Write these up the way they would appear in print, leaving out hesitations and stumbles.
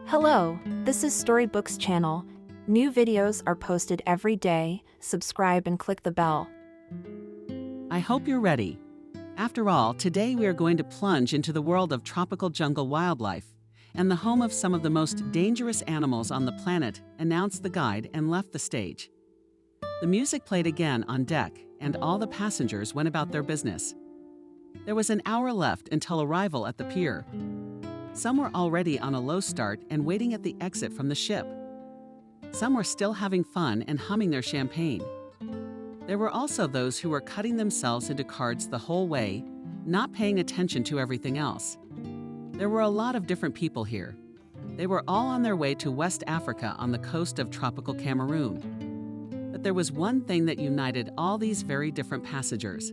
Hello, this is Storybooks channel. New videos are posted every day. Subscribe and click the bell. I hope you're ready. After all, today we are going to plunge into the world of tropical jungle wildlife and the home of some of the most dangerous animals on the planet, announced the guide and left the stage. The music played again on deck, and all the passengers went about their business. There was an hour left until arrival at the pier. Some were already on a low start and waiting at the exit from the ship. Some were still having fun and humming their champagne. There were also those who were cutting themselves into cards the whole way, not paying attention to everything else. There were a lot of different people here. They were all on their way to West Africa on the coast of tropical Cameroon. But there was one thing that united all these very different passengers.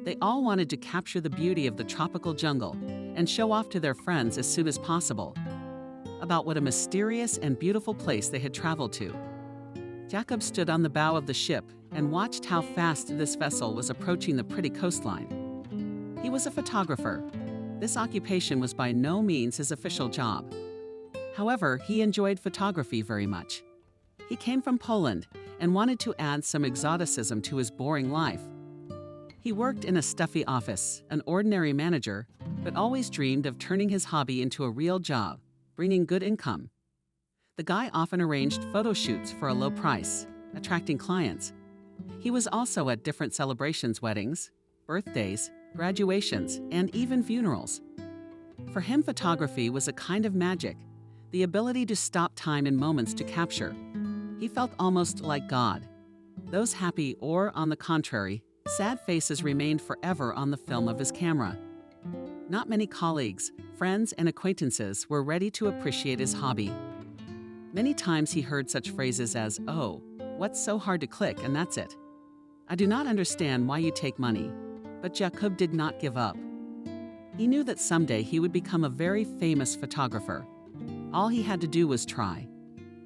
They all wanted to capture the beauty of the tropical jungle and show off to their friends as soon as possible about what a mysterious and beautiful place they had traveled to. Jacob stood on the bow of the ship and watched how fast this vessel was approaching the pretty coastline. He was a photographer. This occupation was by no means his official job. However, he enjoyed photography very much. He came from Poland and wanted to add some exoticism to his boring life. He worked in a stuffy office, an ordinary manager, but always dreamed of turning his hobby into a real job, bringing good income. The guy often arranged photo shoots for a low price, attracting clients. He was also at different celebrations, weddings, birthdays, graduations, and even funerals. For him, photography was a kind of magic, the ability to stop time in moments to capture. He felt almost like God. Those happy or, on the contrary, sad faces remained forever on the film of his camera. Not many colleagues, friends, and acquaintances were ready to appreciate his hobby. Many times he heard such phrases as, "Oh, what's so hard to click, and that's it. I do not understand why you take money." But Jacob did not give up. He knew that someday he would become a very famous photographer. All he had to do was try.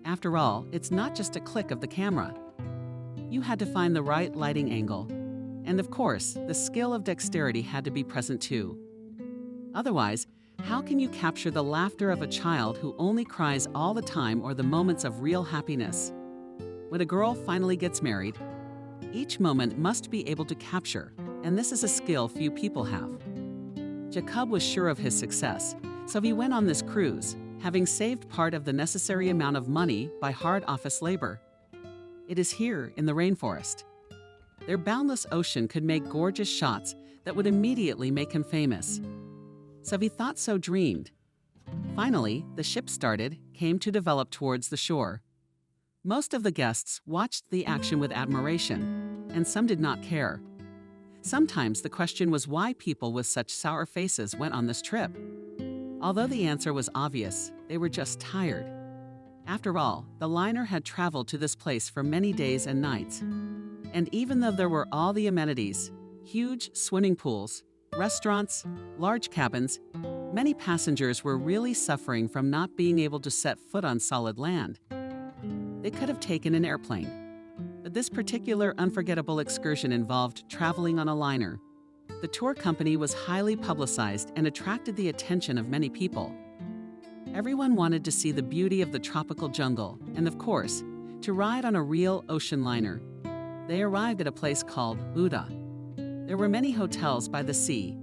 After all, it's not just a click of the camera. You had to find the right lighting angle. And of course, the skill of dexterity had to be present too. Otherwise, how can you capture the laughter of a child who only cries all the time or the moments of real happiness? When a girl finally gets married, each moment must be able to capture, and this is a skill few people have. Jacob was sure of his success, so he went on this cruise, having saved part of the necessary amount of money by hard office labor. It is here in the rainforest. Their boundless ocean could make gorgeous shots that would immediately make him famous. So he thought so dreamed. Finally, the ship came to develop towards the shore. Most of the guests watched the action with admiration, and some did not care. Sometimes the question was why people with such sour faces went on this trip. Although the answer was obvious, they were just tired. After all, the liner had traveled to this place for many days and nights. And even though there were all the amenities, huge swimming pools, restaurants, large cabins, many passengers were really suffering from not being able to set foot on solid land. They could have taken an airplane, but this particular unforgettable excursion involved traveling on a liner. The tour company was highly publicized and attracted the attention of many people. Everyone wanted to see the beauty of the tropical jungle and, of course, to ride on a real ocean liner. They arrived at a place called Buda. There were many hotels by the sea.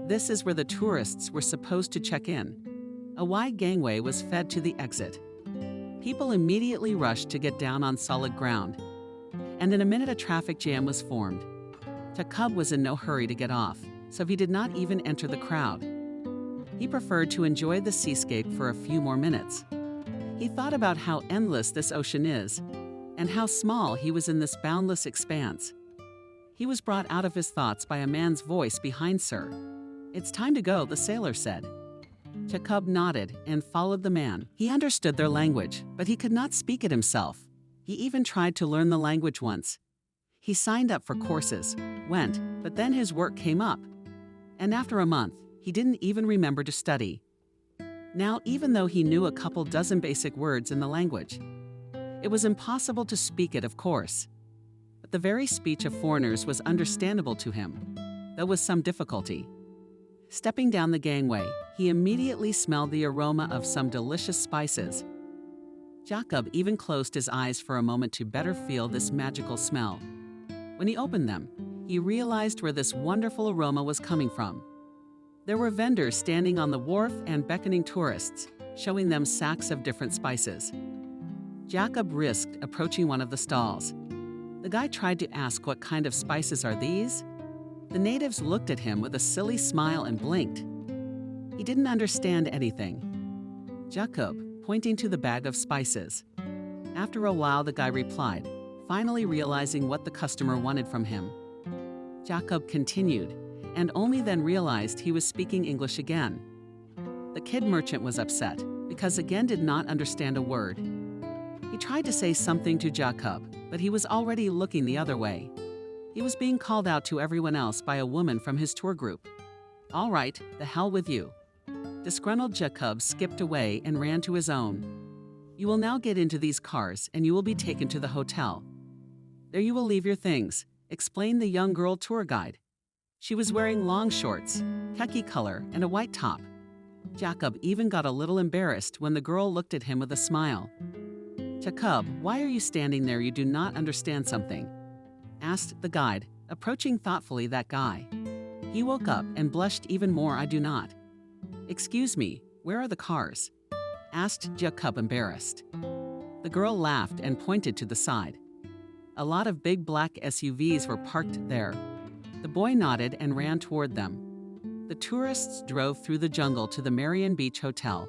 This is where the tourists were supposed to check in. A wide gangway was fed to the exit. People immediately rushed to get down on solid ground. And in a minute a traffic jam was formed. Jacob was in no hurry to get off, so he did not even enter the crowd. He preferred to enjoy the seascape for a few more minutes. He thought about how endless this ocean is, and how small he was in this boundless expanse. He was brought out of his thoughts by a man's voice behind Sir. "It's time to go," the sailor said. Jacob nodded and followed the man. He understood their language, but he could not speak it himself. He even tried to learn the language once. He signed up for courses, went, but then his work came up. And after a month, he didn't even remember to study. Now, even though he knew a couple dozen basic words in the language, it was impossible to speak it, of course. But the very speech of foreigners was understandable to him, though with some difficulty. Stepping down the gangway, he immediately smelled the aroma of some delicious spices. Jacob even closed his eyes for a moment to better feel this magical smell. When he opened them, he realized where this wonderful aroma was coming from. There were vendors standing on the wharf and beckoning tourists, showing them sacks of different spices. Jacob risked approaching one of the stalls. The guy tried to ask what kind of spices are these? The natives looked at him with a silly smile and blinked. He didn't understand anything. Jacob, pointing to the bag of spices. After a while, the guy replied, finally realizing what the customer wanted from him. Jacob continued, and only then realized he was speaking English again. The kid merchant was upset, because again did not understand a word. He tried to say something to Jacob, but he was already looking the other way. He was being called out to everyone else by a woman from his tour group. All right, the hell with you. Disgruntled Jacob skipped away and ran to his own. You will now get into these cars and you will be taken to the hotel. There you will leave your things, explained the young girl tour guide. She was wearing long shorts, khaki color, and a white top. Jacob even got a little embarrassed when the girl looked at him with a smile. Jacob, why are you standing there? You do not understand something? Asked the guide, approaching thoughtfully that guy. He woke up and blushed even more. I do not. Excuse me, where are the cars? Asked Jacob, embarrassed. The girl laughed and pointed to the side. A lot of big black SUVs were parked there. The boy nodded and ran toward them. The tourists drove through the jungle to the Marion Beach Hotel.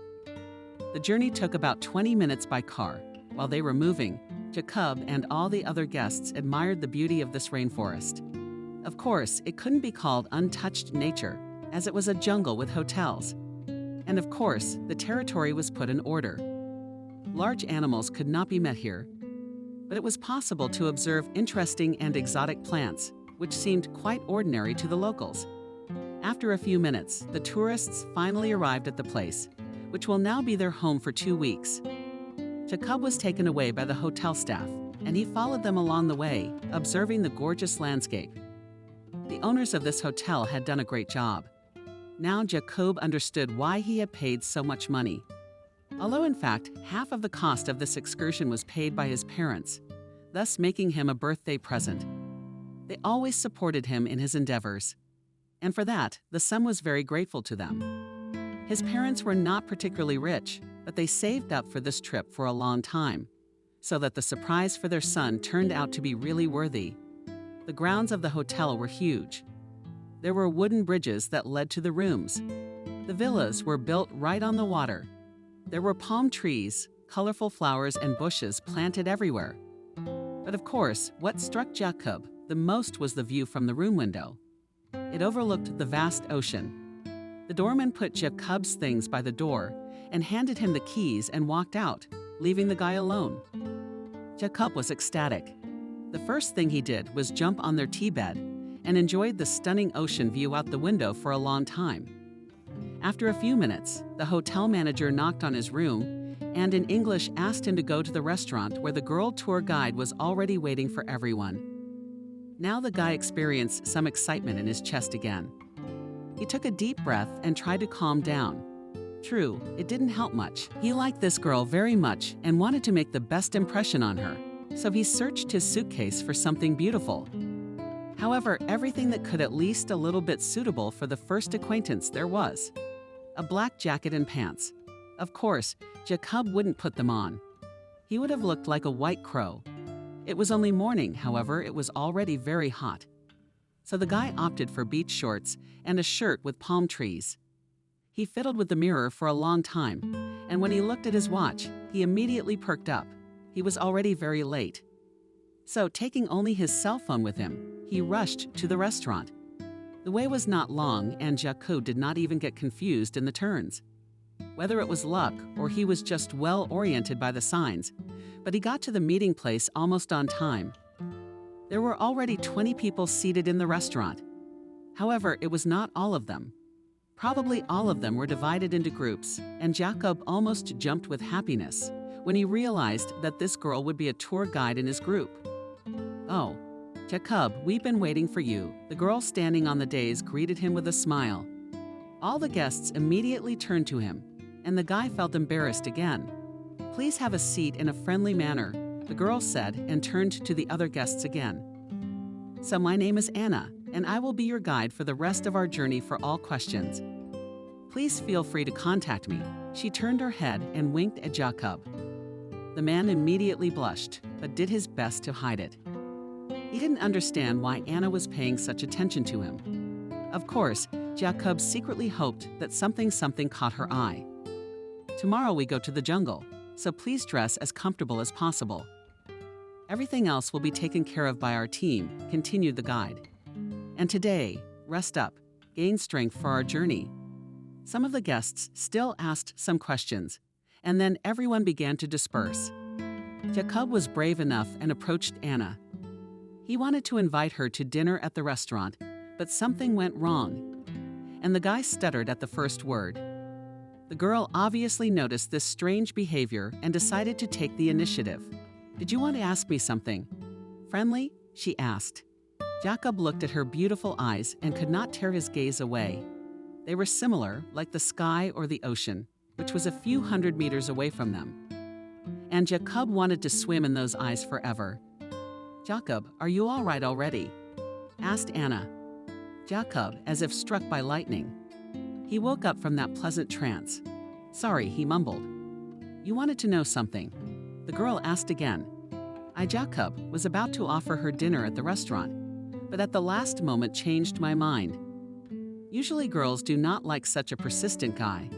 The journey took about 20 minutes by car. While they were moving, Jacob and all the other guests admired the beauty of this rainforest. Of course, it couldn't be called untouched nature, as it was a jungle with hotels. And of course, the territory was put in order. Large animals could not be met here, but it was possible to observe interesting and exotic plants, which seemed quite ordinary to the locals. After a few minutes, the tourists finally arrived at the place, which will now be their home for 2 weeks. Jacob was taken away by the hotel staff, and he followed them along the way, observing the gorgeous landscape. The owners of this hotel had done a great job. Now Jacob understood why he had paid so much money. Although in fact, half of the cost of this excursion was paid by his parents, thus making him a birthday present. They always supported him in his endeavors. And for that, the son was very grateful to them. His parents were not particularly rich, but they saved up for this trip for a long time, so that the surprise for their son turned out to be really worthy. The grounds of the hotel were huge. There were wooden bridges that led to the rooms. The villas were built right on the water. There were palm trees, colorful flowers, and bushes planted everywhere. But of course, what struck Jacob the most was the view from the room window. It overlooked the vast ocean. The doorman put Jacob's things by the door and handed him the keys and walked out, leaving the guy alone. Jacob was ecstatic. The first thing he did was jump on their tea bed and enjoyed the stunning ocean view out the window for a long time. After a few minutes, the hotel manager knocked on his room and in English asked him to go to the restaurant where the girl tour guide was already waiting for everyone. Now the guy experienced some excitement in his chest again. He took a deep breath and tried to calm down. True, it didn't help much. He liked this girl very much and wanted to make the best impression on her, so he searched his suitcase for something beautiful. However, everything that could at least a little bit suitable for the first acquaintance there was. A black jacket and pants. Of course, Jacob wouldn't put them on. He would have looked like a white crow. It was only morning, however, it was already very hot. So the guy opted for beach shorts and a shirt with palm trees. He fiddled with the mirror for a long time, and when he looked at his watch, he immediately perked up. He was already very late. So, taking only his cell phone with him, he rushed to the restaurant. The way was not long, and Jacob did not even get confused in the turns. Whether it was luck or he was just well oriented by the signs, but he got to the meeting place almost on time. There were already 20 people seated in the restaurant. However, it was not all of them. Probably all of them were divided into groups, and Jacob almost jumped with happiness when he realized that this girl would be a tour guide in his group. Oh, Jacob, we've been waiting for you. The girl standing on the dais greeted him with a smile. All the guests immediately turned to him, and the guy felt embarrassed again. "Please have a seat in a friendly manner," the girl said and turned to the other guests again. "So my name is Anna, and I will be your guide for the rest of our journey for all questions. Please feel free to contact me." She turned her head and winked at Jacob. The man immediately blushed, but did his best to hide it. He didn't understand why Anna was paying such attention to him. Of course, Jacob secretly hoped that something caught her eye. "Tomorrow we go to the jungle, so please dress as comfortable as possible. Everything else will be taken care of by our team," continued the guide. "And today, rest up, gain strength for our journey." Some of the guests still asked some questions, and then everyone began to disperse. Jacob was brave enough and approached Anna. He wanted to invite her to dinner at the restaurant, but something went wrong, and the guy stuttered at the first word. The girl obviously noticed this strange behavior and decided to take the initiative. "Did you want to ask me something? Friendly?" she asked. Jacob looked at her beautiful eyes and could not tear his gaze away. They were similar, like the sky or the ocean, which was a few hundred meters away from them. And Jacob wanted to swim in those eyes forever. "Jacob, are you all right already?" asked Anna. Jacob, as if struck by lightning. He woke up from that pleasant trance. "Sorry," he mumbled. "You wanted to know something?" The girl asked again. Jacob was about to offer her dinner at the restaurant, but at the last moment changed my mind. Usually girls do not like such a persistent guy,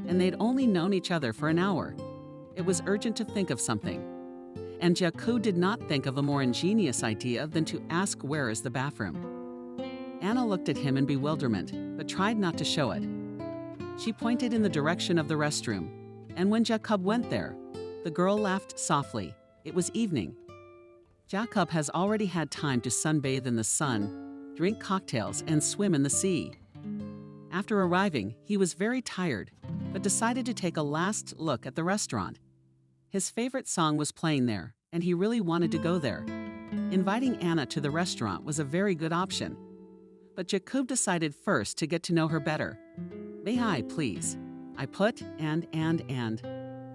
and they'd only known each other for an hour. It was urgent to think of something. And Jacob did not think of a more ingenious idea than to ask where is the bathroom. Anna looked at him in bewilderment, but tried not to show it. She pointed in the direction of the restroom, and when Jacob went there, the girl laughed softly. It was evening. Jacob has already had time to sunbathe in the sun, drink cocktails, and swim in the sea. After arriving, he was very tired, but decided to take a last look at the restaurant. His favorite song was playing there, and he really wanted to go there. Inviting Anna to the restaurant was a very good option. But Jacob decided first to get to know her better. "May I, please?" I put, and.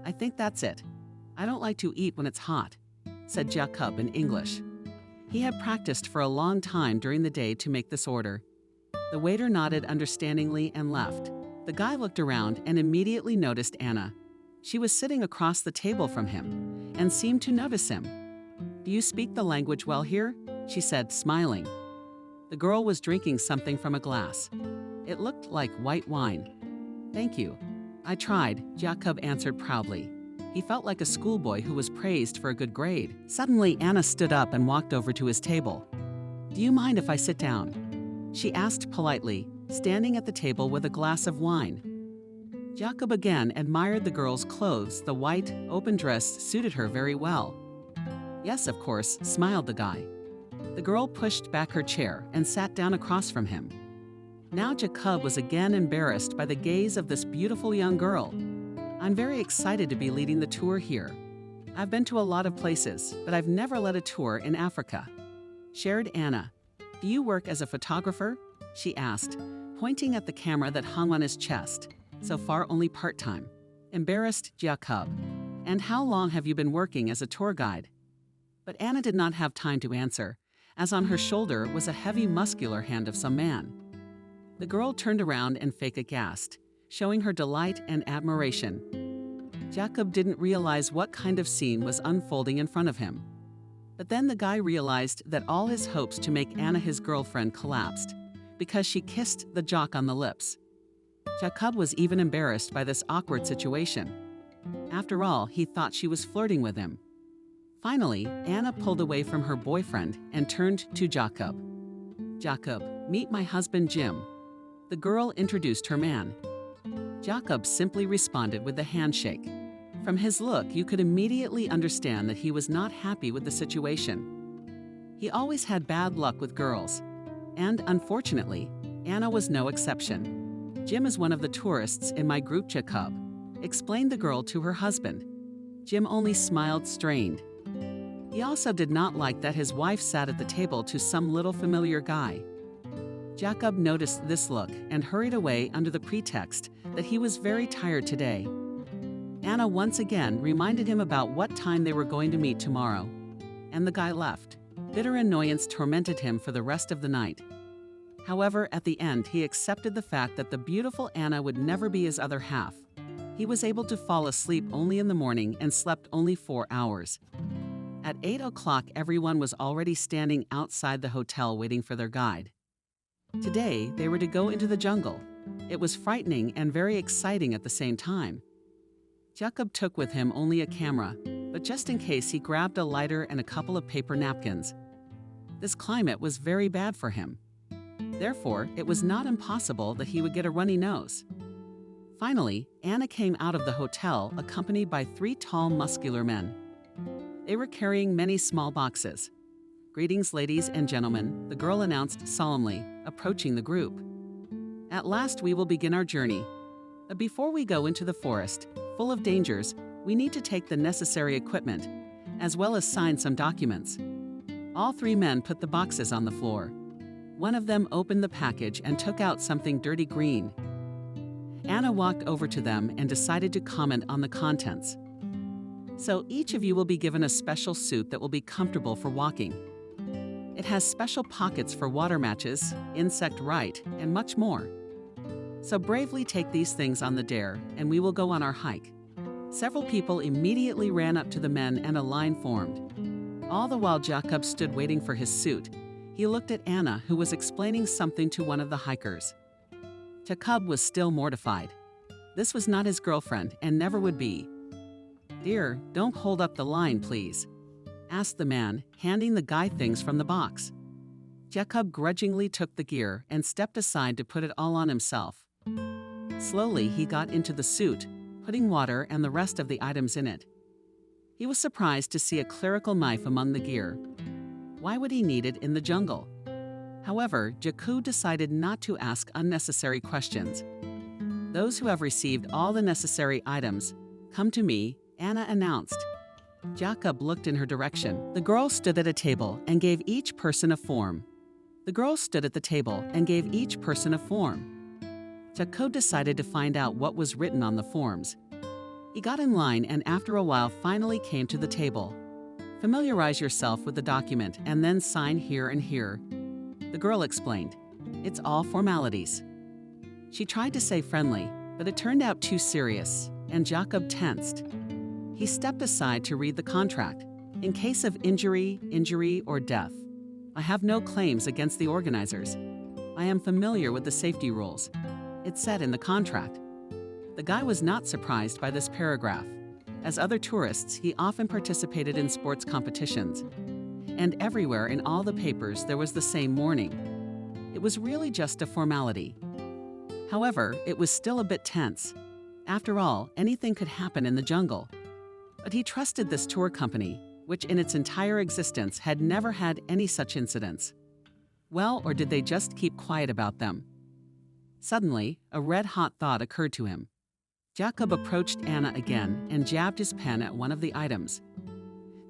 "I think that's it. I don't like to eat when it's hot," said Jacob in English. He had practiced for a long time during the day to make this order. The waiter nodded understandingly and left. The guy looked around and immediately noticed Anna. She was sitting across the table from him and seemed to notice him. "Do you speak the language well here?" she said, smiling. The girl was drinking something from a glass. It looked like white wine. "Thank you. I tried," Jacob answered proudly. He felt like a schoolboy who was praised for a good grade. Suddenly, Anna stood up and walked over to his table. "Do you mind if I sit down?" she asked politely, standing at the table with a glass of wine. Jacob again admired the girl's clothes. The white, open dress suited her very well. "Yes, of course," smiled the guy. The girl pushed back her chair and sat down across from him. Now Jacob was again embarrassed by the gaze of this beautiful young girl. "I'm very excited to be leading the tour here. I've been to a lot of places, but I've never led a tour in Africa," shared Anna. "Do you work as a photographer?" she asked, pointing at the camera that hung on his chest. "So far only part-time," embarrassed Jacob. "And how long have you been working as a tour guide?" But Anna did not have time to answer, as on her shoulder was a heavy muscular hand of some man. The girl turned around and fake aghast, showing her delight and admiration. Jacob didn't realize what kind of scene was unfolding in front of him. But then the guy realized that all his hopes to make Anna his girlfriend collapsed, because she kissed the jock on the lips. Jacob was even embarrassed by this awkward situation. After all, he thought she was flirting with him. Finally, Anna pulled away from her boyfriend and turned to Jacob. "Jacob, meet my husband Jim." The girl introduced her man. Jacob simply responded with a handshake. From his look, you could immediately understand that he was not happy with the situation. He always had bad luck with girls, and unfortunately, Anna was no exception. "Jim is one of the tourists in my group," Jacob explained the girl to her husband. Jim only smiled strained. He also did not like that his wife sat at the table to some little familiar guy. Jacob noticed this look and hurried away under the pretext that he was very tired today. Anna once again reminded him about what time they were going to meet tomorrow, and the guy left. Bitter annoyance tormented him for the rest of the night. However, at the end, he accepted the fact that the beautiful Anna would never be his other half. He was able to fall asleep only in the morning and slept only 4 hours. At 8 o'clock, everyone was already standing outside the hotel waiting for their guide. Today, they were to go into the jungle. It was frightening and very exciting at the same time. Jacob took with him only a camera, but just in case he grabbed a lighter and a couple of paper napkins. This climate was very bad for him. Therefore, it was not impossible that he would get a runny nose. Finally, Anna came out of the hotel accompanied by 3 tall, muscular men. They were carrying many small boxes. "Greetings, ladies and gentlemen," the girl announced solemnly, approaching the group. "At last we will begin our journey. But before we go into the forest, full of dangers, we need to take the necessary equipment, as well as sign some documents." All 3 men put the boxes on the floor. One of them opened the package and took out something dirty green. Anna walked over to them and decided to comment on the contents. "So each of you will be given a special suit that will be comfortable for walking. It has special pockets for water matches, insect right, and much more. So bravely take these things on the dare, and we will go on our hike." Several people immediately ran up to the men and a line formed. All the while Jacob stood waiting for his suit, he looked at Anna, who was explaining something to one of the hikers. Jacob was still mortified. This was not his girlfriend and never would be. "Dear, don't hold up the line, please," asked the man, handing the guy things from the box. Jacob grudgingly took the gear and stepped aside to put it all on himself. Slowly, he got into the suit, putting water and the rest of the items in it. He was surprised to see a clerical knife among the gear. Why would he need it in the jungle? However, Jacob decided not to ask unnecessary questions. "Those who have received all the necessary items, come to me," Anna announced. Jacob looked in her direction. The girl stood at a table and gave each person a form. Jacob decided to find out what was written on the forms. He got in line and after a while finally came to the table. "Familiarize yourself with the document and then sign here and here," the girl explained. "It's all formalities." She tried to say friendly, but it turned out too serious, and Jacob tensed. He stepped aside to read the contract. "In case of injury, or death, I have no claims against the organizers. I am familiar with the safety rules," it said in the contract. The guy was not surprised by this paragraph. As other tourists, he often participated in sports competitions. And everywhere in all the papers there was the same warning. It was really just a formality. However, it was still a bit tense. After all, anything could happen in the jungle. But he trusted this tour company, which in its entire existence had never had any such incidents. Well, or did they just keep quiet about them? Suddenly, a red-hot thought occurred to him. Jacob approached Anna again and jabbed his pen at one of the items.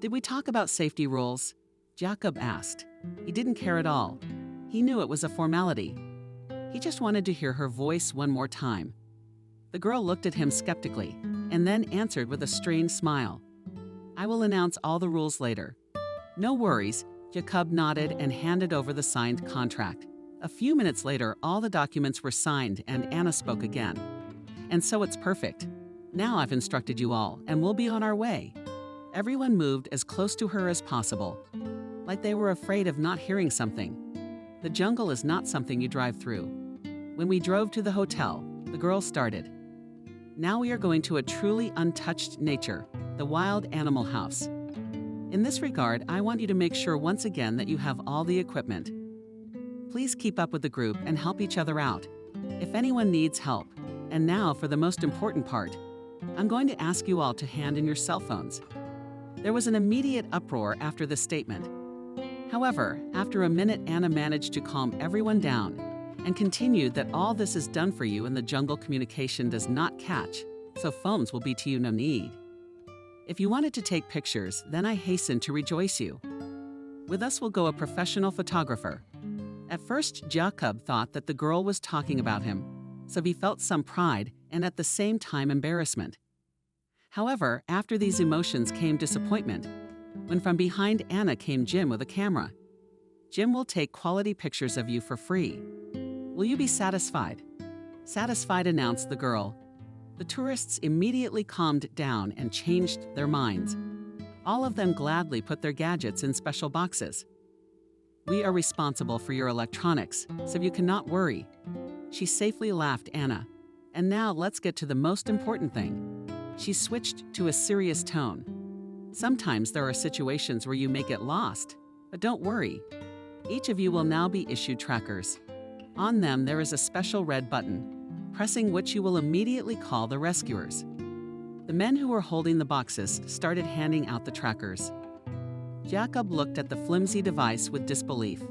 "Did we talk about safety rules?" Jacob asked. He didn't care at all. He knew it was a formality. He just wanted to hear her voice one more time. The girl looked at him skeptically and then answered with a strained smile. "I will announce all the rules later." "No worries," Jacob nodded and handed over the signed contract. A few minutes later, all the documents were signed and Anna spoke again. "And so it's perfect. Now I've instructed you all and we'll be on our way." Everyone moved as close to her as possible, like they were afraid of not hearing something. The jungle is not something you drive through. When we drove to the hotel, the girl started. "Now we are going to a truly untouched nature, the wild animal house. In this regard, I want you to make sure once again that you have all the equipment. Please keep up with the group and help each other out, if anyone needs help. And now for the most important part. I'm going to ask you all to hand in your cell phones." There was an immediate uproar after this statement. However, after a minute, Anna managed to calm everyone down and continued that all this is done for you in the jungle communication does not catch, so phones will be to you no need. If you wanted to take pictures, then I hasten to rejoice you. With us will go a professional photographer. At first, Jacob thought that the girl was talking about him, so he felt some pride and at the same time embarrassment. However, after these emotions came disappointment, when from behind Anna came Jim with a camera. Jim will take quality pictures of you for free. Will you be satisfied? Satisfied, announced the girl. The tourists immediately calmed down and changed their minds. All of them gladly put their gadgets in special boxes. We are responsible for your electronics, so you cannot worry. She safely laughed, Anna. And now let's get to the most important thing. She switched to a serious tone. Sometimes there are situations where you may get lost, but don't worry. Each of you will now be issued trackers. On them there is a special red button, pressing which you will immediately call the rescuers. The men who were holding the boxes started handing out the trackers. Jacob looked at the flimsy device with disbelief.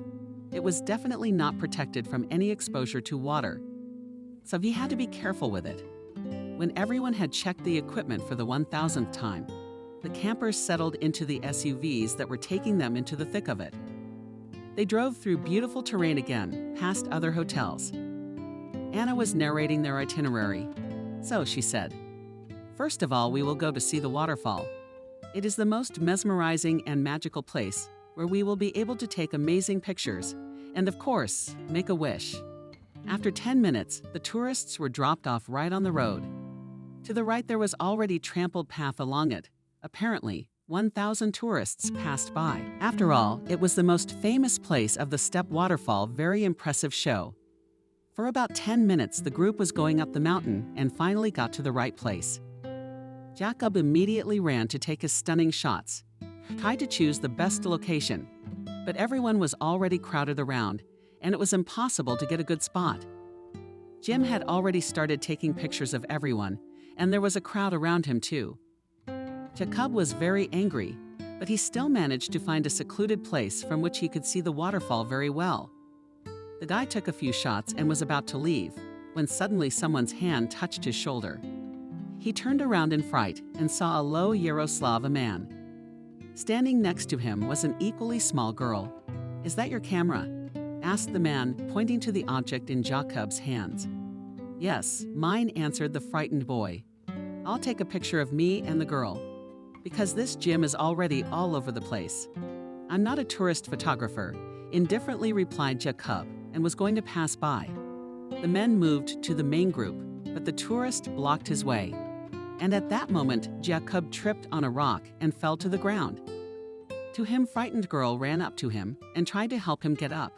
It was definitely not protected from any exposure to water, so he had to be careful with it. When everyone had checked the equipment for the 1000th time, the campers settled into the SUVs that were taking them into the thick of it. They drove through beautiful terrain again, past other hotels. Anna was narrating their itinerary. So, she said, "First of all, we will go to see the waterfall. It is the most mesmerizing and magical place where we will be able to take amazing pictures and, of course, make a wish." After 10 minutes, the tourists were dropped off right on the road. To the right, there was already trampled path along it. Apparently, 1,000 tourists passed by. After all, it was the most famous place of the Step Waterfall, very impressive show. For about 10 minutes, the group was going up the mountain and finally got to the right place. Jacob immediately ran to take his stunning shots, tried to choose the best location, but everyone was already crowded around, and it was impossible to get a good spot. Jim had already started taking pictures of everyone, and there was a crowd around him too. Jacob was very angry, but he still managed to find a secluded place from which he could see the waterfall very well. The guy took a few shots and was about to leave, when suddenly someone's hand touched his shoulder. He turned around in fright and saw a low Yaroslav man. Standing next to him was an equally small girl. "Is that your camera?" asked the man, pointing to the object in Jacob's hands. "Yes, mine," answered the frightened boy. "I'll take a picture of me and the girl, because this Jim is already all over the place." "I'm not a tourist photographer," indifferently replied Jacob, and was going to pass by. The men moved to the main group, but the tourist blocked his way. And at that moment, Jacob tripped on a rock and fell to the ground. To him, frightened girl ran up to him and tried to help him get up.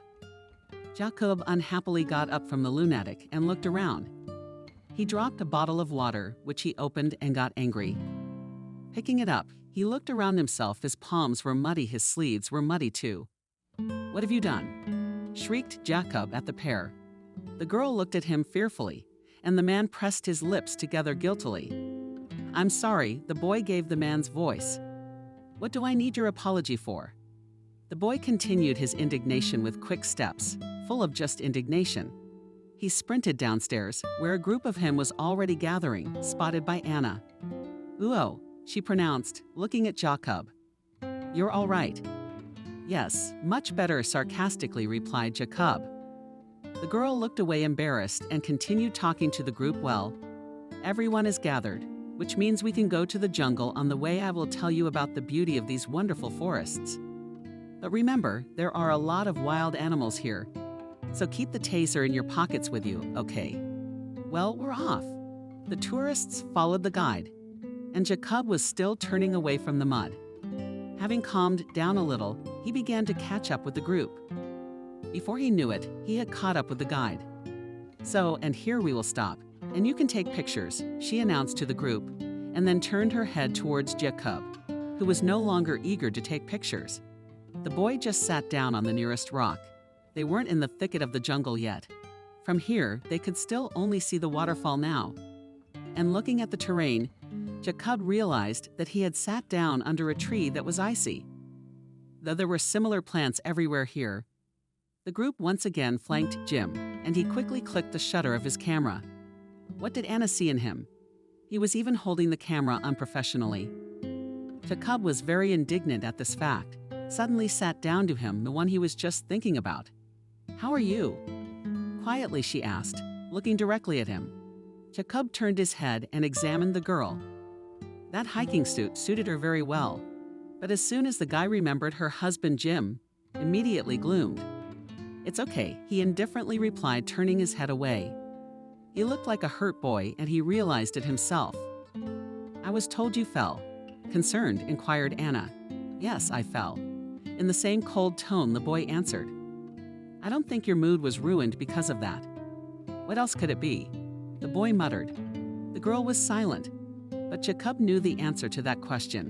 Jacob unhappily got up from the lunatic and looked around. He dropped a bottle of water, which he opened and got angry. Picking it up, he looked around himself. His palms were muddy, his sleeves were muddy too. "What have you done?" shrieked Jacob at the pair. The girl looked at him fearfully, and the man pressed his lips together guiltily. "I'm sorry," the boy gave the man's voice. "What do I need your apology for?" The boy continued his indignation with quick steps, full of just indignation. He sprinted downstairs, where a group of him was already gathering, spotted by Anna. "Uo," she pronounced, looking at Jacob. "You're all right." "Yes, much better," sarcastically replied Jacob. The girl looked away embarrassed and continued talking to the group. "Well, everyone is gathered, which means we can go to the jungle. On the way, I will tell you about the beauty of these wonderful forests. But remember, there are a lot of wild animals here, so keep the taser in your pockets with you, okay?" Well, we're off. The tourists followed the guide, and Jacob was still turning away from the mud. Having calmed down a little, he began to catch up with the group. Before he knew it, he had caught up with the guide. "So, and here we will stop, and you can take pictures," she announced to the group, and then turned her head towards Jacob, who was no longer eager to take pictures. The boy just sat down on the nearest rock. They weren't in the thicket of the jungle yet. From here, they could still only see the waterfall now. And looking at the terrain, Jacob realized that he had sat down under a tree that was icy. Though there were similar plants everywhere here, the group once again flanked Jim, and he quickly clicked the shutter of his camera. What did Anna see in him? He was even holding the camera unprofessionally. Jacob was very indignant at this fact. Suddenly sat down to him, the one he was just thinking about. "How are you?" Quietly, she asked, looking directly at him. Jacob turned his head and examined the girl. That hiking suit suited her very well, but as soon as the guy remembered her husband Jim, immediately gloomed. "It's okay," he indifferently replied, turning his head away. He looked like a hurt boy, and he realized it himself. "I was told you fell." Concerned, inquired Anna. "Yes, I fell." In the same cold tone, the boy answered. "I don't think your mood was ruined because of that." "What else could it be?" The boy muttered. The girl was silent, but Jacob knew the answer to that question.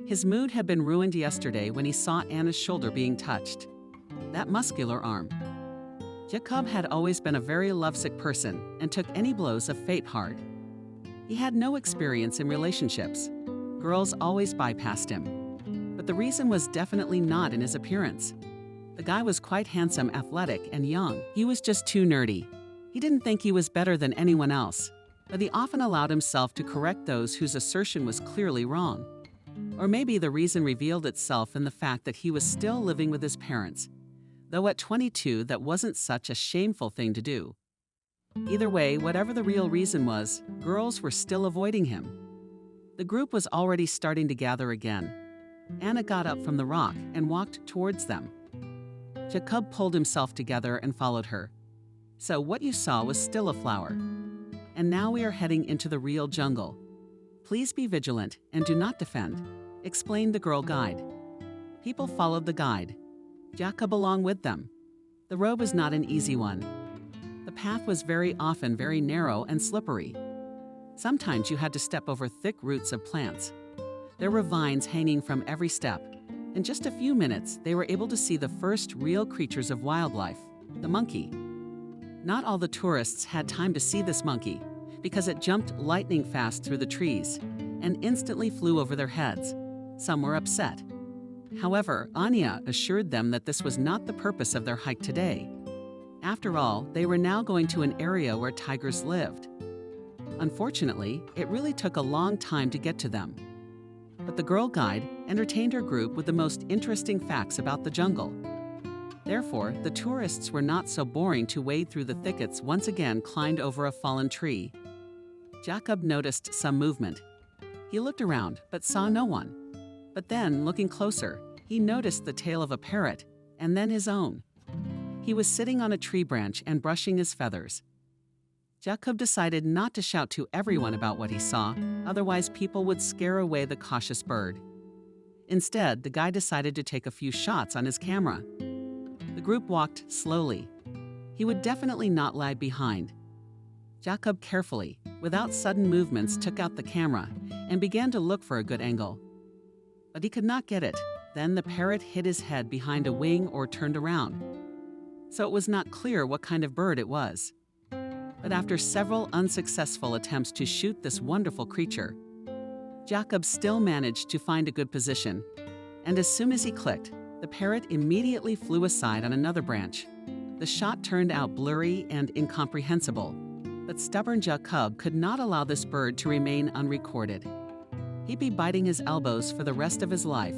His mood had been ruined yesterday when he saw Anna's shoulder being touched. That muscular arm. Jacob had always been a very lovesick person and took any blows of fate hard. He had no experience in relationships. Girls always bypassed him. But the reason was definitely not in his appearance. The guy was quite handsome, athletic, and young. He was just too nerdy. He didn't think he was better than anyone else, but he often allowed himself to correct those whose assertion was clearly wrong. Or maybe the reason revealed itself in the fact that he was still living with his parents, though at 22 that wasn't such a shameful thing to do. Either way, whatever the real reason was, girls were still avoiding him. The group was already starting to gather again. Anna got up from the rock and walked towards them. Jacob pulled himself together and followed her. "So what you saw was still a flower. And now we are heading into the real jungle. Please be vigilant and do not defend," explained the girl guide. People followed the guide, Jacob along with them. The road was not an easy one. The path was very often very narrow and slippery. Sometimes you had to step over thick roots of plants. There were vines hanging from every step. In just a few minutes, they were able to see the first real creatures of wildlife, the monkey. Not all the tourists had time to see this monkey, because it jumped lightning fast through the trees and instantly flew over their heads. Some were upset. However, Anya assured them that this was not the purpose of their hike today. After all, they were now going to an area where tigers lived. Unfortunately, it really took a long time to get to them. But the girl guide entertained her group with the most interesting facts about the jungle. Therefore, the tourists were not so boring to wade through the thickets. Once again climbed over a fallen tree. Jacob noticed some movement. He looked around, but saw no one. But then, looking closer, he noticed the tail of a parrot, and then his own. He was sitting on a tree branch and brushing his feathers. Jacob decided not to shout to everyone about what he saw, otherwise people would scare away the cautious bird. Instead, the guy decided to take a few shots on his camera. The group walked slowly. He would definitely not lag behind. Jacob carefully, without sudden movements, took out the camera and began to look for a good angle. But he could not get it. Then the parrot hid his head behind a wing or turned around. So it was not clear what kind of bird it was. But after several unsuccessful attempts to shoot this wonderful creature, Jacob still managed to find a good position. And as soon as he clicked, the parrot immediately flew aside on another branch. The shot turned out blurry and incomprehensible, but stubborn Jacob could not allow this bird to remain unrecorded. He'd be biting his elbows for the rest of his life.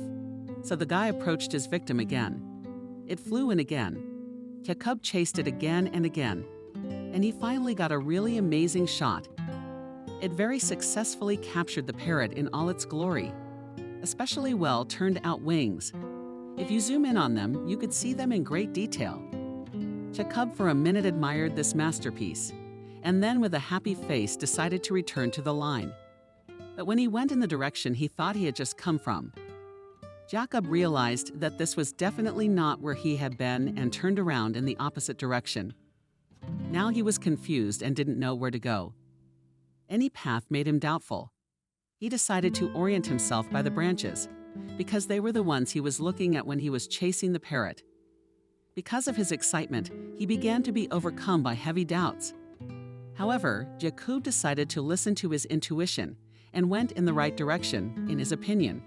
So the guy approached his victim again. It flew in again. Jacob chased it again and again, and he finally got a really amazing shot. It very successfully captured the parrot in all its glory. Especially well turned out wings. If you zoom in on them, you could see them in great detail. Jacob for a minute admired this masterpiece, and then with a happy face decided to return to the line. But when he went in the direction he thought he had just come from, Jacob realized that this was definitely not where he had been and turned around in the opposite direction. Now he was confused and didn't know where to go. Any path made him doubtful. He decided to orient himself by the branches, because they were the ones he was looking at when he was chasing the parrot. Because of his excitement, he began to be overcome by heavy doubts. However, Jacob decided to listen to his intuition and went in the right direction, in his opinion.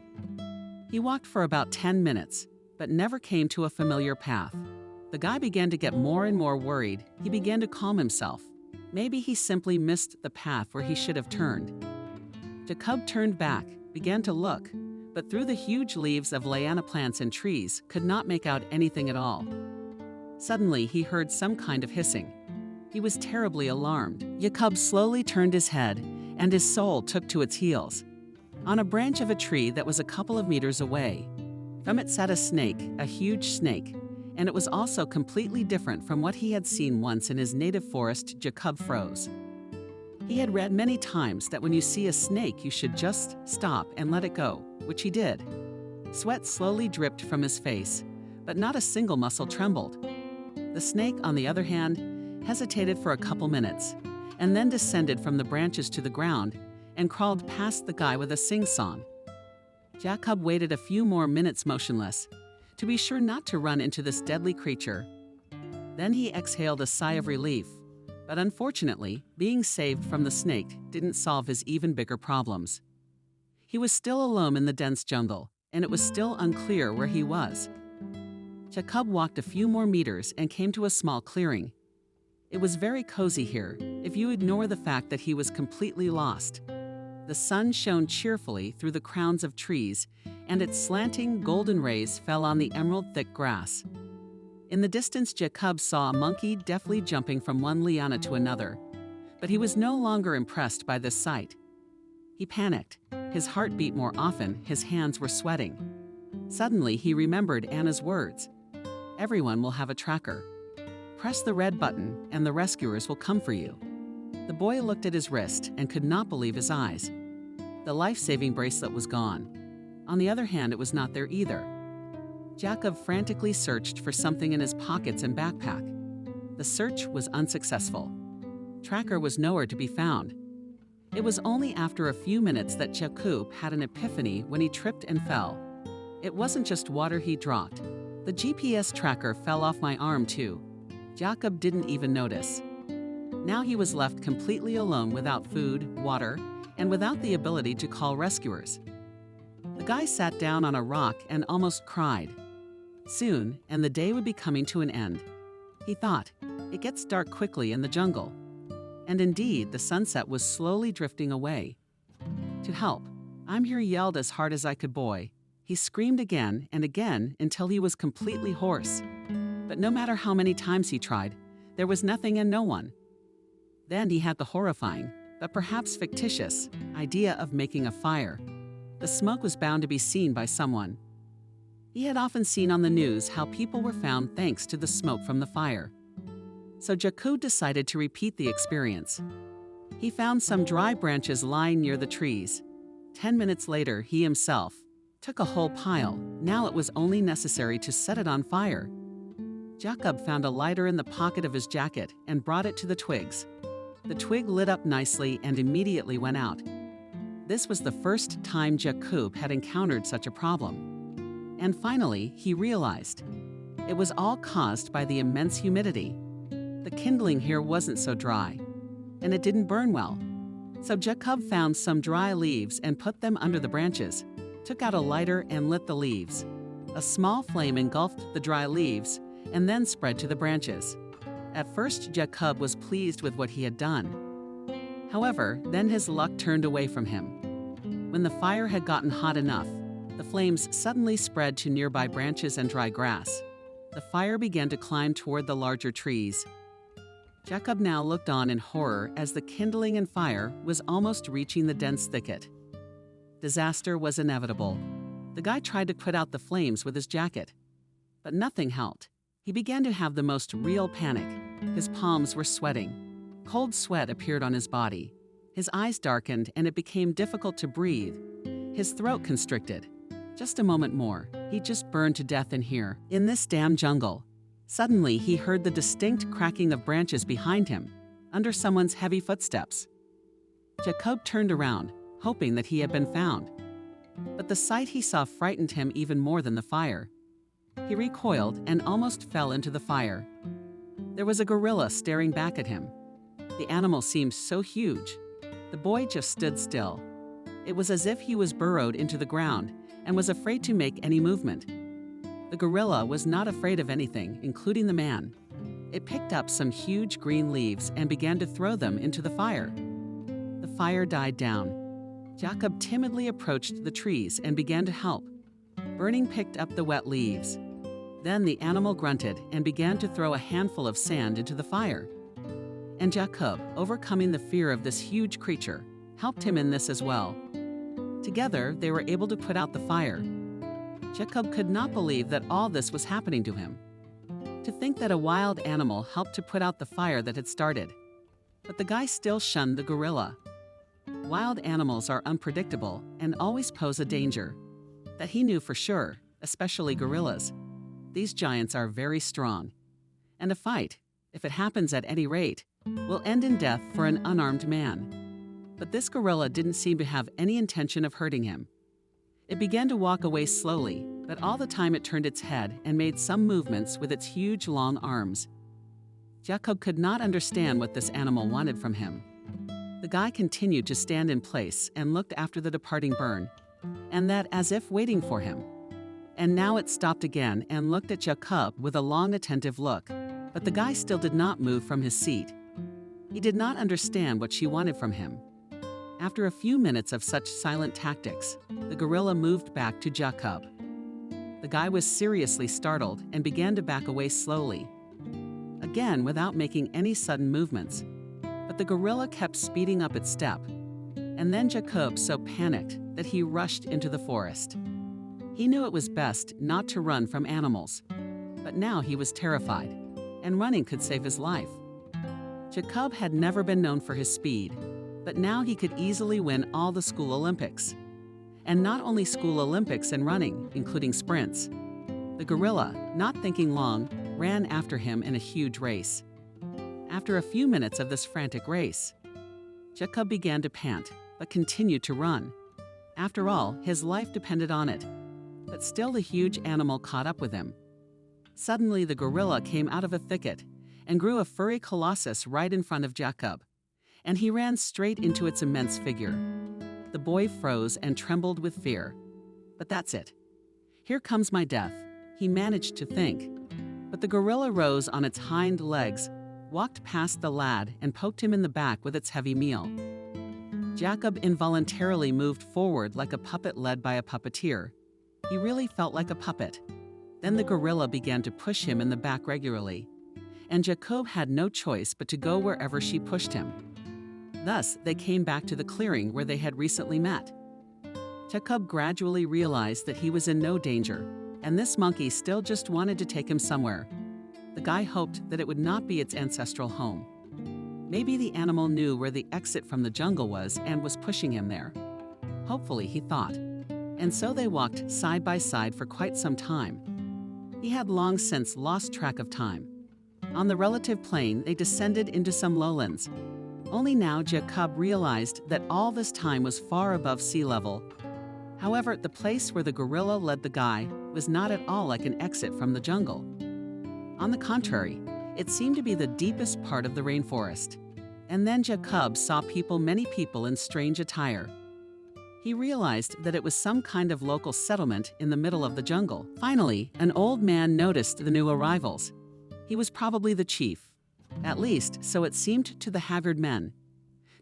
He walked for about 10 minutes, but never came to a familiar path. The guy began to get more and more worried. He began to calm himself. Maybe he simply missed the path where he should have turned. Jacob turned back, began to look, but through the huge leaves of liana plants and trees, could not make out anything at all. Suddenly, he heard some kind of hissing. He was terribly alarmed. Jacob slowly turned his head, and his soul took to its heels. On a branch of a tree that was a couple of meters away, from it sat a snake, a huge snake, and it was also completely different from what he had seen once in his native forest. Jacob froze. He had read many times that when you see a snake, you should just stop and let it go, which he did. Sweat slowly dripped from his face, but not a single muscle trembled. The snake, on the other hand, hesitated for a couple minutes, and then descended from the branches to the ground and crawled past the guy with a sing-song. Jacob waited a few more minutes motionless, to be sure not to run into this deadly creature. Then he exhaled a sigh of relief, but unfortunately, being saved from the snake didn't solve his even bigger problems. He was still alone in the dense jungle, and it was still unclear where he was. Jacob walked a few more meters and came to a small clearing. It was very cozy here, if you ignore the fact that he was completely lost. The sun shone cheerfully through the crowns of trees, and its slanting golden rays fell on the emerald-thick grass. In the distance, Jacob saw a monkey deftly jumping from one liana to another, but he was no longer impressed by this sight. He panicked. His heart beat more often, his hands were sweating. Suddenly, he remembered Anna's words. Everyone will have a tracker. Press the red button, and the rescuers will come for you. The boy looked at his wrist and could not believe his eyes. The life-saving bracelet was gone. On the other hand, it was not there either. Jacob frantically searched for something in his pockets and backpack. The search was unsuccessful. Tracker was nowhere to be found. It was only after a few minutes that Jacob had an epiphany when he tripped and fell. It wasn't just water he dropped. The GPS tracker fell off my arm too. Jacob didn't even notice. Now he was left completely alone without food, water, and without the ability to call rescuers. The guy sat down on a rock and almost cried. Soon, and the day would be coming to an end. He thought, it gets dark quickly in the jungle. And indeed, the sunset was slowly drifting away. To help, I'm here, yelled as hard as I could. Boy. He screamed again and again until he was completely hoarse. But no matter how many times he tried, there was nothing and no one. Then he had the horrifying, but perhaps fictitious, idea of making a fire. The smoke was bound to be seen by someone. He had often seen on the news how people were found thanks to the smoke from the fire. So Jacob decided to repeat the experience. He found some dry branches lying near the trees. 10 minutes later, he himself took a whole pile. Now it was only necessary to set it on fire. Jacob found a lighter in the pocket of his jacket and brought it to the twigs. The twig lit up nicely and immediately went out. This was the first time Jacob had encountered such a problem. And finally, he realized. It was all caused by the immense humidity. The kindling here wasn't so dry, and it didn't burn well. So Jacob found some dry leaves and put them under the branches, took out a lighter and lit the leaves. A small flame engulfed the dry leaves and then spread to the branches. At first, Jacob was pleased with what he had done. However, then his luck turned away from him. When the fire had gotten hot enough, the flames suddenly spread to nearby branches and dry grass. The fire began to climb toward the larger trees. Jacob now looked on in horror as the kindling and fire was almost reaching the dense thicket. Disaster was inevitable. The guy tried to put out the flames with his jacket, but nothing helped. He began to have the most real panic. His palms were sweating. Cold sweat appeared on his body. His eyes darkened and it became difficult to breathe. His throat constricted. Just a moment more, he'd just burned to death in here, in this damn jungle. Suddenly, he heard the distinct cracking of branches behind him, under someone's heavy footsteps. Jacob turned around, hoping that he had been found. But the sight he saw frightened him even more than the fire. He recoiled and almost fell into the fire. There was a gorilla staring back at him. The animal seemed so huge. The boy just stood still. It was as if he was burrowed into the ground and was afraid to make any movement. The gorilla was not afraid of anything, including the man. It picked up some huge green leaves and began to throw them into the fire. The fire died down. Jacob timidly approached the trees and began to help. Burning picked up the wet leaves. Then the animal grunted and began to throw a handful of sand into the fire. And Jacob, overcoming the fear of this huge creature, helped him in this as well. Together, they were able to put out the fire. Jacob could not believe that all this was happening to him. To think that a wild animal helped to put out the fire that had started. But the guy still shunned the gorilla. Wild animals are unpredictable and always pose a danger. That he knew for sure, especially gorillas. These giants are very strong. And a fight, if it happens at any rate, will end in death for an unarmed man. But this gorilla didn't seem to have any intention of hurting him. It began to walk away slowly, but all the time it turned its head and made some movements with its huge long arms. Jacob could not understand what this animal wanted from him. The guy continued to stand in place and looked after the departing bird, and that as if waiting for him. And now it stopped again and looked at Jacob with a long attentive look, but the guy still did not move from his seat. He did not understand what she wanted from him. After a few minutes of such silent tactics, the gorilla moved back to Jacob. The guy was seriously startled and began to back away slowly, again without making any sudden movements. But the gorilla kept speeding up its step, and then Jacob so panicked that he rushed into the forest. He knew it was best not to run from animals, but now he was terrified, and running could save his life. Jacob had never been known for his speed, but now he could easily win all the school Olympics. And not only school Olympics in running, including sprints. The gorilla, not thinking long, ran after him in a huge race. After a few minutes of this frantic race, Jacob began to pant, but continued to run. After all, his life depended on it. But still the huge animal caught up with him. Suddenly the gorilla came out of a thicket and grew a furry colossus right in front of Jacob, and he ran straight into its immense figure. The boy froze and trembled with fear. But that's it. Here comes my death, he managed to think. But the gorilla rose on its hind legs, walked past the lad, and poked him in the back with its heavy meal. Jacob involuntarily moved forward like a puppet led by a puppeteer. He really felt like a puppet. Then the gorilla began to push him in the back regularly, and Jacob had no choice but to go wherever she pushed him. Thus, they came back to the clearing where they had recently met. Jacob gradually realized that he was in no danger, and this monkey still just wanted to take him somewhere. The guy hoped that it would not be its ancestral home. Maybe the animal knew where the exit from the jungle was and was pushing him there. Hopefully, he thought. And so they walked side by side for quite some time. He had long since lost track of time. On the relative plain, they descended into some lowlands. Only now Jacob realized that all this time was far above sea level. However, the place where the gorilla led the guy was not at all like an exit from the jungle. On the contrary, it seemed to be the deepest part of the rainforest. And then Jacob saw many people in strange attire. He realized that it was some kind of local settlement in the middle of the jungle. Finally, an old man noticed the new arrivals. He was probably the chief. At least, so it seemed to the haggard men.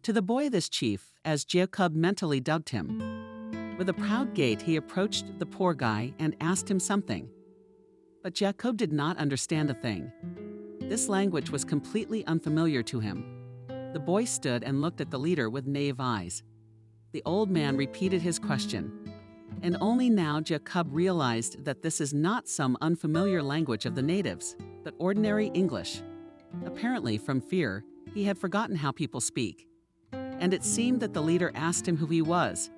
To the boy this chief, as Jacob mentally dubbed him. With a proud gait, he approached the poor guy and asked him something. But Jacob did not understand a thing. This language was completely unfamiliar to him. The boy stood and looked at the leader with naive eyes. The old man repeated his question, and only now Jacob realized that this is not some unfamiliar language of the natives, but ordinary English. Apparently, from fear, he had forgotten how people speak, and it seemed that the leader asked him who he was.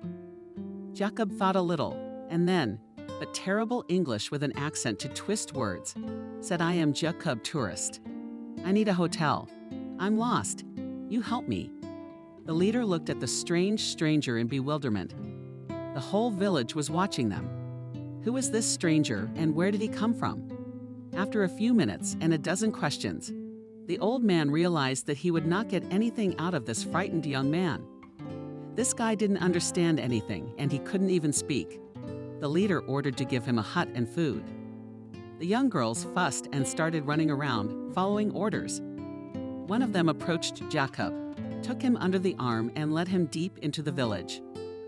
Jacob thought a little, and then, but terrible English with an accent to twist words, said, "I am Jacob tourist. I need a hotel. I'm lost. You help me." The leader looked at the strange stranger in bewilderment. The whole village was watching them. Who was this stranger and where did he come from? After a few minutes and a dozen questions, the old man realized that he would not get anything out of this frightened young man. This guy didn't understand anything and he couldn't even speak. The leader ordered to give him a hut and food. The young girls fussed and started running around, following orders. One of them approached Jacob, took him under the arm and led him deep into the village.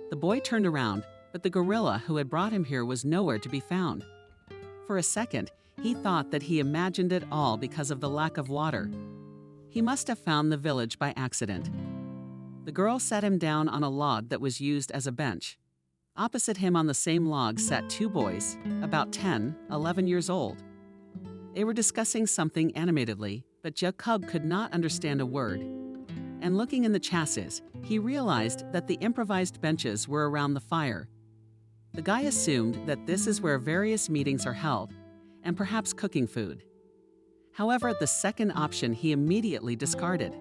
The boy turned around, but the gorilla who had brought him here was nowhere to be found. For a second, He thought that he imagined it all because of the lack of water. He must have found the village by accident. The girl sat him down on a log that was used as a bench. Opposite him on the same log sat two boys, about 10, 11 years old. They were discussing something animatedly, but Jacob could not understand a word. And looking in the chassis, he realized that the improvised benches were around the fire. The guy assumed that this is where various meetings are held, and perhaps cooking food. However, the second option he immediately discarded.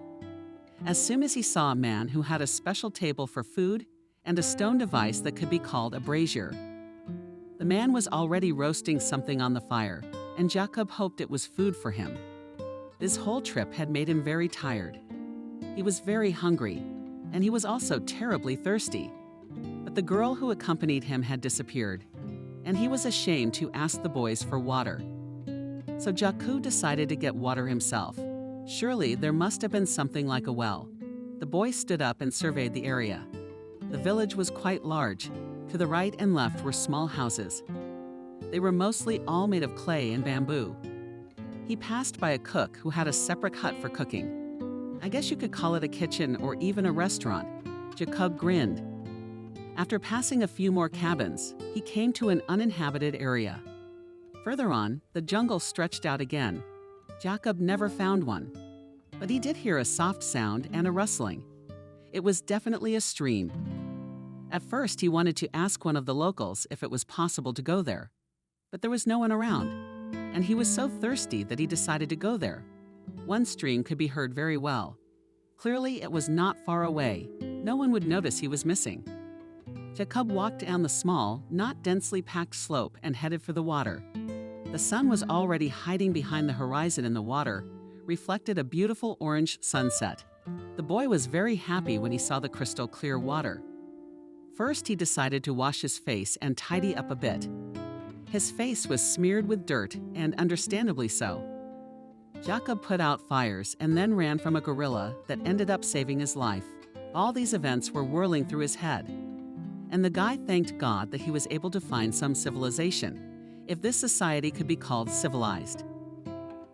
As soon as he saw a man who had a special table for food and a stone device that could be called a brazier. The man was already roasting something on the fire, and Jacob hoped it was food for him. This whole trip had made him very tired. He was very hungry, and he was also terribly thirsty. But the girl who accompanied him had disappeared, and he was ashamed to ask the boys for water. So Jacob decided to get water himself. Surely there must have been something like a well. The boy stood up and surveyed the area. The village was quite large. To the right and left were small houses. They were mostly all made of clay and bamboo. He passed by a cook who had a separate hut for cooking. I guess you could call it a kitchen or even a restaurant. Jacob grinned. After passing a few more cabins, he came to an uninhabited area. Further on, the jungle stretched out again. Jacob never found one, but he did hear a soft sound and a rustling. It was definitely a stream. At first, he wanted to ask one of the locals if it was possible to go there, but there was no one around, and he was so thirsty that he decided to go there. One stream could be heard very well. Clearly, it was not far away. No one would notice he was missing. Jacob walked down the small, not densely packed slope and headed for the water. The sun was already hiding behind the horizon, and the water reflected a beautiful orange sunset. The boy was very happy when he saw the crystal clear water. First, he decided to wash his face and tidy up a bit. His face was smeared with dirt, and understandably so. Jacob put out fires and then ran from a gorilla that ended up saving his life. All these events were whirling through his head. And the guy thanked God that he was able to find some civilization, if this society could be called civilized.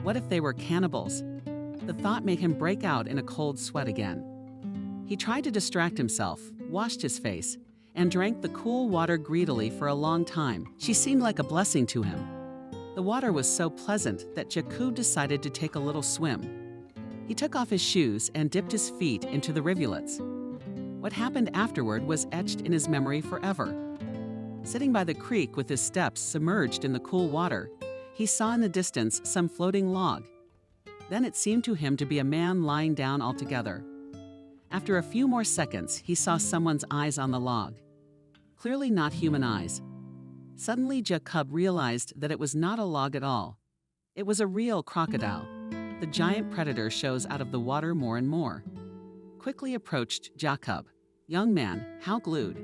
What if they were cannibals? The thought made him break out in a cold sweat again. He tried to distract himself, washed his face, and drank the cool water greedily for a long time. She seemed like a blessing to him. The water was so pleasant that Jacob decided to take a little swim. He took off his shoes and dipped his feet into the rivulets. What happened afterward was etched in his memory forever. Sitting by the creek with his steps submerged in the cool water, he saw in the distance some floating log. Then it seemed to him to be a man lying down altogether. After a few more seconds, he saw someone's eyes on the log. Clearly not human eyes. Suddenly, Jacob realized that it was not a log at all. It was a real crocodile. The giant predator shows out of the water more and more. Quickly approached Jacob. Young man, how glued,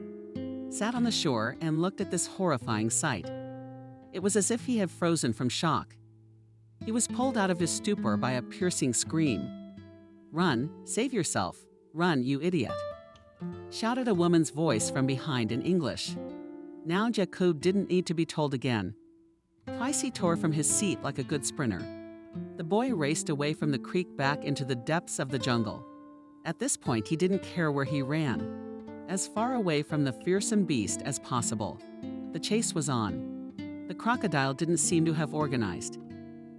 sat on the shore and looked at this horrifying sight. It was as if he had frozen from shock. He was pulled out of his stupor by a piercing scream. "Run, save yourself, run, you idiot," shouted a woman's voice from behind in English. Now Jacob didn't need to be told again. Twice he tore from his seat like a good sprinter. The boy raced away from the creek back into the depths of the jungle. At this point, he didn't care where he ran. As far away from the fearsome beast as possible. The chase was on. The crocodile didn't seem to have organized.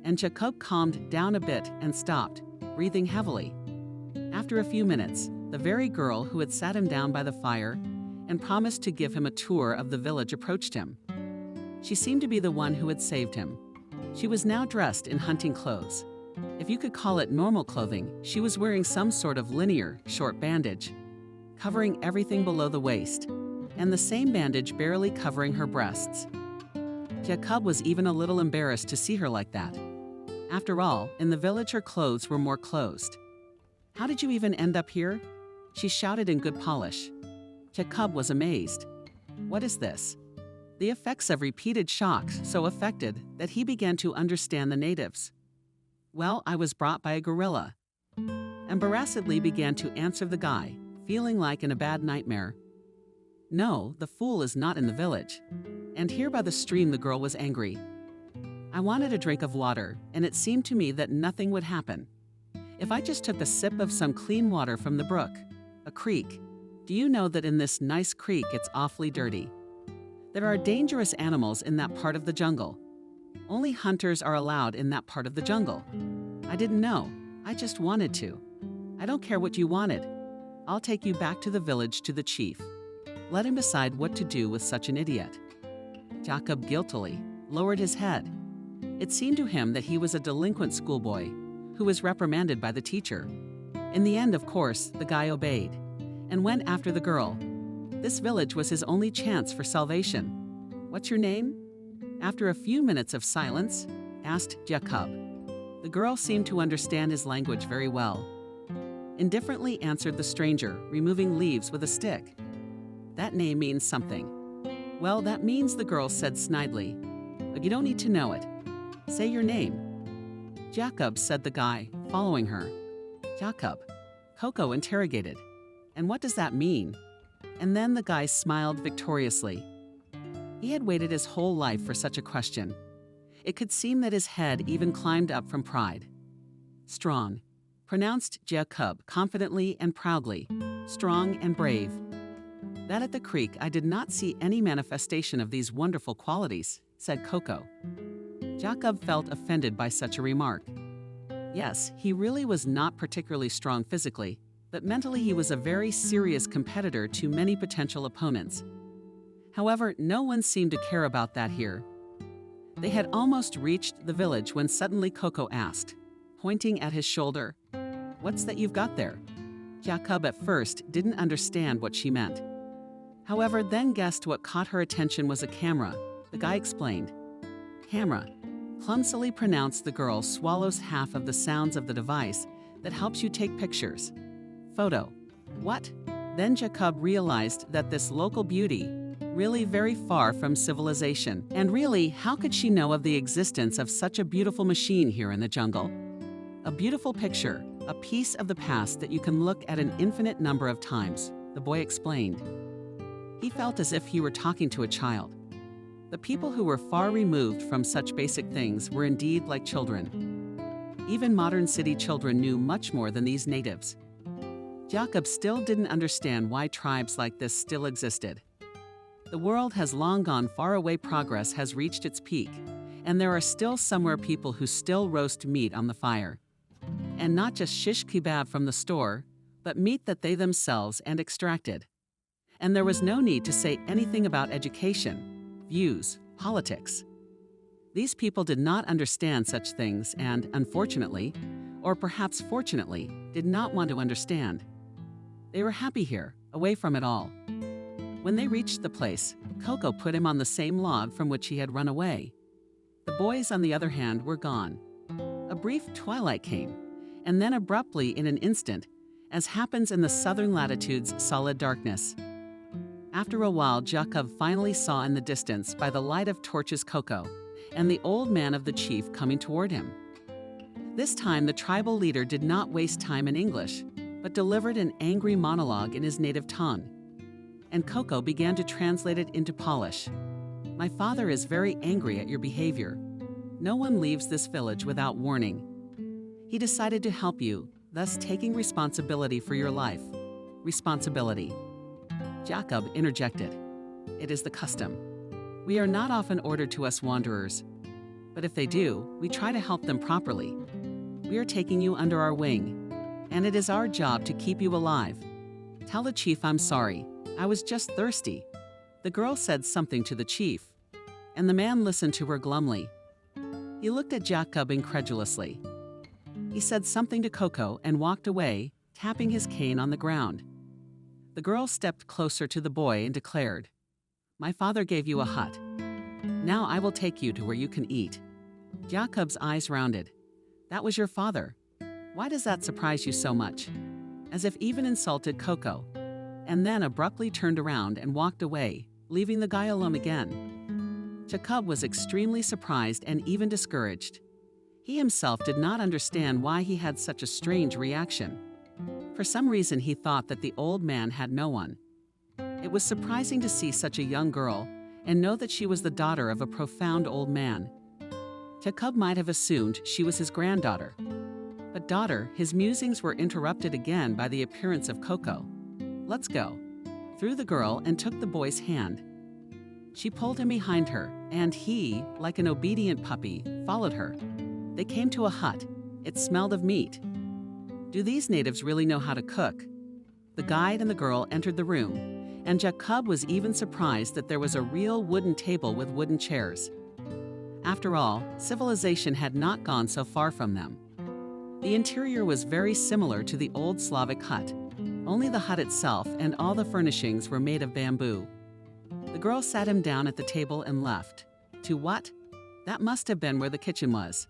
And Jacob calmed down a bit and stopped, breathing heavily. After a few minutes, the very girl who had sat him down by the fire and promised to give him a tour of the village approached him. She seemed to be the one who had saved him. She was now dressed in hunting clothes. If you could call it normal clothing, she was wearing some sort of linear, short bandage, covering everything below the waist, and the same bandage barely covering her breasts. Jacob was even a little embarrassed to see her like that. After all, in the village her clothes were more closed. "How did you even end up here?" she shouted in good Polish. Jacob was amazed. What is this? The effects of repeated shocks so affected that he began to understand the natives. "Well, I was brought by a gorilla," embarrassedly began to answer the guy, feeling like in a bad nightmare. No, the fool is not in the village. And here by the stream the girl was angry. I wanted a drink of water, and it seemed to me that nothing would happen. If I just took a sip of some clean water from the brook, a creek, do you know that in this nice creek it's awfully dirty? There are dangerous animals in that part of the jungle. Only hunters are allowed in that part of the jungle. I didn't know. I just wanted to. I don't care what you wanted. I'll take you back to the village to the chief. Let him decide what to do with such an idiot. Jacob guiltily lowered his head. It seemed to him that he was a delinquent schoolboy who was reprimanded by the teacher. In the end, of course, the guy obeyed and went after the girl. This village was his only chance for salvation. What's your name? After a few minutes of silence, asked Jacob. The girl seemed to understand his language very well. Indifferently answered the stranger, removing leaves with a stick. That name means something. Well, that means, the girl said snidely. But you don't need to know it. Say your name. Jacob, said the guy, following her. Jacob. Coco interrogated. And what does that mean? And then the guy smiled victoriously. He had waited his whole life for such a question. It could seem that his head even climbed up from pride. Strong, pronounced Jacob confidently and proudly. Strong and brave. That at the creek I did not see any manifestation of these wonderful qualities, said Coco. Jacob felt offended by such a remark. Yes, he really was not particularly strong physically, but mentally he was a very serious competitor to many potential opponents. However, no one seemed to care about that here. They had almost reached the village when suddenly Coco asked, pointing at his shoulder, "What's that you've got there?" Jacob at first didn't understand what she meant. However, then guessed what caught her attention was a camera. The guy explained. Camera. Clumsily pronounced, the girl swallows half of the sounds of the device that helps you take pictures. Photo. What? Then Jacob realized that this local beauty, really very far from civilization, and really, how could she know of the existence of such a beautiful machine here in the jungle? A beautiful picture, a piece of the past that you can look at an infinite number of times, the boy explained. He felt as if he were talking to a child. The people who were far removed from such basic things were indeed like children. Even modern city children knew much more than these natives. Jacob still didn't understand why tribes like this still existed. The world has long gone far away. Progress has reached its peak, and there are still somewhere people who still roast meat on the fire. And not just shish kebab from the store, but meat that they themselves and extracted. And there was no need to say anything about education, views, politics. These people did not understand such things and, unfortunately, or perhaps fortunately, did not want to understand. They were happy here, away from it all. When they reached the place, Coco put him on the same log from which he had run away. The boys, on the other hand, were gone. A brief twilight came, and then abruptly, in an instant, as happens in the southern latitudes, solid darkness. After a while, Jacob finally saw in the distance, by the light of torches, Coco and the old man of the chief coming toward him. This time, the tribal leader did not waste time in English, but delivered an angry monologue in his native tongue. And Coco began to translate it into Polish. My father is very angry at your behavior. No one leaves this village without warning. He decided to help you, thus taking responsibility for your life. Responsibility. Jacob interjected. It is the custom. We are not often ordered to us wanderers, but if they do, we try to help them properly. We are taking you under our wing, and it is our job to keep you alive. Tell the chief I'm sorry. I was just thirsty. The girl said something to the chief, and the man listened to her glumly. He looked at Jacob incredulously. He said something to Coco and walked away, tapping his cane on the ground. The girl stepped closer to the boy and declared, My father gave you a hut. Now I will take you to where you can eat. Jacob's eyes rounded. That was your father. Why does that surprise you so much? As if even insulted Coco, and then abruptly turned around and walked away, leaving the guy alone again. Jacob was extremely surprised and even discouraged. He himself did not understand why he had such a strange reaction. For some reason, he thought that the old man had no one. It was surprising to see such a young girl and know that she was the daughter of a profound old man. Jacob might have assumed she was his granddaughter. But daughter, his musings were interrupted again by the appearance of Coco. "Let's go," threw the girl and took the boy's hand. She pulled him behind her, and he, like an obedient puppy, followed her. They came to a hut. It smelled of meat. Do these natives really know how to cook? The guide and the girl entered the room, and Jacob was even surprised that there was a real wooden table with wooden chairs. After all, civilization had not gone so far from them. The interior was very similar to the old Slavic hut, only the hut itself and all the furnishings were made of bamboo. The girl sat him down at the table and left. To what? That must have been where the kitchen was.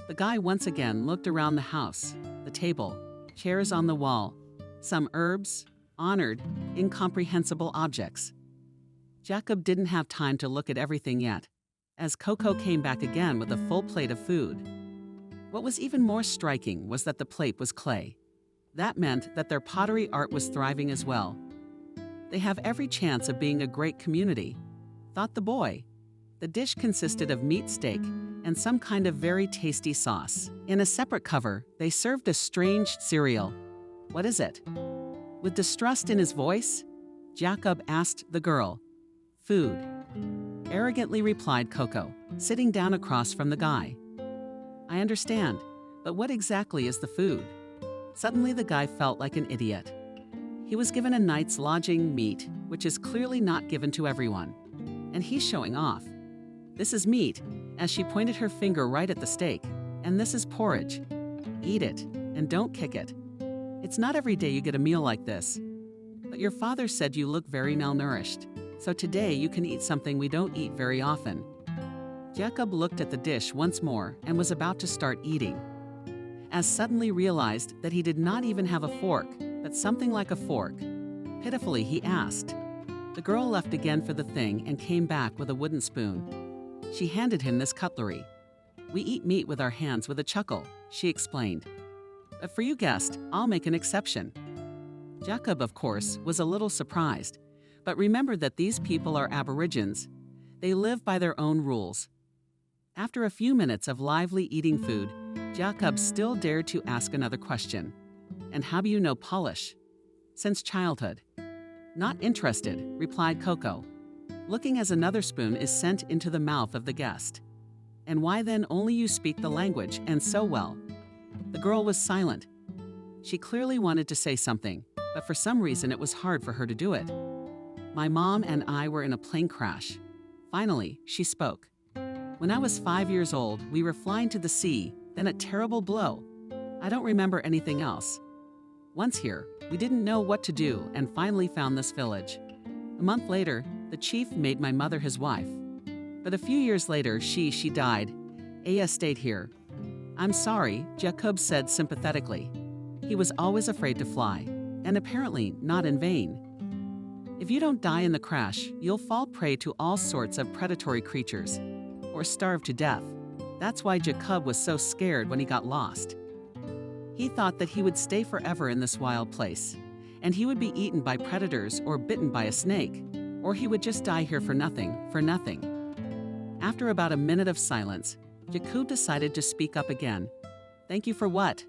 The guy once again looked around the house, the table, chairs on the wall, some herbs, honored, incomprehensible objects. Jacob didn't have time to look at everything yet, as Coco came back again with a full plate of food. What was even more striking was that the plate was clay. That meant that their pottery art was thriving as well. They have every chance of being a great community, thought the boy. The dish consisted of meat steak and some kind of very tasty sauce. In a separate cover, they served a strange cereal. "What is it?" With distrust in his voice, Jacob asked the girl. "Food," arrogantly replied Coco, sitting down across from the guy. "I understand, but what exactly is the food?" Suddenly the guy felt like an idiot. He was given a night's lodging meat, which is clearly not given to everyone. And he's showing off. "This is meat," as she pointed her finger right at the steak, "and this is porridge. Eat it, and don't kick it. It's not every day you get a meal like this. But your father said you look very malnourished, so today you can eat something we don't eat very often." Jacob looked at the dish once more and was about to start eating, as suddenly realized that he did not even have a fork, but something like a fork. Pitifully, he asked. The girl left again for the thing and came back with a wooden spoon. She handed him this cutlery. "We eat meat with our hands," with a chuckle, she explained. "But for you guest, I'll make an exception." Jacob, of course, was a little surprised, but remembered that these people are Aborigines. They live by their own rules. After a few minutes of lively eating food, Jacob still dared to ask another question. "And how do you know Polish?" "Since childhood." "Not interested," replied Coco, looking as another spoon is sent into the mouth of the guest. "And why then only you speak the language, and so well?" The girl was silent. She clearly wanted to say something, but for some reason it was hard for her to do it. "My mom and I were in a plane crash." Finally, she spoke. "When I was 5 years old, we were flying to the sea, then a terrible blow. I don't remember anything else. Once here, we didn't know what to do and finally found this village. A month later, the chief made my mother his wife. But a few years later, she died. Aya stayed here." "I'm sorry," Jacob said sympathetically. He was always afraid to fly, and apparently not in vain. "If you don't die in the crash, you'll fall prey to all sorts of predatory creatures, or starve to death. That's why Jacob was so scared when he got lost. He thought that he would stay forever in this wild place, and he would be eaten by predators or bitten by a snake, or he would just die here for nothing. After about a minute of silence, Jacob decided to speak up again. "Thank you for what?"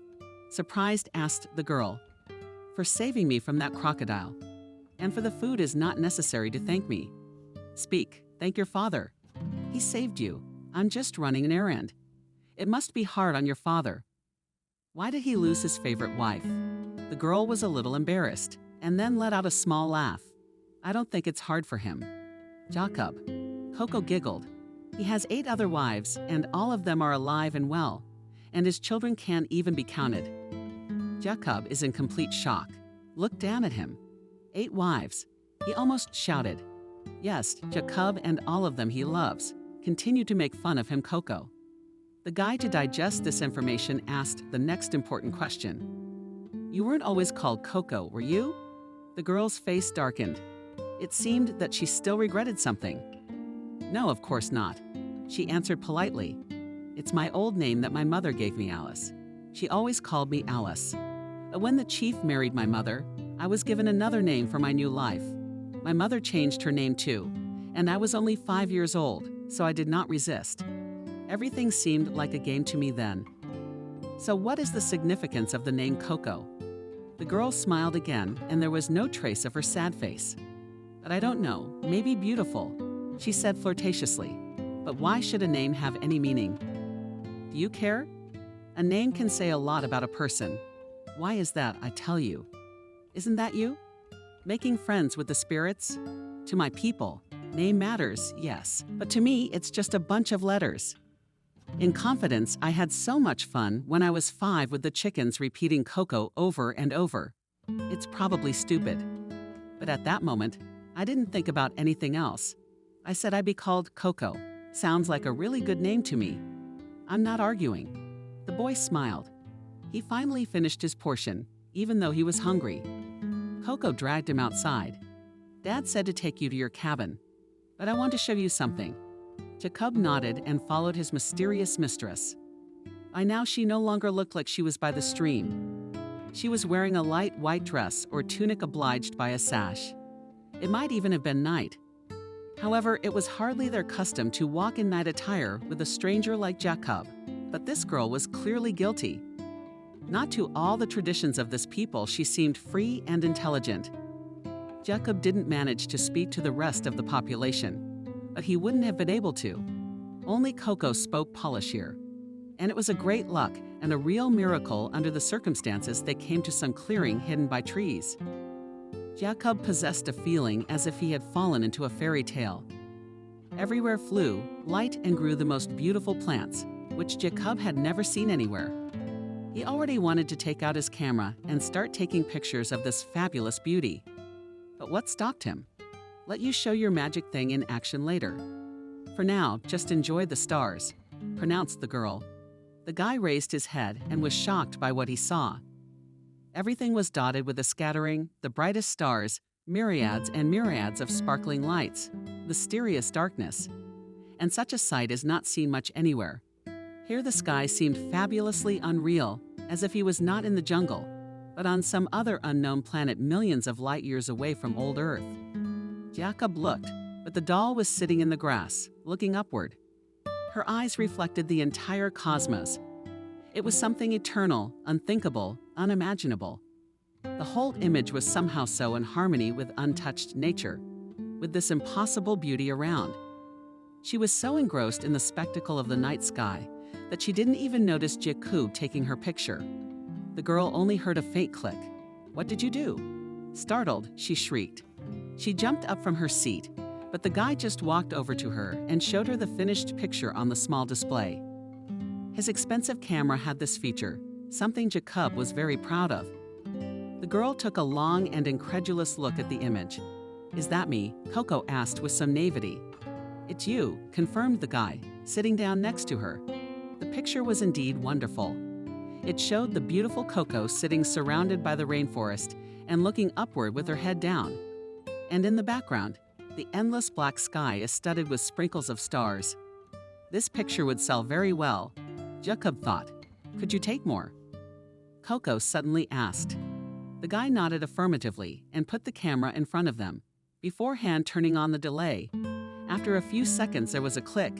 surprised asked the girl. "For saving me from that crocodile. And for the food is not necessary to thank me." "Speak, thank your father. He saved you. I'm just running an errand. It must be hard on your father. Why did he lose his favorite wife?" The girl was a little embarrassed, and then let out a small laugh. "I don't think it's hard for him." "Jacob." Coco giggled. "He has 8 other wives, and all of them are alive and well, and his children can't even be counted." Jacob is in complete shock. Look down at him. 8 wives. He almost shouted. Yes, Jacob and all of them he loves continue to make fun of him, Coco. The guy, to digest this information, asked the next important question. "You weren't always called Coco, were you?" The girl's face darkened. It seemed that she still regretted something. "No, of course not," she answered politely. "It's my old name that my mother gave me, Alice. She always called me Alice. But when the chief married my mother, I was given another name for my new life. My mother changed her name too, and I was only 5 years old, so I did not resist. Everything seemed like a game to me then. So what is the significance of the name Coco? The girl smiled again, and there was no trace of her sad face. But I don't know, maybe beautiful, she said flirtatiously. But why should a name have any meaning? Do you care? A name can say a lot about a person. Why is that, I tell you? Isn't that you? Making friends with the spirits? To my people, name matters, yes, but to me, it's just a bunch of letters. In confidence, I had so much fun when I was 5 with the chickens repeating Coco over and over. It's probably stupid. But at that moment, I didn't think about anything else. I said I'd be called Coco. Sounds like a really good name to me. I'm not arguing. The boy smiled. He finally finished his portion, even though he was hungry. Coco dragged him outside. Dad said to take you to your cabin. But I want to show you something. Jacob nodded and followed his mysterious mistress. By now, she no longer looked like she was by the stream. She was wearing a light white dress or tunic obliged by a sash. It might even have been night. However, it was hardly their custom to walk in night attire with a stranger like Jacob, but this girl was clearly guilty. Not to all the traditions of this people, she seemed free and intelligent. Jacob didn't manage to speak to the rest of the population, but he wouldn't have been able to. Only Coco spoke Polish here. And it was a great luck and a real miracle under the circumstances they came to some clearing hidden by trees. Jacob possessed a feeling as if he had fallen into a fairy tale. Everywhere flew, light and grew the most beautiful plants, which Jacob had never seen anywhere. He already wanted to take out his camera and start taking pictures of this fabulous beauty. But what stopped him? Let you show your magic thing in action later. For now, just enjoy the stars, pronounced the girl. The guy raised his head and was shocked by what he saw. Everything was dotted with a scattering, the brightest stars, myriads and myriads of sparkling lights, mysterious darkness. And such a sight is not seen much anywhere. Here the sky seemed fabulously unreal, as if he was not in the jungle, but on some other unknown planet millions of light years away from old Earth. Jacob looked, but the doll was sitting in the grass, looking upward. Her eyes reflected the entire cosmos. It was something eternal, unthinkable, unimaginable. The whole image was somehow so in harmony with untouched nature, with this impossible beauty around. She was so engrossed in the spectacle of the night sky that she didn't even notice Jacob taking her picture. The girl only heard a faint click. "What did you do?" Startled, she shrieked. She jumped up from her seat, but the guy just walked over to her and showed her the finished picture on the small display. His expensive camera had this feature, something Jacob was very proud of. The girl took a long and incredulous look at the image. "Is that me?" Coco asked with some naivety. "It's you," confirmed the guy, sitting down next to her. The picture was indeed wonderful. It showed the beautiful Coco sitting surrounded by the rainforest and looking upward with her head down. And in the background, the endless black sky is studded with sprinkles of stars. This picture would sell very well, Jacob thought. Could you take more? Coco suddenly asked. The guy nodded affirmatively and put the camera in front of them, beforehand turning on the delay. After a few seconds, there was a click,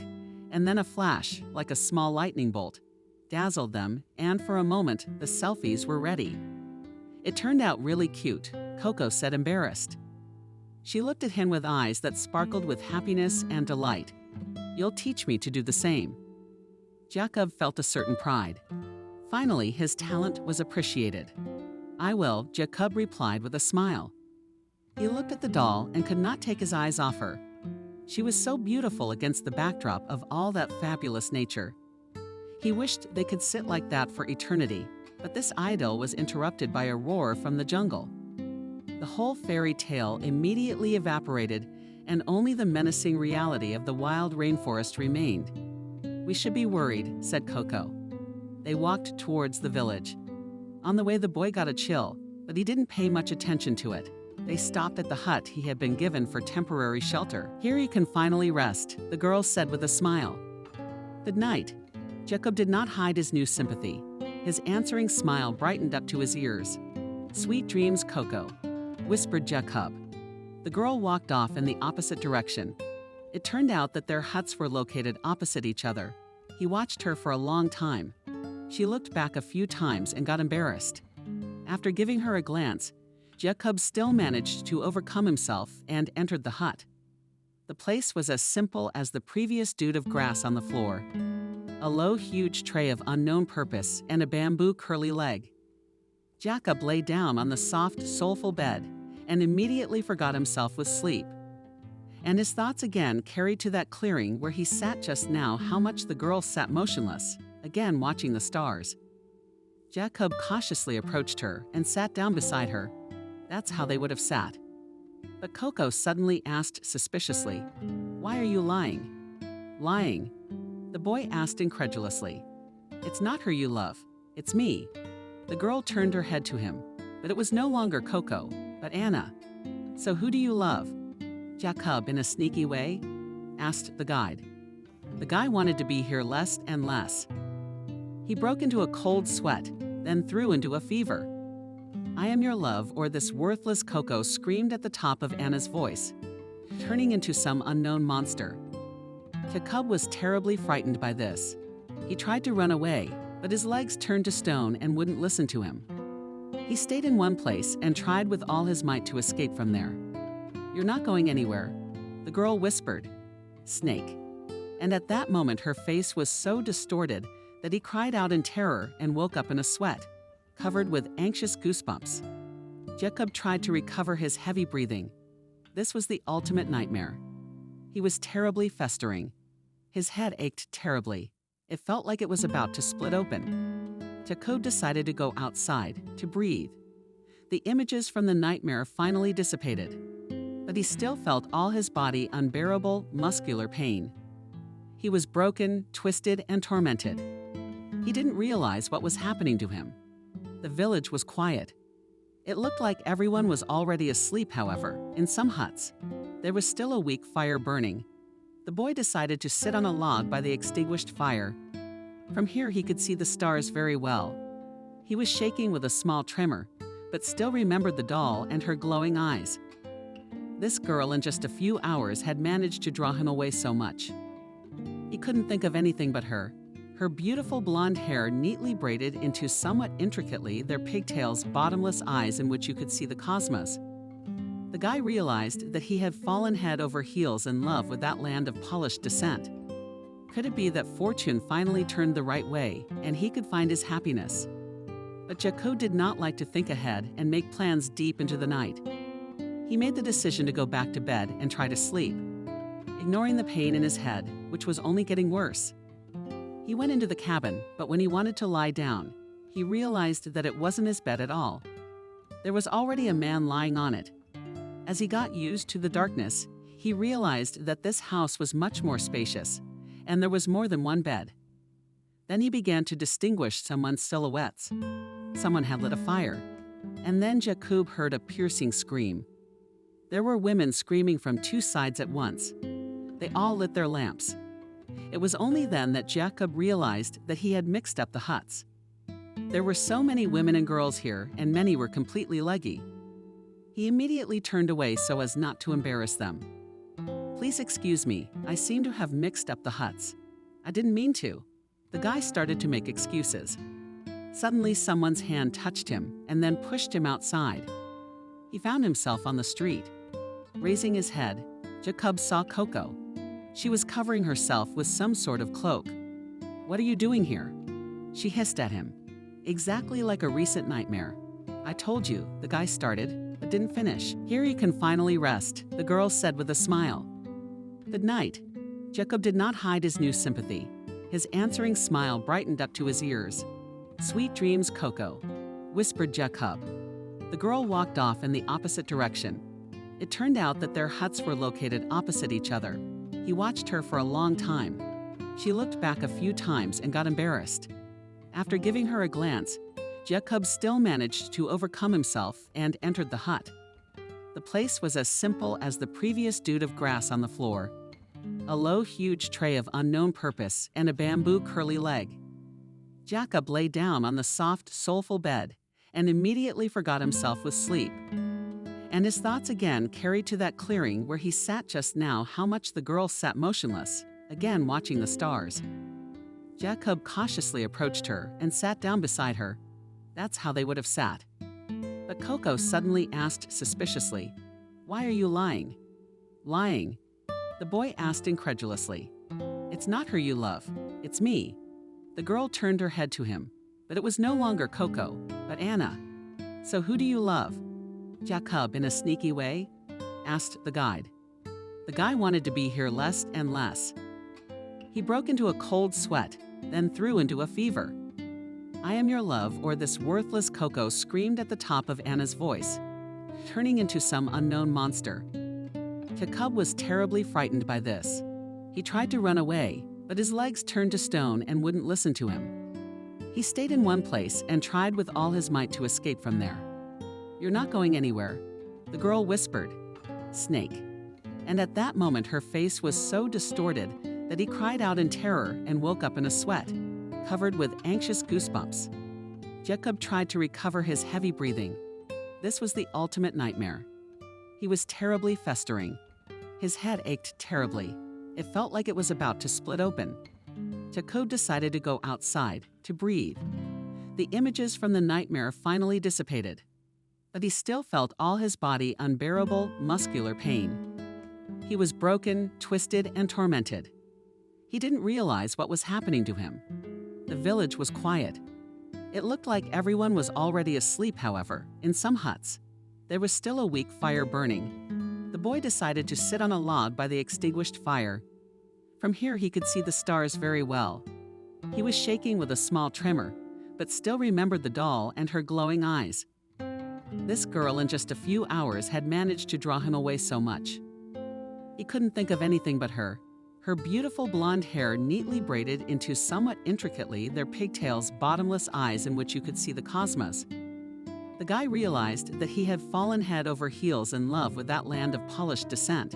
and then a flash, like a small lightning bolt, dazzled them, and for a moment, the selfies were ready. It turned out really cute, Coco said, embarrassed. She looked at him with eyes that sparkled with happiness and delight. "You'll teach me to do the same." Jacob felt a certain pride. Finally, his talent was appreciated. "I will," Jacob replied with a smile. He looked at the doll and could not take his eyes off her. She was so beautiful against the backdrop of all that fabulous nature. He wished they could sit like that for eternity, but this idyll was interrupted by a roar from the jungle. The whole fairy tale immediately evaporated, and only the menacing reality of the wild rainforest remained. "We should be worried," said Coco. They walked towards the village. On the way, the boy got a chill, but he didn't pay much attention to it. They stopped at the hut he had been given for temporary shelter. "Here you can finally rest," the girl said with a smile. "Good night." Jacob did not hide his new sympathy. His answering smile brightened up to his ears. "Sweet dreams, Coco," whispered Jacob. The girl walked off in the opposite direction. It turned out that their huts were located opposite each other. He watched her for a long time. She looked back a few times and got embarrassed. After giving her a glance, Jacob still managed to overcome himself and entered the hut. The place was as simple as the previous dude of grass on the floor. A low, huge tray of unknown purpose and a bamboo curly leg. Jacob lay down on the soft, soulful bed and immediately forgot himself with sleep. And his thoughts again carried to that clearing where he sat just now how much the girl sat motionless, again watching the stars. Jacob cautiously approached her and sat down beside her. That's how they would have sat. But Coco suddenly asked suspiciously, "Why are you lying?" "Lying?" the boy asked incredulously. "It's not her you love, it's me." The girl turned her head to him, but it was no longer Coco, but Anna. "So who do you love?" Jacob, in a sneaky way, asked the guide. The guy wanted to be here less and less. He broke into a cold sweat, then threw into a fever. "I am your love," or this worthless Coco screamed at the top of Anna's voice, turning into some unknown monster. Jacob was terribly frightened by this. He tried to run away, but his legs turned to stone and wouldn't listen to him. He stayed in one place and tried with all his might to escape from there. "You're not going anywhere," the girl whispered. "Snake." And at that moment her face was so distorted that he cried out in terror and woke up in a sweat, covered with anxious goosebumps. Jacob tried to recover his heavy breathing. This was the ultimate nightmare. He was terribly festering. His head ached terribly. It felt like it was about to split open. Jacob decided to go outside, to breathe. The images from the nightmare finally dissipated, but he still felt all his body unbearable, muscular pain. He was broken, twisted, and tormented. He didn't realize what was happening to him. The village was quiet. It looked like everyone was already asleep, however, in some huts. There was still a weak fire burning. The boy decided to sit on a log by the extinguished fire. From here he could see the stars very well. He was shaking with a small tremor, but still remembered the doll and her glowing eyes. This girl in just a few hours had managed to draw him away so much. He couldn't think of anything but her. Her beautiful blonde hair neatly braided into somewhat intricately their pigtails' bottomless eyes in which you could see the cosmos. The guy realized that he had fallen head over heels in love with that land of polished descent. Could it be that fortune finally turned the right way and he could find his happiness? But Jacob did not like to think ahead and make plans deep into the night. He made the decision to go back to bed and try to sleep, ignoring the pain in his head, which was only getting worse. He went into the cabin, but when he wanted to lie down, he realized that it wasn't his bed at all. There was already a man lying on it. As he got used to the darkness, he realized that this house was much more spacious, and there was more than one bed. Then he began to distinguish someone's silhouettes. Someone had lit a fire, and then Jacob heard a piercing scream. There were women screaming from two sides at once. They all lit their lamps. It was only then that Jacob realized that he had mixed up the huts. There were so many women and girls here, and many were completely leggy. He immediately turned away so as not to embarrass them. "Please excuse me, I seem to have mixed up the huts. I didn't mean to." The guy started to make excuses. Suddenly someone's hand touched him and then pushed him outside. He found himself on the street. Raising his head, Jacob saw Coco. She was covering herself with some sort of cloak. "What are you doing here?" She hissed at him. Exactly like a recent nightmare. "I told you," the guy started, but didn't finish. "Here you can finally rest," the girl said with a smile. "Good night." Jacob did not hide his new sympathy. His answering smile brightened up to his ears. "Sweet dreams, Coco," whispered Jacob. The girl walked off in the opposite direction. It turned out that their huts were located opposite each other. He watched her for a long time. She looked back a few times and got embarrassed. After giving her a glance, Jacob still managed to overcome himself and entered the hut. The place was as simple as the previous dude of grass on the floor. A low, huge tray of unknown purpose and a bamboo curly leg. Jacob lay down on the soft, soulful bed and immediately forgot himself with sleep. And his thoughts again carried to that clearing where he sat just now how much the girl sat motionless, again watching the stars. Jacob cautiously approached her and sat down beside her. That's how they would have sat. But Coco suddenly asked suspiciously, "Why are you lying?" "Lying?" the boy asked incredulously. "It's not her you love, it's me." The girl turned her head to him, but it was no longer Coco, but Anna. "So who do you love?" Jacob, in a sneaky way, asked the guide. The guy wanted to be here less and less. He broke into a cold sweat, then threw into a fever. "I am your love," or this worthless Coco screamed at the top of Anna's voice, turning into some unknown monster. Jacob was terribly frightened by this. He tried to run away, but his legs turned to stone and wouldn't listen to him. He stayed in one place and tried with all his might to escape from there. "You're not going anywhere," the girl whispered. "Snake." And at that moment her face was so distorted that he cried out in terror and woke up in a sweat, covered with anxious goosebumps. Jacob tried to recover his heavy breathing. This was the ultimate nightmare. He was terribly festering. His head ached terribly. It felt like it was about to split open. Jacob decided to go outside, to breathe. The images from the nightmare finally dissipated, but he still felt all his body unbearable, muscular pain. He was broken, twisted, and tormented. He didn't realize what was happening to him. The village was quiet. It looked like everyone was already asleep, however, in some huts. There was still a weak fire burning. The boy decided to sit on a log by the extinguished fire. From here he could see the stars very well. He was shaking with a small tremor, but still remembered the doll and her glowing eyes. This girl in just a few hours had managed to draw him away so much. He couldn't think of anything but her. Her beautiful blonde hair neatly braided into somewhat intricately their pigtails, bottomless eyes in which you could see the cosmos. The guy realized that he had fallen head over heels in love with that land of polished descent.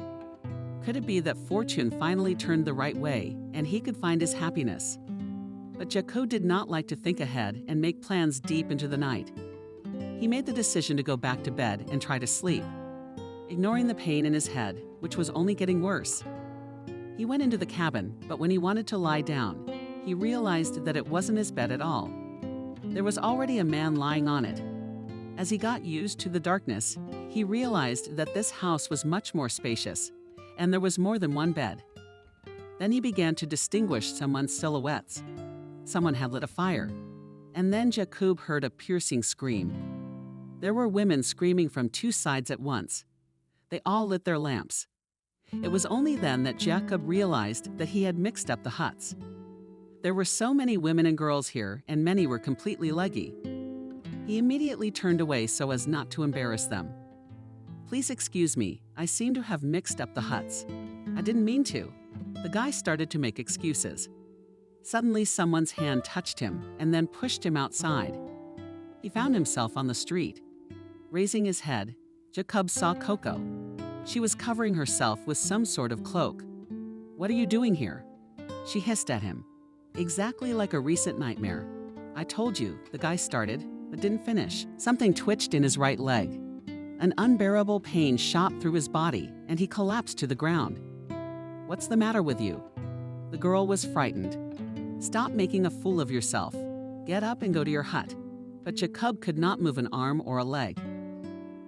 Could it be that fortune finally turned the right way and he could find his happiness? But Jacob did not like to think ahead and make plans deep into the night. He made the decision to go back to bed and try to sleep, ignoring the pain in his head, which was only getting worse. He went into the cabin, but when he wanted to lie down, he realized that it wasn't his bed at all. There was already a man lying on it. As he got used to the darkness, he realized that this house was much more spacious, and there was more than one bed. Then he began to distinguish someone's silhouettes. Someone had lit a fire. And then Jacob heard a piercing scream. There were women screaming from two sides at once. They all lit their lamps. It was only then that Jacob realized that he had mixed up the huts. There were so many women and girls here, and many were completely leggy. He immediately turned away so as not to embarrass them. "Please excuse me, I seem to have mixed up the huts. I didn't mean to." The guy started to make excuses. Suddenly someone's hand touched him and then pushed him outside. He found himself on the street. Raising his head, Jacob saw Coco. She was covering herself with some sort of cloak. "What are you doing here?" She hissed at him. Exactly like a recent nightmare. "I told you," the guy started, but didn't finish. Something twitched in his right leg. An unbearable pain shot through his body, and he collapsed to the ground. "What's the matter with you?" The girl was frightened. "Stop making a fool of yourself. Get up and go to your hut." But Jacob could not move an arm or a leg.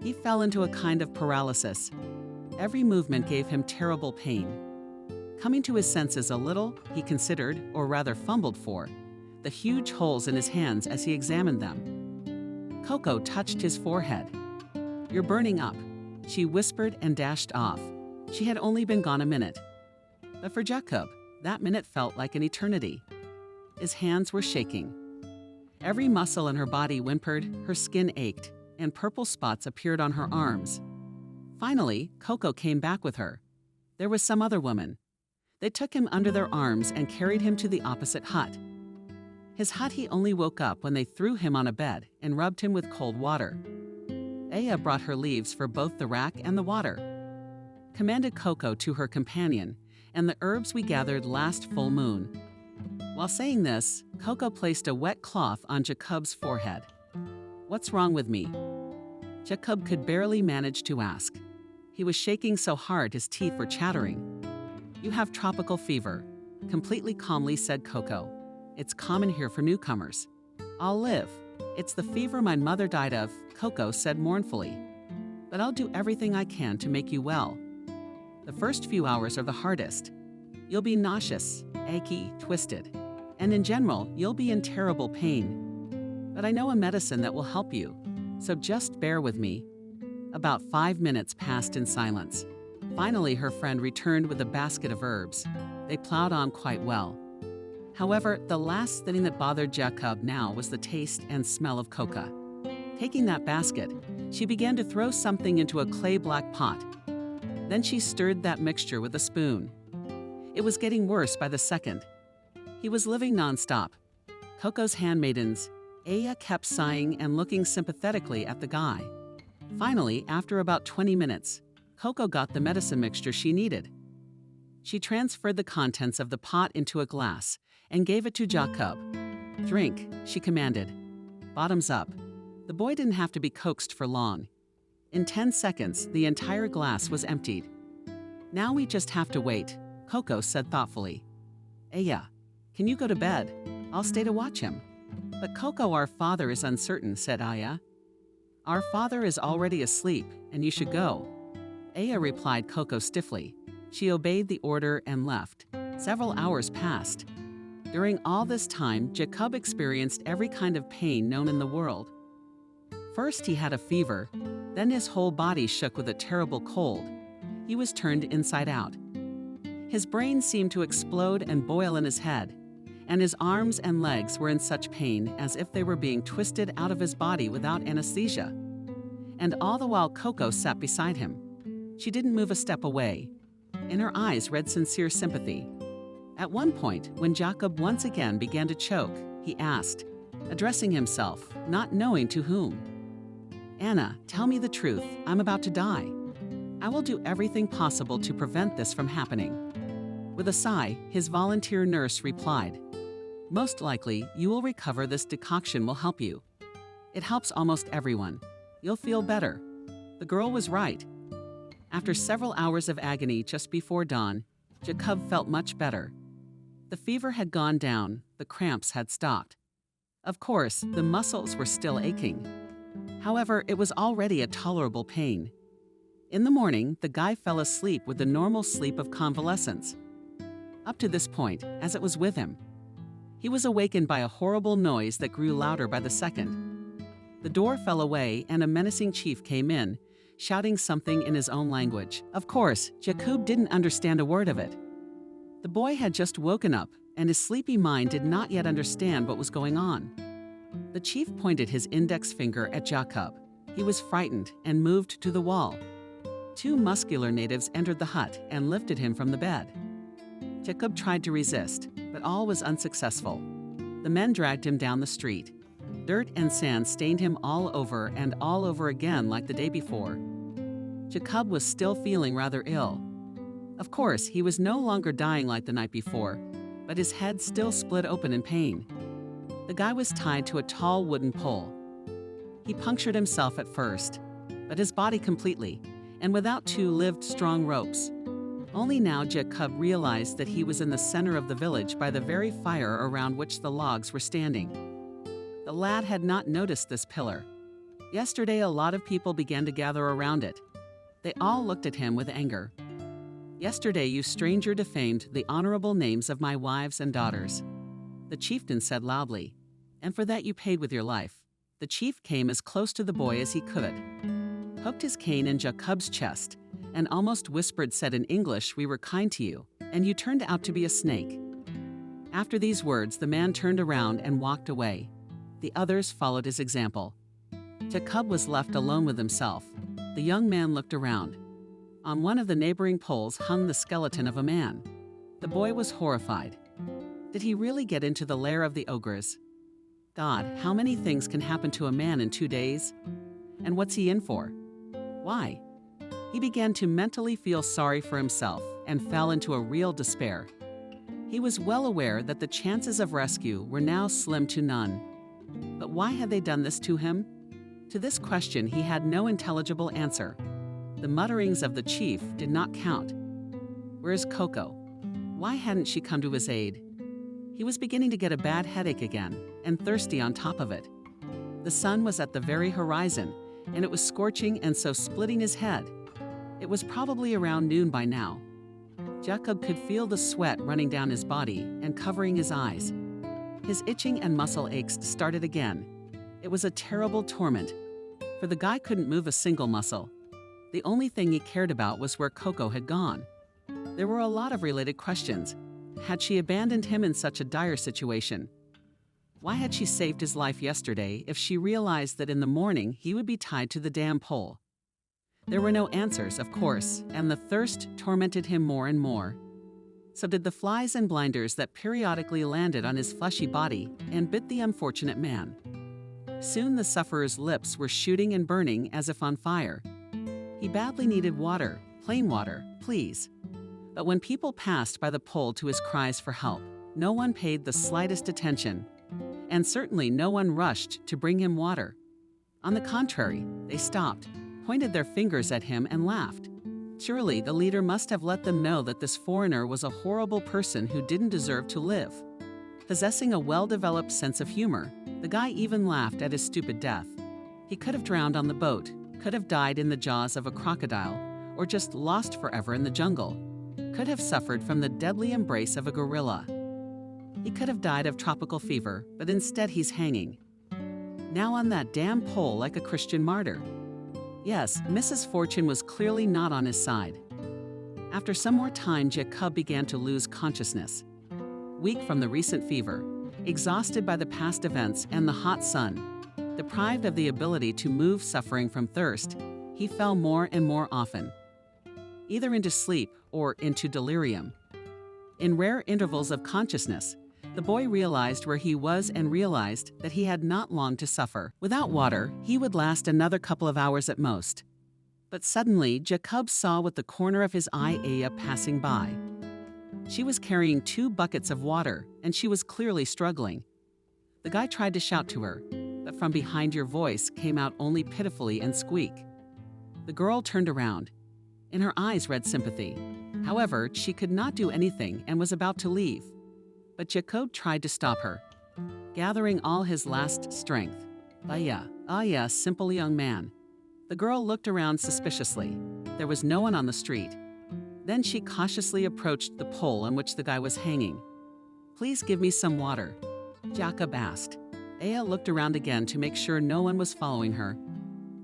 He fell into a kind of paralysis. Every movement gave him terrible pain. Coming to his senses a little, he considered, or rather fumbled for, the huge holes in his hands as he examined them. Coco touched his forehead. "You're burning up," she whispered and dashed off. She had only been gone a minute. But for Jacob, that minute felt like an eternity. His hands were shaking. Every muscle in her body whimpered, her skin ached, and purple spots appeared on her arms. Finally, Coco came back with her. There was some other woman. They took him under their arms and carried him to the opposite hut. His hut he only woke up when they threw him on a bed and rubbed him with cold water. Aya brought her leaves for both the rack and the water. Commanded Coco to her companion, and the herbs we gathered last full moon. While saying this, Coco placed a wet cloth on Jacob's forehead. "What's wrong with me?" Jacob could barely manage to ask. He was shaking so hard his teeth were chattering. "You have tropical fever," completely calmly said Coco. It's common here for newcomers. I'll live. It's the fever my mother died of, Coco said mournfully. But I'll do everything I can to make you well. The first few hours are the hardest. You'll be nauseous, achy, twisted, and in general, you'll be in terrible pain. But I know a medicine that will help you, so just bear with me. About 5 minutes passed in silence. Finally, her friend returned with a basket of herbs. They plowed on quite well. However, the last thing that bothered Jacob now was the taste and smell of coca. Taking that basket, she began to throw something into a clay-black pot. Then she stirred that mixture with a spoon. It was getting worse by the second. He was living nonstop. Coco's handmaidens, Aya, kept sighing and looking sympathetically at the guy. Finally, after about 20 minutes, Coco got the medicine mixture she needed. She transferred the contents of the pot into a glass and gave it to Jacob. "Drink," she commanded. Bottoms up. The boy didn't have to be coaxed for long. In 10 seconds, the entire glass was emptied. "Now we just have to wait," Coco said thoughtfully. "Aya, can you go to bed? I'll stay to watch him." "But Coco, our father is uncertain," said Aya. "Our father is already asleep, and you should go." Aya replied Coco stiffly. She obeyed the order and left. Several hours passed. During all this time, Jacob experienced every kind of pain known in the world. First, he had a fever. Then his whole body shook with a terrible cold. He was turned inside out. His brain seemed to explode and boil in his head, and his arms and legs were in such pain as if they were being twisted out of his body without anesthesia. And all the while Coco sat beside him. She didn't move a step away. In her eyes read sincere sympathy. At one point, when Jacob once again began to choke, he asked, addressing himself, not knowing to whom, "Anna, tell me the truth. I'm about to die. I will do everything possible to prevent this from happening." With a sigh, his volunteer nurse replied, "Most likely, you will recover. This decoction will help you. It helps almost everyone. You'll feel better." The girl was right. After several hours of agony just before dawn, Jacob felt much better. The fever had gone down, the cramps had stopped. Of course, the muscles were still aching. However, it was already a tolerable pain. In the morning, the guy fell asleep with the normal sleep of convalescence. Up to this point, as it was with him, he was awakened by a horrible noise that grew louder by the second. The door fell away and a menacing chief came in, shouting something in his own language. Of course, Jacob didn't understand a word of it. The boy had just woken up, and his sleepy mind did not yet understand what was going on. The chief pointed his index finger at Jacob. He was frightened and moved to the wall. 2 muscular natives entered the hut and lifted him from the bed. Jacob tried to resist, but all was unsuccessful. The men dragged him down the street. Dirt and sand stained him all over and all over again like the day before. Jacob was still feeling rather ill. Of course, he was no longer dying like the night before, but his head still split open in pain. The guy was tied to a tall wooden pole. He punctured himself at first, but his body completely, and without 2 lived strong ropes. Only now Jacob realized that he was in the center of the village by the very fire around which the logs were standing. The lad had not noticed this pillar. Yesterday, a lot of people began to gather around it. They all looked at him with anger. "Yesterday, you stranger defamed the honorable names of my wives and daughters," the chieftain said loudly, "and for that you paid with your life." The chief came as close to the boy as he could, poked his cane in Jacob's chest, and almost whispered said in English, "We were kind to you, and you turned out to be a snake." After these words, the man turned around and walked away. The others followed his example. Jacob was left alone with himself. The young man looked around. On one of the neighboring poles hung the skeleton of a man. The boy was horrified. Did he really get into the lair of the ogres? God, how many things can happen to a man in 2 days? And what's he in for? Why? He began to mentally feel sorry for himself and fell into a real despair. He was well aware that the chances of rescue were now slim to none. But why had they done this to him? To this question he had no intelligible answer. The mutterings of the chief did not count. Where's Coco? Why hadn't she come to his aid? He was beginning to get a bad headache again, and thirsty on top of it. The sun was at the very horizon, and it was scorching and so splitting his head. It was probably around noon by now. Jacob could feel the sweat running down his body and covering his eyes. His itching and muscle aches started again. It was a terrible torment, for the guy couldn't move a single muscle. The only thing he cared about was where Coco had gone. There were a lot of related questions. Had she abandoned him in such a dire situation? Why had she saved his life yesterday if she realized that in the morning he would be tied to the damn pole? There were no answers, of course, and the thirst tormented him more and more. So did the flies and blinders that periodically landed on his fleshy body and bit the unfortunate man. Soon the sufferer's lips were shooting and burning as if on fire. He badly needed water, plain water, please. But when people passed by the pole to his cries for help, no one paid the slightest attention, and certainly no one rushed to bring him water. On the contrary, they stopped, pointed their fingers at him and laughed. Surely the leader must have let them know that this foreigner was a horrible person who didn't deserve to live. Possessing a well-developed sense of humor, the guy even laughed at his stupid death. He could have drowned on the boat, could have died in the jaws of a crocodile, or just lost forever in the jungle, could have suffered from the deadly embrace of a gorilla. He could have died of tropical fever, but instead he's hanging. Now on that damn pole like a Christian martyr. Yes, Mrs. Fortune was clearly not on his side. After some more time, Jacob began to lose consciousness. Weak from the recent fever, exhausted by the past events and the hot sun, deprived of the ability to move suffering from thirst, he fell more and more often, either into sleep or into delirium. In rare intervals of consciousness, the boy realized where he was and realized that he had not long to suffer. Without water, he would last another couple of hours at most. But suddenly, Jacob saw with the corner of his eye Aya passing by. She was carrying 2 buckets of water, and she was clearly struggling. The guy tried to shout to her, but from behind your voice came out only pitifully and squeak. The girl turned around. In her eyes read sympathy. However, she could not do anything and was about to leave. But Jacob tried to stop her, gathering all his last strength. Aya, simple young man. The girl looked around suspiciously. There was no one on the street. Then she cautiously approached the pole on which the guy was hanging. Please give me some water, Jacob asked. Aya looked around again to make sure no one was following her.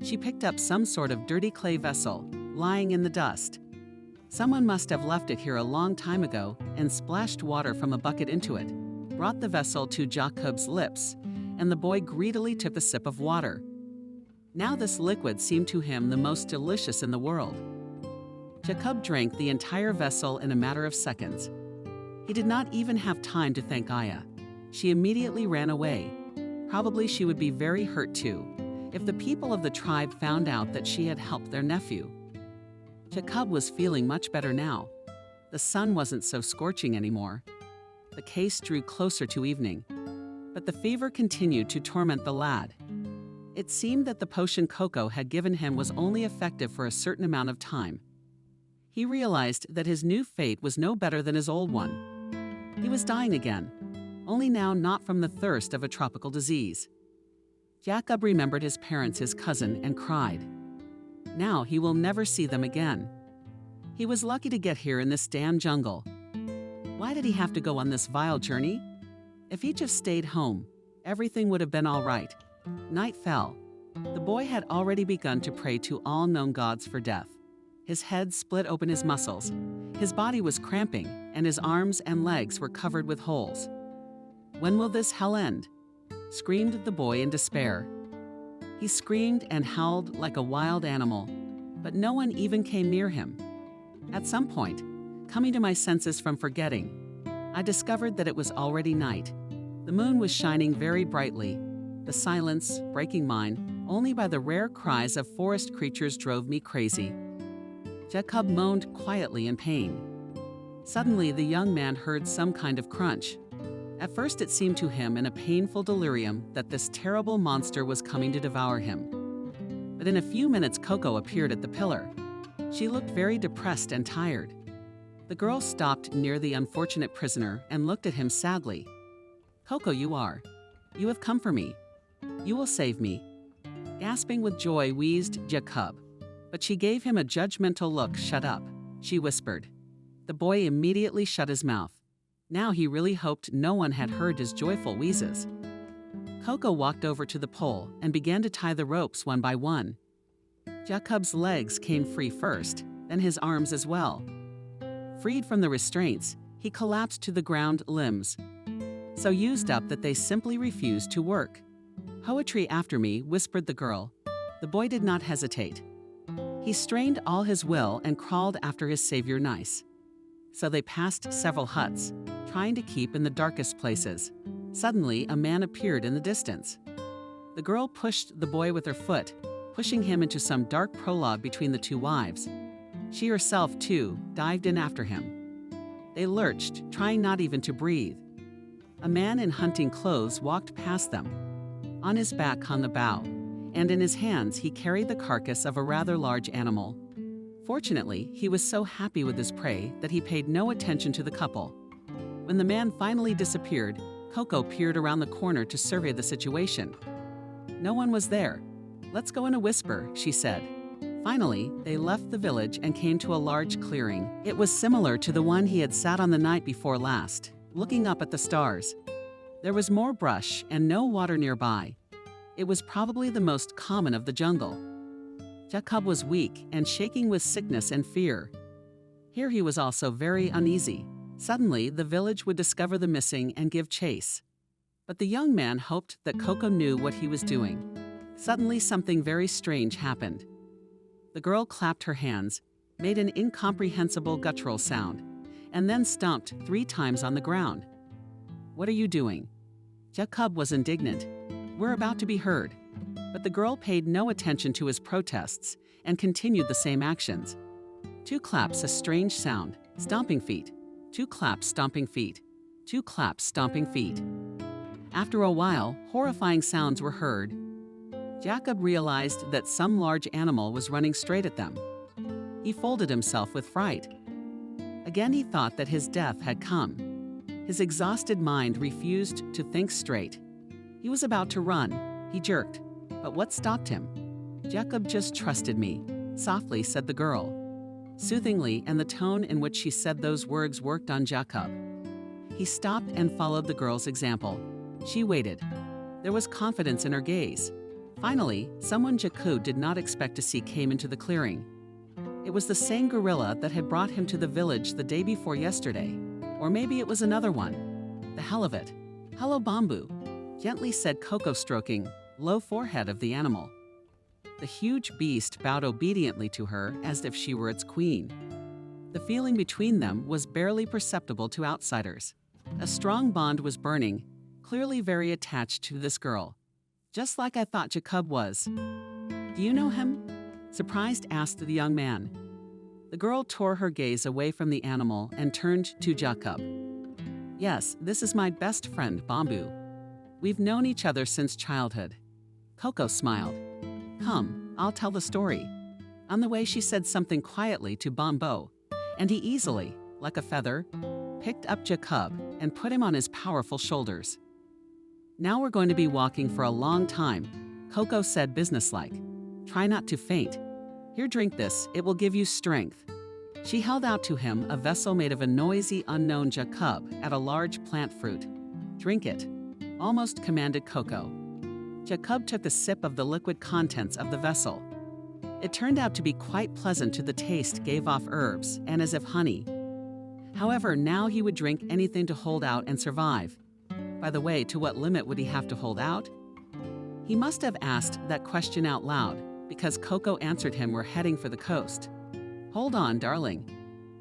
She picked up some sort of dirty clay vessel, lying in the dust. Someone must have left it here a long time ago and splashed water from a bucket into it, brought the vessel to Jacob's lips, and the boy greedily took a sip of water. Now this liquid seemed to him the most delicious in the world. Jacob drank the entire vessel in a matter of seconds. He did not even have time to thank Aya. She immediately ran away. Probably she would be very hurt too, if the people of the tribe found out that she had helped their nephew. Jacob was feeling much better now. The sun wasn't so scorching anymore. The case drew closer to evening, but the fever continued to torment the lad. It seemed that the potion Coco had given him was only effective for a certain amount of time. He realized that his new fate was no better than his old one. He was dying again, only now not from the thirst of a tropical disease. Jacob remembered his parents, his cousin, and cried. Now he will never see them again. He was lucky to get here in this damn jungle. Why did he have to go on this vile journey? If he just stayed home, everything would have been all right. Night fell. The boy had already begun to pray to all known gods for death. His head split open his muscles. His body was cramping, and his arms and legs were covered with holes. When will this hell end? Screamed the boy in despair. He screamed and howled like a wild animal, but no one even came near him. At some point, coming to my senses from forgetting, I discovered that it was already night. The moon was shining very brightly. The silence, breaking mine, only by the rare cries of forest creatures drove me crazy. Jacob moaned quietly in pain. Suddenly, the young man heard some kind of crunch. At first it seemed to him in a painful delirium that this terrible monster was coming to devour him. But in a few minutes Coco appeared at the pillar. She looked very depressed and tired. The girl stopped near the unfortunate prisoner and looked at him sadly. Coco, you are. You have come for me. You will save me. Gasping with joy, wheezed Jacob. But she gave him a judgmental look. Shut up, she whispered. The boy immediately shut his mouth. Now he really hoped no one had heard his joyful wheezes. Coco walked over to the pole and began to tie the ropes one by one. Jacob's legs came free first, then his arms as well. Freed from the restraints, he collapsed to the ground, limbs so used up that they simply refused to work. Poetry after me, whispered the girl. The boy did not hesitate. He strained all his will and crawled after his savior nice. So they passed several huts, trying to keep in the darkest places. Suddenly, a man appeared in the distance. The girl pushed the boy with her foot, pushing him into some dark prologue between the two wives. She herself, too, dived in after him. They lurched, trying not even to breathe. A man in hunting clothes walked past them. On his back hung a bow, and in his hands he carried the carcass of a rather large animal. Fortunately, he was so happy with his prey that he paid no attention to the couple. When the man finally disappeared, Coco peered around the corner to survey the situation. No one was there. Let's go in a whisper, she said. Finally, they left the village and came to a large clearing. It was similar to the one he had sat on the night before last, looking up at the stars. There was more brush and no water nearby. It was probably the most common of the jungle. Jacob was weak and shaking with sickness and fear. Here he was also very uneasy. Suddenly, the village would discover the missing and give chase. But the young man hoped that Coco knew what he was doing. Suddenly, something very strange happened. The girl clapped her hands, made an incomprehensible guttural sound, and then stomped 3 times on the ground. What are you doing? Jacob was indignant. We're about to be heard. But the girl paid no attention to his protests and continued the same actions. 2 claps, a strange sound, stomping feet. 2 claps, stomping feet. 2 claps, stomping feet. After a while, horrifying sounds were heard. Jacob realized that some large animal was running straight at them. He folded himself with fright. Again he thought that his death had come. His exhausted mind refused to think straight. He was about to run. He jerked. But what stopped him? Jacob, just trusted me, softly said the girl. Soothingly, and the tone in which she said those words worked on Jacob. He stopped and followed the girl's example. She waited. There was confidence in her gaze. Finally, someone Jacob did not expect to see came into the clearing. It was the same gorilla that had brought him to the village the day before yesterday. Or maybe it was another one. The hell of it. Hello, Bamboo, gently said Coco, stroking low forehead of the animal. The huge beast bowed obediently to her as if she were its queen. The feeling between them was barely perceptible to outsiders. A strong bond was burning, clearly very attached to this girl. Just like I thought Jacob was. Do you know him? Surprised asked the young man. The girl tore her gaze away from the animal and turned to Jacob. Yes, this is my best friend, Bamboo. We've known each other since childhood. Coco smiled. Come, I'll tell the story. On the way, she said something quietly to Bamboo, and he easily, like a feather, picked up Jacob and put him on his powerful shoulders. Now we're going to be walking for a long time, Coco said businesslike. Try not to faint. Here, drink this, it will give you strength. She held out to him a vessel made of a noisy, unknown Jacob at a large plant fruit. Drink it, almost commanded Coco. Jacob took a sip of the liquid contents of the vessel. It turned out to be quite pleasant to the taste, gave off herbs and as if honey. However, now he would drink anything to hold out and survive. By the way, to what limit would he have to hold out? He must have asked that question out loud, because Coco answered him, we're heading for the coast. Hold on, darling.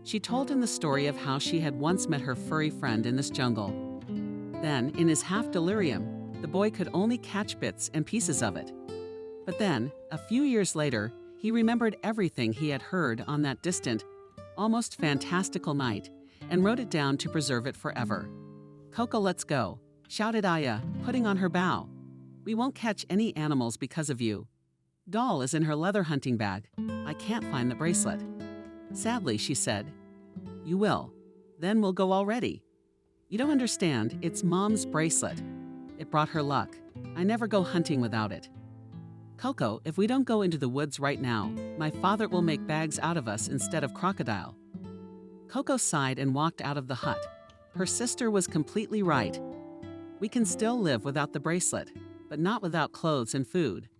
She told him the story of how she had once met her furry friend in this jungle. Then, in his half-delirium, the boy could only catch bits and pieces of it. But then, a few years later, he remembered everything he had heard on that distant, almost fantastical night, and wrote it down to preserve it forever. Coco, let's go, shouted Aya, putting on her bow. We won't catch any animals because of you. Doll is in her leather hunting bag. I can't find the bracelet. Sadly, she said. You will. Then we'll go already. You don't understand, it's Mom's bracelet. It brought her luck. I never go hunting without it. Coco, if we don't go into the woods right now, my father will make bags out of us instead of crocodile. Coco sighed and walked out of the hut. Her sister was completely right. We can still live without the bracelet, but not without clothes and food.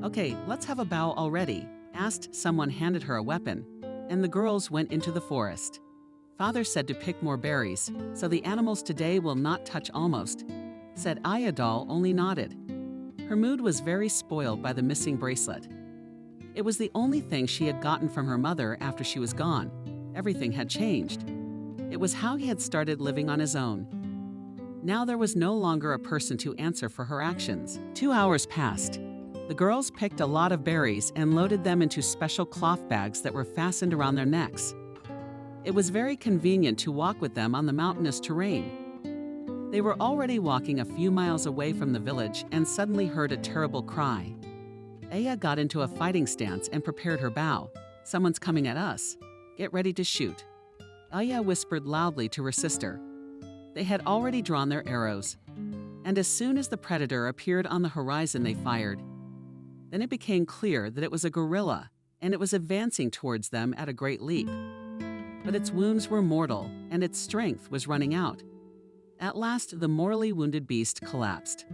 Okay, let's have a bow already, asked someone handed her a weapon, and the girls went into the forest. Father said to pick more berries, so the animals today will not touch almost, said Aya doll only nodded. Her mood was very spoiled by the missing bracelet. It was the only thing she had gotten from her mother after she was gone. Everything had changed. It was how he had started living on his own. Now there was no longer a person to answer for her actions. 2 hours passed. The girls picked a lot of berries and loaded them into special cloth bags that were fastened around their necks. It was very convenient to walk with them on the mountainous terrain. They were already walking a few miles away from the village and suddenly heard a terrible cry. Aya got into a fighting stance and prepared her bow. Someone's coming at us. Get ready to shoot. Aya whispered loudly to her sister. They had already drawn their arrows. And as soon as the predator appeared on the horizon, they fired. Then it became clear that it was a gorilla, and it was advancing towards them at a great leap. But its wounds were mortal, and its strength was running out. At last, the mortally wounded beast collapsed.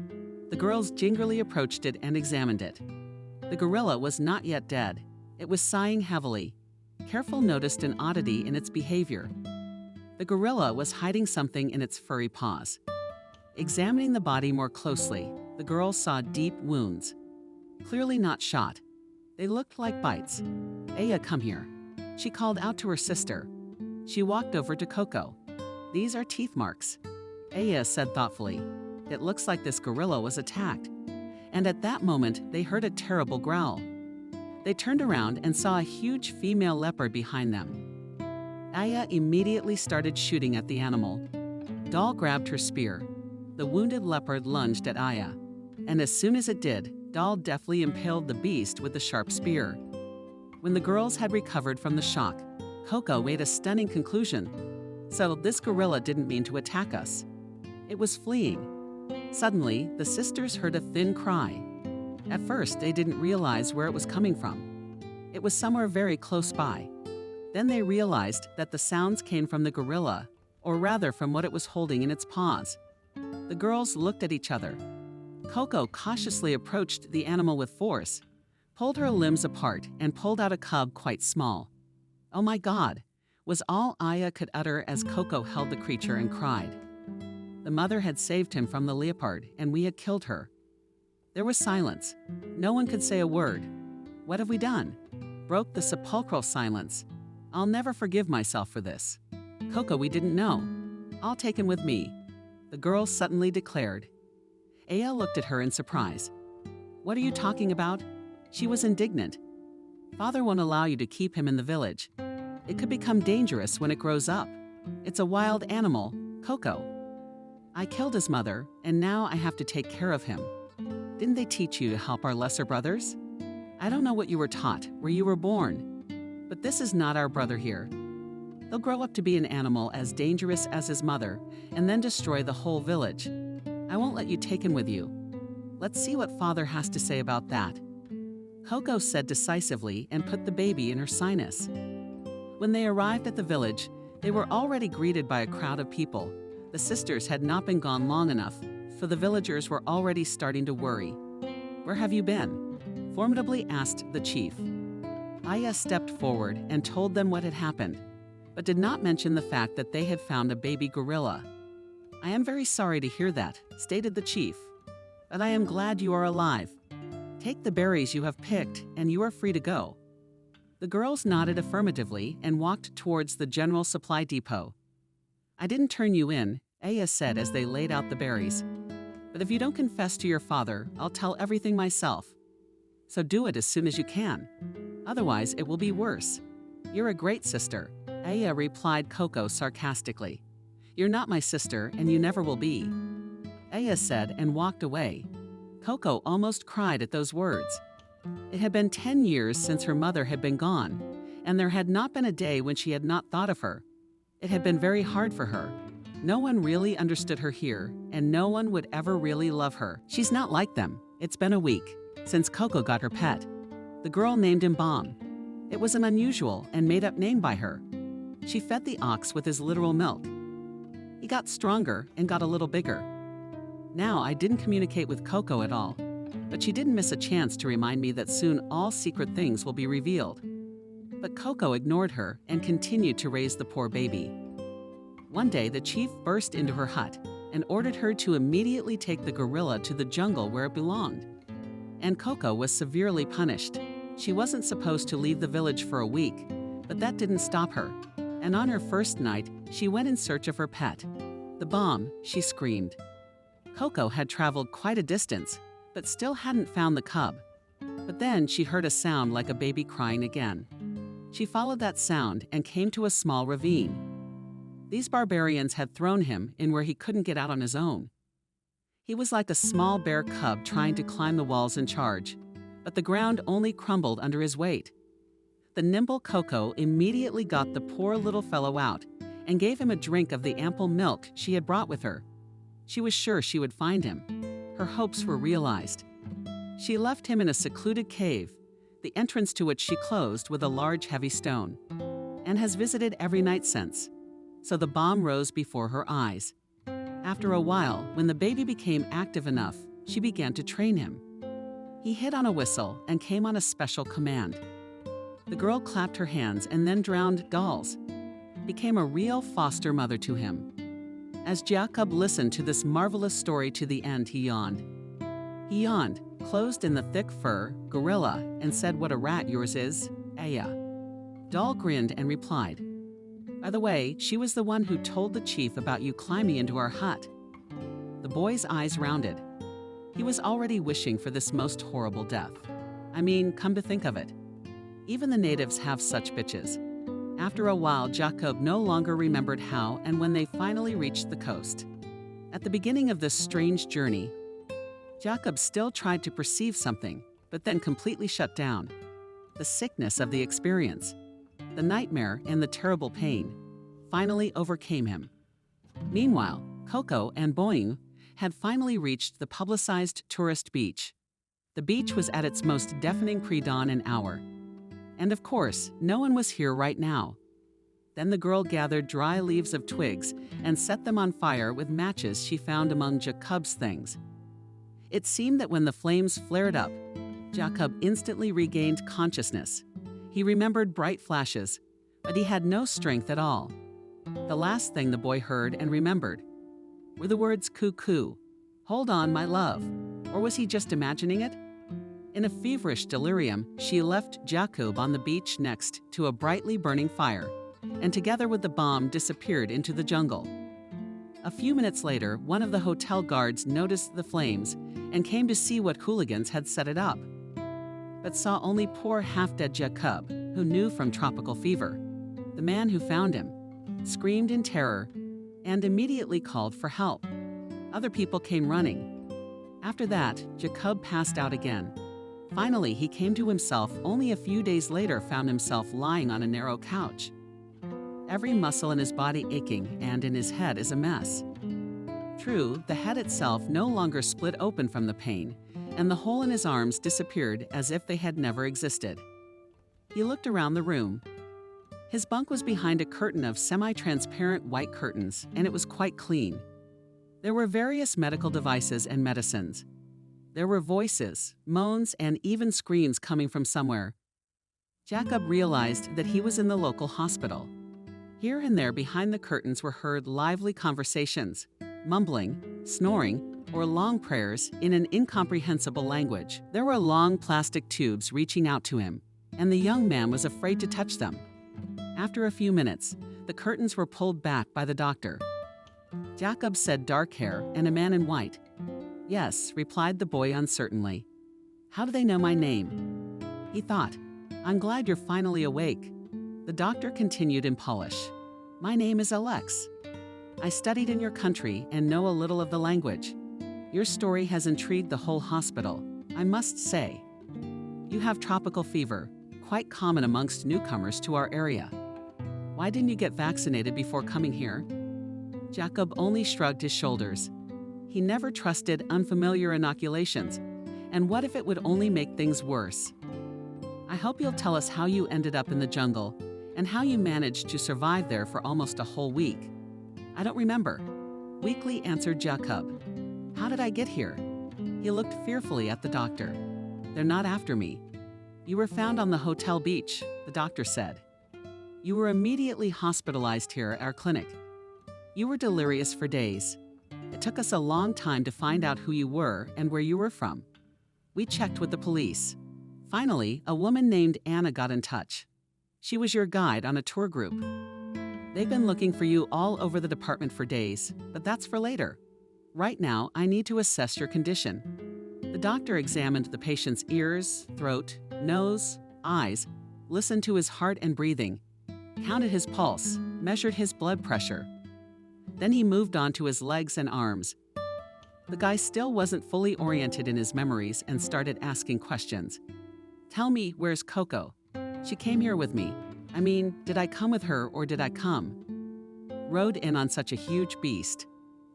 The girls gingerly approached it and examined it. The gorilla was not yet dead. It was sighing heavily. Careful noticed an oddity in its behavior. The gorilla was hiding something in its furry paws. Examining the body more closely, the girls saw deep wounds. Clearly not shot. They looked like bites. Aya, come here. She called out to her sister. She walked over to Coco. These are teeth marks. Aya said thoughtfully, it looks like this gorilla was attacked. And at that moment, they heard a terrible growl. They turned around and saw a huge female leopard behind them. Aya immediately started shooting at the animal. Doll grabbed her spear. The wounded leopard lunged at Aya. And as soon as it did, Doll deftly impaled the beast with the sharp spear. When the girls had recovered from the shock, Coco made a stunning conclusion. So this gorilla didn't mean to attack us. It was fleeing. Suddenly, the sisters heard a thin cry. At first, they didn't realize where it was coming from. It was somewhere very close by. Then they realized that the sounds came from the gorilla, or rather from what it was holding in its paws. The girls looked at each other. Coco cautiously approached the animal with force, pulled her limbs apart, and pulled out a cub quite small. Oh my God, was all Aya could utter as Coco held the creature and cried. The mother had saved him from the leopard, and we had killed her. There was silence. No one could say a word. What have we done? Broke the sepulchral silence. I'll never forgive myself for this. Coco, we didn't know. I'll take him with me, the girl suddenly declared. Aya looked at her in surprise. What are you talking about? She was indignant. Father won't allow you to keep him in the village. It could become dangerous when it grows up. It's a wild animal, Coco. I killed his mother, and now I have to take care of him. Didn't they teach you to help our lesser brothers? I don't know what you were taught, where you were born. But this is not our brother here. He'll grow up to be an animal as dangerous as his mother, and then destroy the whole village. I won't let you take him with you. Let's see what Father has to say about that. Coco said decisively and put the baby in her sinus. When they arrived at the village, they were already greeted by a crowd of people. The sisters had not been gone long enough, for the villagers were already starting to worry. Where have you been? Formidably asked the chief. Aya stepped forward and told them what had happened, but did not mention the fact that they had found a baby gorilla. I am very sorry to hear that, stated the chief, but I am glad you are alive. Take the berries you have picked, and you are free to go. The girls nodded affirmatively and walked towards the general supply depot. I didn't turn you in, Aya said as they laid out the berries. But if you don't confess to your father, I'll tell everything myself. So do it as soon as you can. Otherwise, it will be worse. You're a great sister, Aya replied Coco sarcastically. You're not my sister, and you never will be. Aya said and walked away. Coco almost cried at those words. It had been 10 years since her mother had been gone, and there had not been a day when she had not thought of her. It had been very hard for her. No one really understood her here, and no one would ever really love her. She's not like them. It's been a week since Coco got her pet. The girl named him Bomb. It was an unusual and made-up name by her. She fed the ox with his literal milk. He got stronger and got a little bigger. Now, I didn't communicate with Coco at all, but she didn't miss a chance to remind me that soon all secret things will be revealed. But Coco ignored her and continued to raise the poor baby. One day, the chief burst into her hut and ordered her to immediately take the gorilla to the jungle where it belonged. And Coco was severely punished. She wasn't supposed to leave the village for a week, but that didn't stop her. And on her first night, she went in search of her pet. The Bomb, she screamed. Coco had traveled quite a distance, but still hadn't found the cub. But then she heard a sound like a baby crying again. She followed that sound and came to a small ravine. These barbarians had thrown him in where he couldn't get out on his own. He was like a small bear cub trying to climb the walls and charge, but the ground only crumbled under his weight. The nimble Coco immediately got the poor little fellow out and gave him a drink of the ample milk she had brought with her. She was sure she would find him. Her hopes were realized. She left him in a secluded cave, the entrance to which she closed with a large heavy stone, and has visited every night since. So the Bomb rose before her eyes. After a while, when the baby became active enough, she began to train him. He hit on a whistle and came on a special command. The girl clapped her hands and then drowned dolls, became a real foster mother to him. As Jacob listened to this marvelous story to the end, he yawned. He yawned, closed in the thick fur, gorilla, and said, "What a rat yours is, Aya." Doll grinned and replied, "By the way, she was the one who told the chief about you climbing into our hut." The boy's eyes rounded. He was already wishing for this most horrible death. I mean, come to think of it, even the natives have such bitches. After a while, Jacob no longer remembered how and when they finally reached the coast. At the beginning of this strange journey, Jacob still tried to perceive something, but then completely shut down. The sickness of the experience, the nightmare and the terrible pain finally overcame him. Meanwhile, Coco and Boing had finally reached the publicized tourist beach. The beach was at its most deafening pre-dawn an hour. And of course, no one was here right now. Then the girl gathered dry leaves of twigs and set them on fire with matches she found among Jacob's things. It seemed that when the flames flared up, Jacob instantly regained consciousness. He remembered bright flashes, but he had no strength at all. The last thing the boy heard and remembered were the words "cuckoo," "hold on, my love," or was he just imagining it? In a feverish delirium, she left Jacob on the beach next to a brightly burning fire, and together with the Bomb disappeared into the jungle. A few minutes later, one of the hotel guards noticed the flames and came to see what hooligans had set it up, but saw only poor half-dead Jacob, who knew from tropical fever. The man who found him screamed in terror and immediately called for help. Other people came running. After that, Jacob passed out again. Finally, he came to himself. Only a few days later found himself lying on a narrow couch. Every muscle in his body aching, and in his head is a mess. True, the head itself no longer split open from the pain, and the hole in his arms disappeared as if they had never existed. He looked around the room. His bunk was behind a curtain of semi-transparent white curtains, and it was quite clean. There were various medical devices and medicines. There were voices, moans, and even screams coming from somewhere. Jacob realized that he was in the local hospital. Here and there behind the curtains were heard lively conversations, mumbling, snoring, or long prayers in an incomprehensible language. There were long plastic tubes reaching out to him, and the young man was afraid to touch them. After a few minutes, the curtains were pulled back by the doctor. Jacob said dark hair and a man in white. "Yes," replied the boy uncertainly. "How do they know my name?" He thought, "I'm glad you're finally awake." The doctor continued in Polish. "My name is Alex. I studied in your country and know a little of the language. Your story has intrigued the whole hospital, I must say. You have tropical fever, quite common amongst newcomers to our area. Why didn't you get vaccinated before coming here?" Jacob only shrugged his shoulders. He never trusted unfamiliar inoculations, and what if it would only make things worse? I hope you'll tell us how you ended up in the jungle and how you managed to survive there for almost a whole week. I don't remember, weakly answered Jacob. How did I get here? He looked fearfully at the doctor. They're not after me. You were found on the hotel beach, the doctor said. You were immediately hospitalized here at our clinic. You were delirious for days. It took us a long time to find out who you were and where you were from. We checked with the police. Finally, a woman named Anna got in touch. She was your guide on a tour group. They've been looking for you all over the department for days, but that's for later. Right now, I need to assess your condition. The doctor examined the patient's ears, throat, nose, eyes, listened to his heart and breathing, counted his pulse, measured his blood pressure. Then he moved on to his legs and arms. The guy still wasn't fully oriented in his memories and started asking questions. Tell me, where's Coco? She came here with me. I mean, did I come with her or did I come? Rode in on such a huge beast.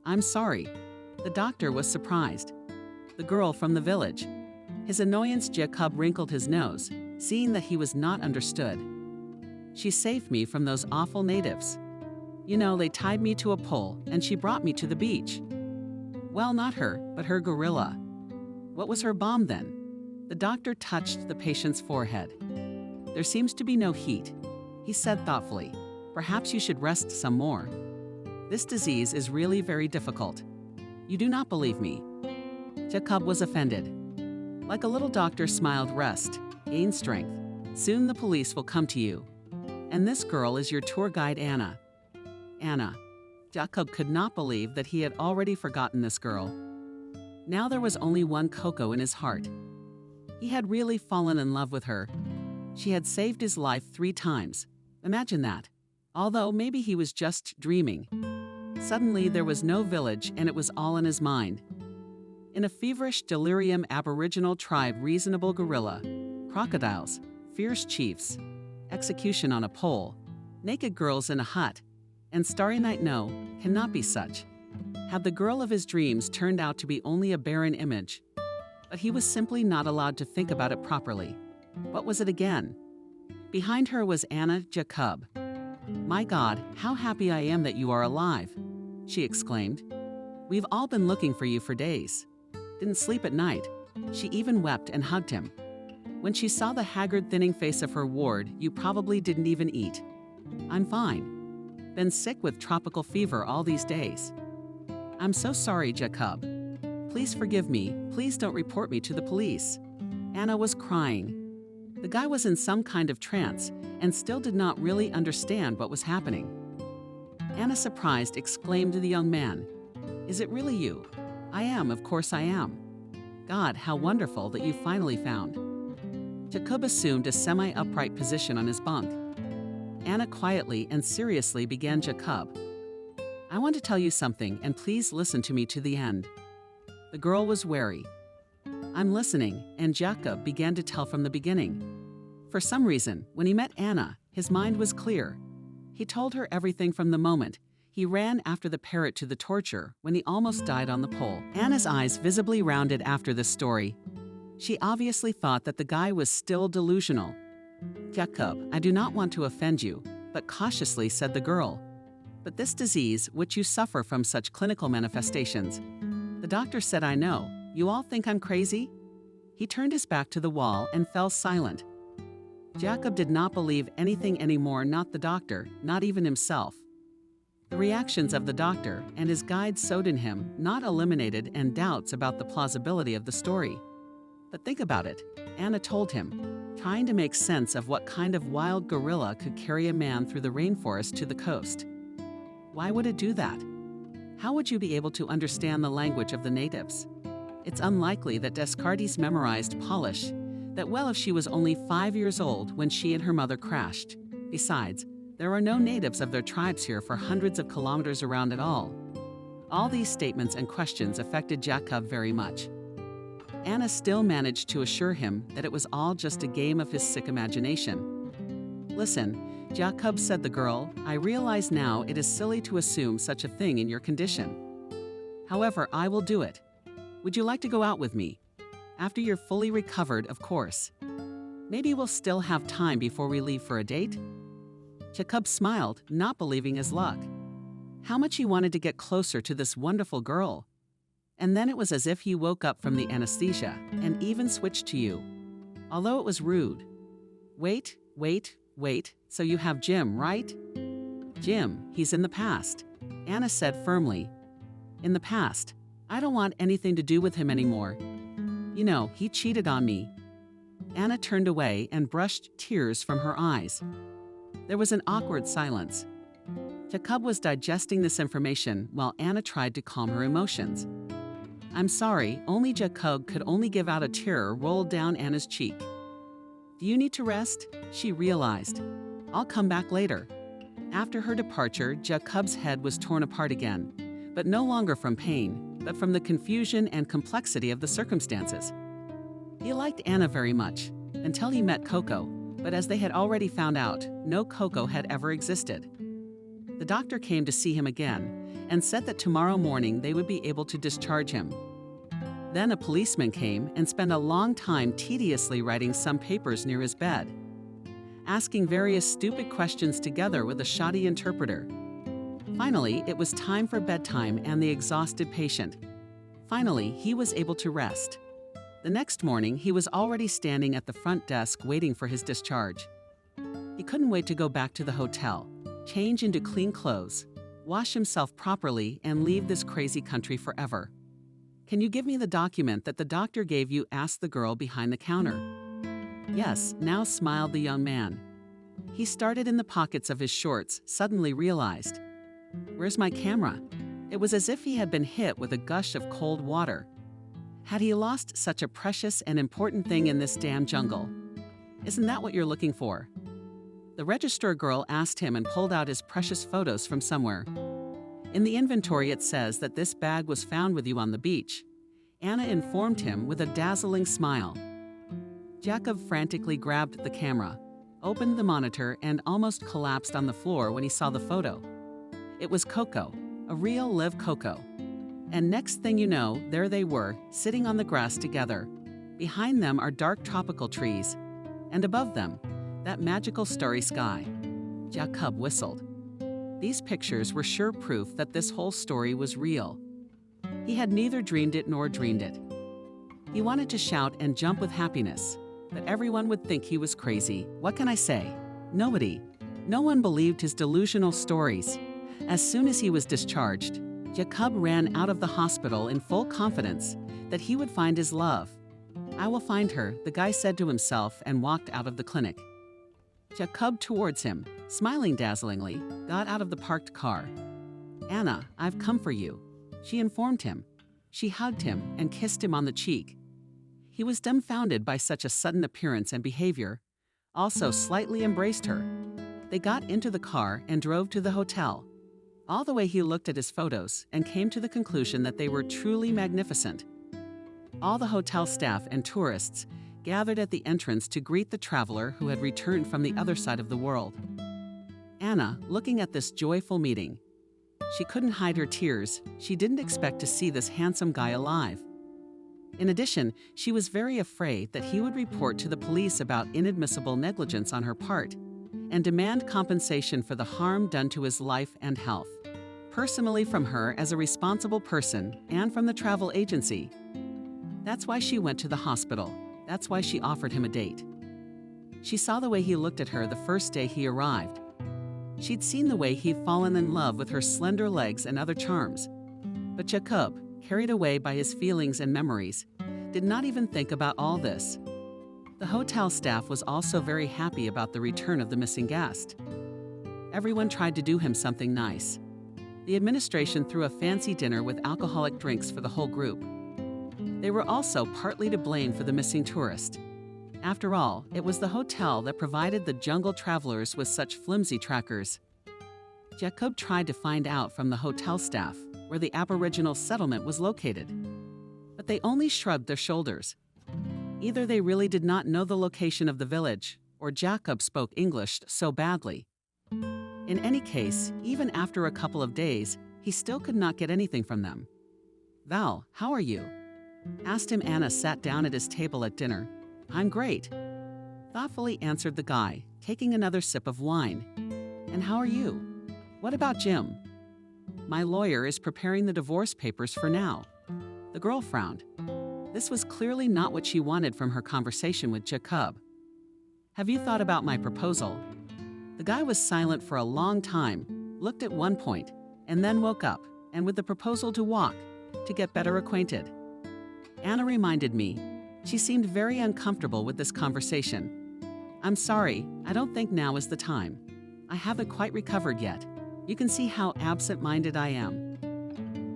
I'm sorry. The doctor was surprised. The girl from the village. His annoyance, Jacob wrinkled his nose, seeing that he was not understood. She saved me from those awful natives. You know, they tied me to a pole and she brought me to the beach. Well, not her, but her gorilla. What was her bomb then? The doctor touched the patient's forehead. There seems to be no heat. He said thoughtfully, perhaps you should rest some more. This disease is really very difficult. You do not believe me. Jacob was offended. Like a little doctor smiled, rest, gain strength. Soon the police will come to you. And this girl is your tour guide, Anna. Anna. Jacob could not believe that he had already forgotten this girl. Now there was only one Coco in his heart. He had really fallen in love with her. She had saved his life 3 times. Imagine that. Although maybe he was just dreaming. Suddenly there was no village and it was all in his mind. In a feverish delirium, Aboriginal tribe, reasonable gorilla, crocodiles, fierce chiefs, execution on a pole, naked girls in a hut, and Starry Night no, cannot be such. Had the girl of his dreams turned out to be only a barren image? But he was simply not allowed to think about it properly. What was it again? Behind her was Anna, Jacob. My God, how happy I am that you are alive, she exclaimed. We've all been looking for you for days. Didn't sleep at night. She even wept and hugged him. When she saw the haggard, thinning face of her ward, you probably didn't even eat. I'm fine. Been sick with tropical fever all these days. I'm so sorry, Jacob. Please forgive me. Please don't report me to the police. Anna was crying. The guy was in some kind of trance and still did not really understand what was happening. Anna, surprised, exclaimed to the young man, Is it really you? I am, of course I am. God, how wonderful that you finally found. Jacob assumed a semi-upright position on his bunk. Anna quietly and seriously began, Jacob, I want to tell you something, and please listen to me to the end. The girl was wary. I'm listening, and Jacob began to tell from the beginning. For some reason, when he met Anna, his mind was clear. He told her everything from the moment he ran after the parrot to the torture when he almost died on the pole. Anna's eyes visibly rounded after this story. She obviously thought that the guy was still delusional. Jacob, I do not want to offend you, but cautiously said the girl. But this disease, which you suffer from such clinical manifestations. The doctor said, I know. You all think I'm crazy? He turned his back to the wall and fell silent. Jacob did not believe anything anymore, not the doctor, not even himself. The reactions of the doctor and his guide sowed in him not eliminated and doubts about the plausibility of the story. But think about it, Anna told him, trying to make sense of what kind of wild gorilla could carry a man through the rainforest to the coast. Why would it do that? How would you be able to understand the language of the natives? It's unlikely that Descartes memorized Polish that well if she was only 5 years old when she and her mother crashed. Besides, there are no natives of their tribes here for hundreds of kilometers around at all. All these statements and questions affected Jacob very much. Anna still managed to assure him that it was all just a game of his sick imagination. Listen, Jacob, said the girl, I realize now it is silly to assume such a thing in your condition. However, I will do it. Would you like to go out with me? After you're fully recovered, of course. Maybe we'll still have time before we leave for a date? Jacob smiled, not believing his luck. How much he wanted to get closer to this wonderful girl. And then it was as if he woke up from the anesthesia and even switched to you. Although it was rude. Wait, so you have Jim, right? Jim, he's in the past, Anna said firmly. In the past. I don't want anything to do with him anymore. You know, he cheated on me. Anna turned away and brushed tears from her eyes. There was an awkward silence. Jacob was digesting this information while Anna tried to calm her emotions. I'm sorry, only Jacob could only give out a tear rolled down Anna's cheek. Do you need to rest? She realized. I'll come back later. After her departure, Jacob's head was torn apart again, but no longer from pain, but from the confusion and complexity of the circumstances. He liked Anna very much, until he met Coco, but as they had already found out, no Coco had ever existed. The doctor came to see him again and said that tomorrow morning they would be able to discharge him. Then a policeman came and spent a long time tediously writing some papers near his bed, asking various stupid questions together with a shoddy interpreter. Finally, it was time for bedtime and the exhausted patient. Finally, he was able to rest. The next morning, he was already standing at the front desk waiting for his discharge. He couldn't wait to go back to the hotel, change into clean clothes, wash himself properly, and leave this crazy country forever. Can you give me the document that the doctor gave you? Asked the girl behind the counter. Yes, now smiled the young man. He started in the pockets of his shorts, suddenly realized. Where's my camera? It was as if he had been hit with a gush of cold water. Had he lost such a precious and important thing in this damn jungle? Isn't that what you're looking for? The registrar girl asked him and pulled out his precious photos from somewhere. In the inventory it says that this bag was found with you on the beach. Anna informed him with a dazzling smile. Jacob frantically grabbed the camera, opened the monitor, and almost collapsed on the floor when he saw the photo. It was Coco, a real live Coco. And next thing you know, there they were, sitting on the grass together. Behind them are dark tropical trees, and above them, that magical starry sky. Jacob whistled. These pictures were sure proof that this whole story was real. He had neither dreamed it nor dreamed it. He wanted to shout and jump with happiness, but everyone would think he was crazy. What can I say? Nobody. No one believed his delusional stories. As soon as he was discharged, Jacob ran out of the hospital in full confidence that he would find his love. I will find her, the guy said to himself and walked out of the clinic. Jacob towards him, smiling dazzlingly, got out of the parked car. Anna, I've come for you, she informed him. She hugged him and kissed him on the cheek. He was dumbfounded by such a sudden appearance and behavior, also slightly embraced her. They got into the car and drove to the hotel. All the way he looked at his photos and came to the conclusion that they were truly magnificent. All the hotel staff and tourists gathered at the entrance to greet the traveler who had returned from the other side of the world. Anna, looking at this joyful meeting, she couldn't hide her tears. She didn't expect to see this handsome guy alive. In addition, she was very afraid that he would report to the police about inadmissible negligence on her part and demand compensation for the harm done to his life and health, personally from her as a responsible person and from the travel agency. That's why she went to the hospital. That's why she offered him a date. She saw the way he looked at her the first day he arrived. She'd seen the way he'd fallen in love with her slender legs and other charms. But Jacob, carried away by his feelings and memories, did not even think about all this. The hotel staff was also very happy about the return of the missing guest. Everyone tried to do him something nice. The administration threw a fancy dinner with alcoholic drinks for the whole group. They were also partly to blame for the missing tourist. After all, it was the hotel that provided the jungle travelers with such flimsy trackers. Jacob tried to find out from the hotel staff where the Aboriginal settlement was located, but they only shrugged their shoulders. Either they really did not know the location of the village, or Jacob spoke English so badly In any case, even after a couple of days, he still could not get anything from them. "Val, how are you?" asked him. Anna sat down at his table at dinner. "I'm great," thoughtfully answered the guy, taking another sip of wine. "And how are you? What about Jim?" "My lawyer is preparing the divorce papers for now." The girl frowned. This was clearly not what she wanted from her conversation with Jacob. "Have you thought about my proposal?" The guy was silent for a long time, looked at one point, and then woke up, and with the proposal to walk, to get better acquainted. Anna reminded me. She seemed very uncomfortable with this conversation. "I'm sorry, I don't think now is the time. I haven't quite recovered yet. You can see how absent-minded I am."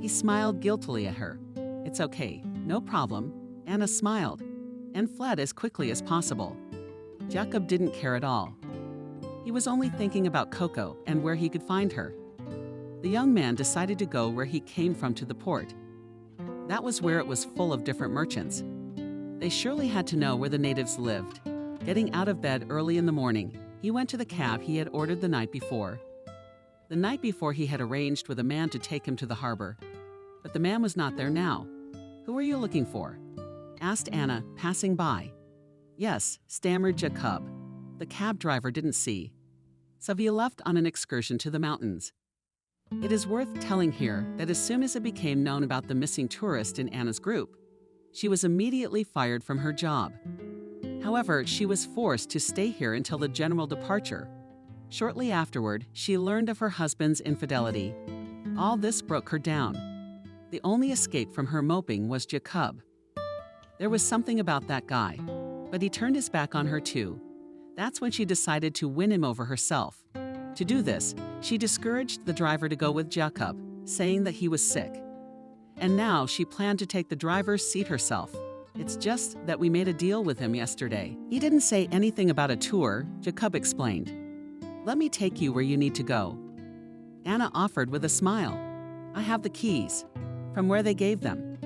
He smiled guiltily at her. "It's okay, no problem." Anna smiled and fled as quickly as possible. Jacob didn't care at all. He was only thinking about Coco and where he could find her. The young man decided to go where he came from, to the port. That was where it was full of different merchants. They surely had to know where the natives lived. Getting out of bed early in the morning, he went to the cab he had ordered the night before. The night before, he had arranged with a man to take him to the harbor. But the man was not there now. "Who are you looking for?" asked Anna, passing by. "Yes," stammered Jacob. The cab driver didn't see. So he left on an excursion to the mountains. It is worth telling here that as soon as it became known about the missing tourist in Anna's group, she was immediately fired from her job. However, she was forced to stay here until the general departure. Shortly afterward, she learned of her husband's infidelity. All this broke her down. The only escape from her moping was Jacob. There was something about that guy, but he turned his back on her too. That's when she decided to win him over herself. To do this, she discouraged the driver to go with Jacob, saying that he was sick. And now she planned to take the driver's seat herself. "It's just that we made a deal with him yesterday. He didn't say anything about a tour," Jacob explained. "Let me take you where you need to go." Anna offered with a smile. "I have the keys, from where they gave them.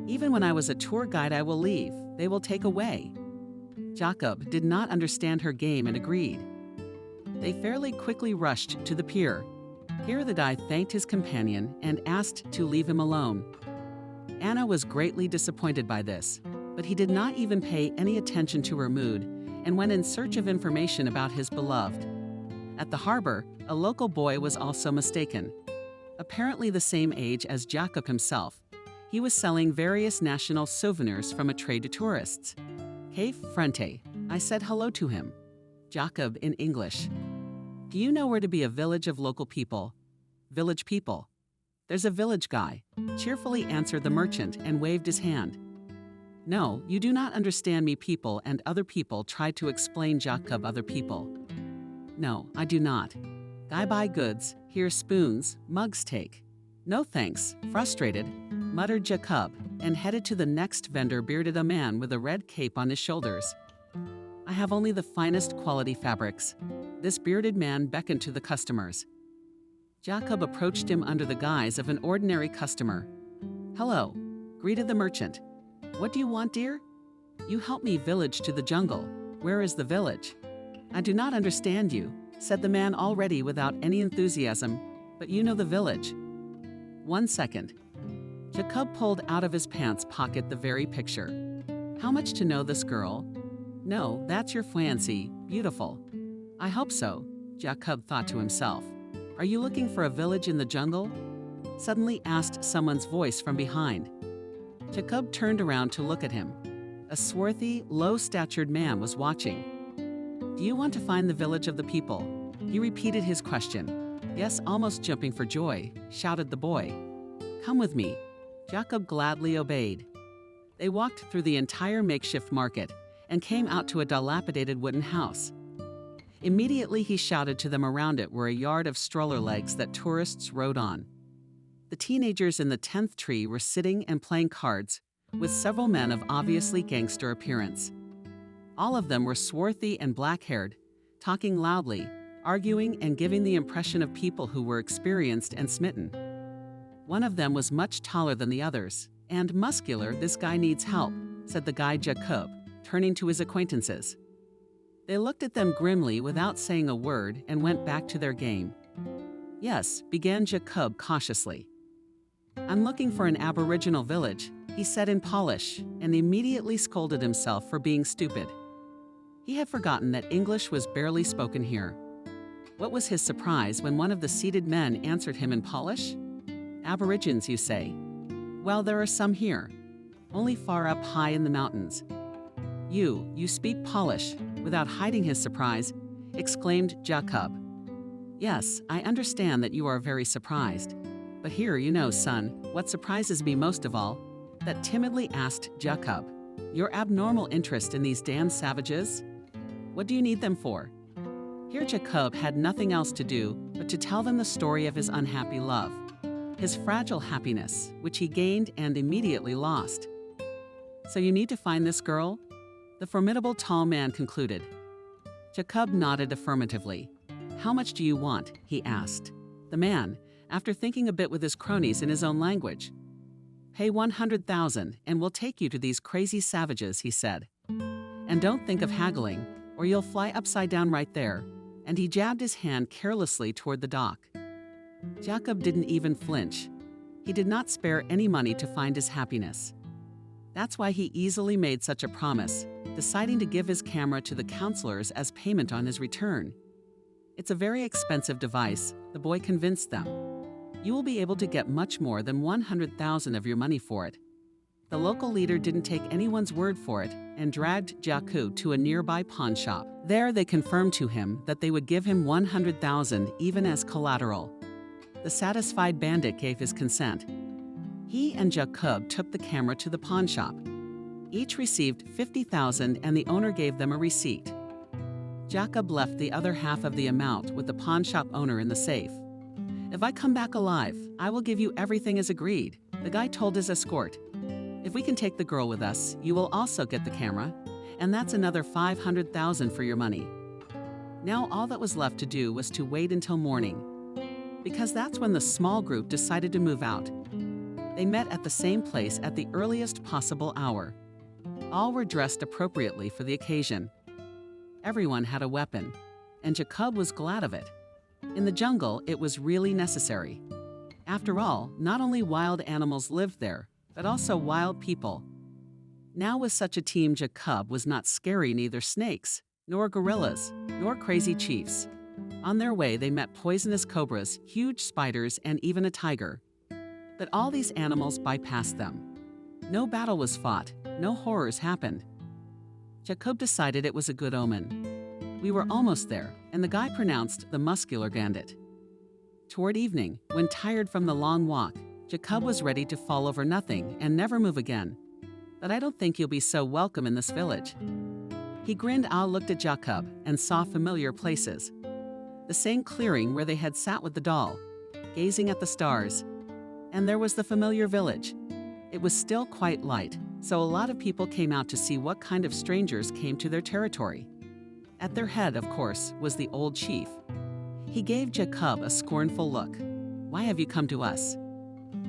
Even when I was a tour guide, I will leave. They will take away." Jacob did not understand her game and agreed. They fairly quickly rushed to the pier. Here the guy thanked his companion and asked to leave him alone. Anna was greatly disappointed by this, but he did not even pay any attention to her mood and went in search of information about his beloved. At the harbor, a local boy was also mistaken. Apparently the same age as Jacob himself, he was selling various national souvenirs from a trade to tourists. "Hey, Frente," I said hello to him. Jacob in English. "Do you know where to be a village of local people?" "Village people." "There's a village guy," cheerfully answered the merchant and waved his hand. "No, you do not understand me, people and other people," tried to explain Jacob. "Other people." "No, I do not. Guy buy goods, here spoons, mugs take." "No thanks," frustrated, muttered Jacob, and headed to the next vendor, bearded a man with a red cape on his shoulders. "I have only the finest quality fabrics." This bearded man beckoned to the customers. Jacob approached him under the guise of an ordinary customer. "Hello," greeted the merchant. "What do you want, dear?" "You help me village to the jungle. Where is the village?" "I do not understand you," said the man already without any enthusiasm, "but you know the village." "1 second. Jacob pulled out of his pants pocket the very picture. "How much to know this girl?" "No, that's your fiancée. Beautiful." "I hope so," Jacob thought to himself. "Are you looking for a village in the jungle?" suddenly asked someone's voice from behind. Jacob turned around to look at him. A swarthy, low-statured man was watching. "Do you want to find the village of the people?" He repeated his question. "Yes," almost jumping for joy, shouted the boy. "Come with me." Jacob gladly obeyed. They walked through the entire makeshift market and came out to a dilapidated wooden house. Immediately he shouted to them. Around it were a yard of stroller legs that tourists rode on. The teenagers in the 10th tree were sitting and playing cards, with several men of obviously gangster appearance. All of them were swarthy and black-haired, talking loudly, arguing and giving the impression of people who were experienced and smitten. One of them was much taller than the others, and muscular. "This guy needs help," said the guy Jacob, turning to his acquaintances. They looked at them grimly without saying a word and went back to their game. Yes, began Jacob cautiously. I'm looking for an Aboriginal village, he said in Polish, and immediately scolded himself for being stupid. He had forgotten that English was barely spoken here. What was his surprise when one of the seated men answered him in Polish? Aborigines, you say? Well, there are some here, only far up high in the mountains. You speak Polish, without hiding his surprise, exclaimed Jacob. Yes, I understand that you are very surprised. But here, you know, son, what surprises me most of all, that timidly asked Jacob, your abnormal interest in these damn savages? What do you need them for? Here Jacob had nothing else to do but to tell them the story of his unhappy love, his fragile happiness, which he gained and immediately lost. So you need to find this girl? The formidable tall man concluded. Jacob nodded affirmatively. How much do you want? He asked. The man, after thinking a bit with his cronies in his own language. Pay 100,000 and we'll take you to these crazy savages, he said. And don't think of haggling, or you'll fly upside down right there. And he jabbed his hand carelessly toward the dock. Jacob didn't even flinch. He did not spare any money to find his happiness. That's why he easily made such a promise, deciding to give his camera to the counselors as payment on his return. It's a very expensive device, the boy convinced them. You will be able to get much more than 100,000 of your money for it. The local leader didn't take anyone's word for it and dragged Jacob to a nearby pawn shop. There they confirmed to him that they would give him 100,000 even as collateral. The satisfied bandit gave his consent. He and Jacob took the camera to the pawn shop. Each received 50,000 and the owner gave them a receipt. Jacob left the other half of the amount with the pawn shop owner in the safe. If I come back alive, I will give you everything as agreed, the guy told his escort. If we can take the girl with us, you will also get the camera, and that's another 500,000 for your money. Now all that was left to do was to wait until morning, because that's when the small group decided to move out. They met at the same place at the earliest possible hour. All were dressed appropriately for the occasion. Everyone had a weapon, and Jacob was glad of it. In the jungle, it was really necessary. After all, not only wild animals lived there, but also wild people. Now with such a team, Jacob was not scary neither snakes, nor gorillas, nor crazy chiefs. On their way, they met poisonous cobras, huge spiders, and even a tiger. But all these animals bypassed them. No battle was fought, no horrors happened. Jacob decided it was a good omen. We were almost there, and the guy pronounced the muscular bandit. Toward evening, when tired from the long walk, Jacob was ready to fall over nothing and never move again. But I don't think you'll be so welcome in this village. He grinned. I looked at Jacob and saw familiar places. The same clearing where they had sat with the doll, gazing at the stars. And there was the familiar village. It was still quite light, so a lot of people came out to see what kind of strangers came to their territory. At their head, of course, was the old chief. He gave Jacob a scornful look. Why have you come to us?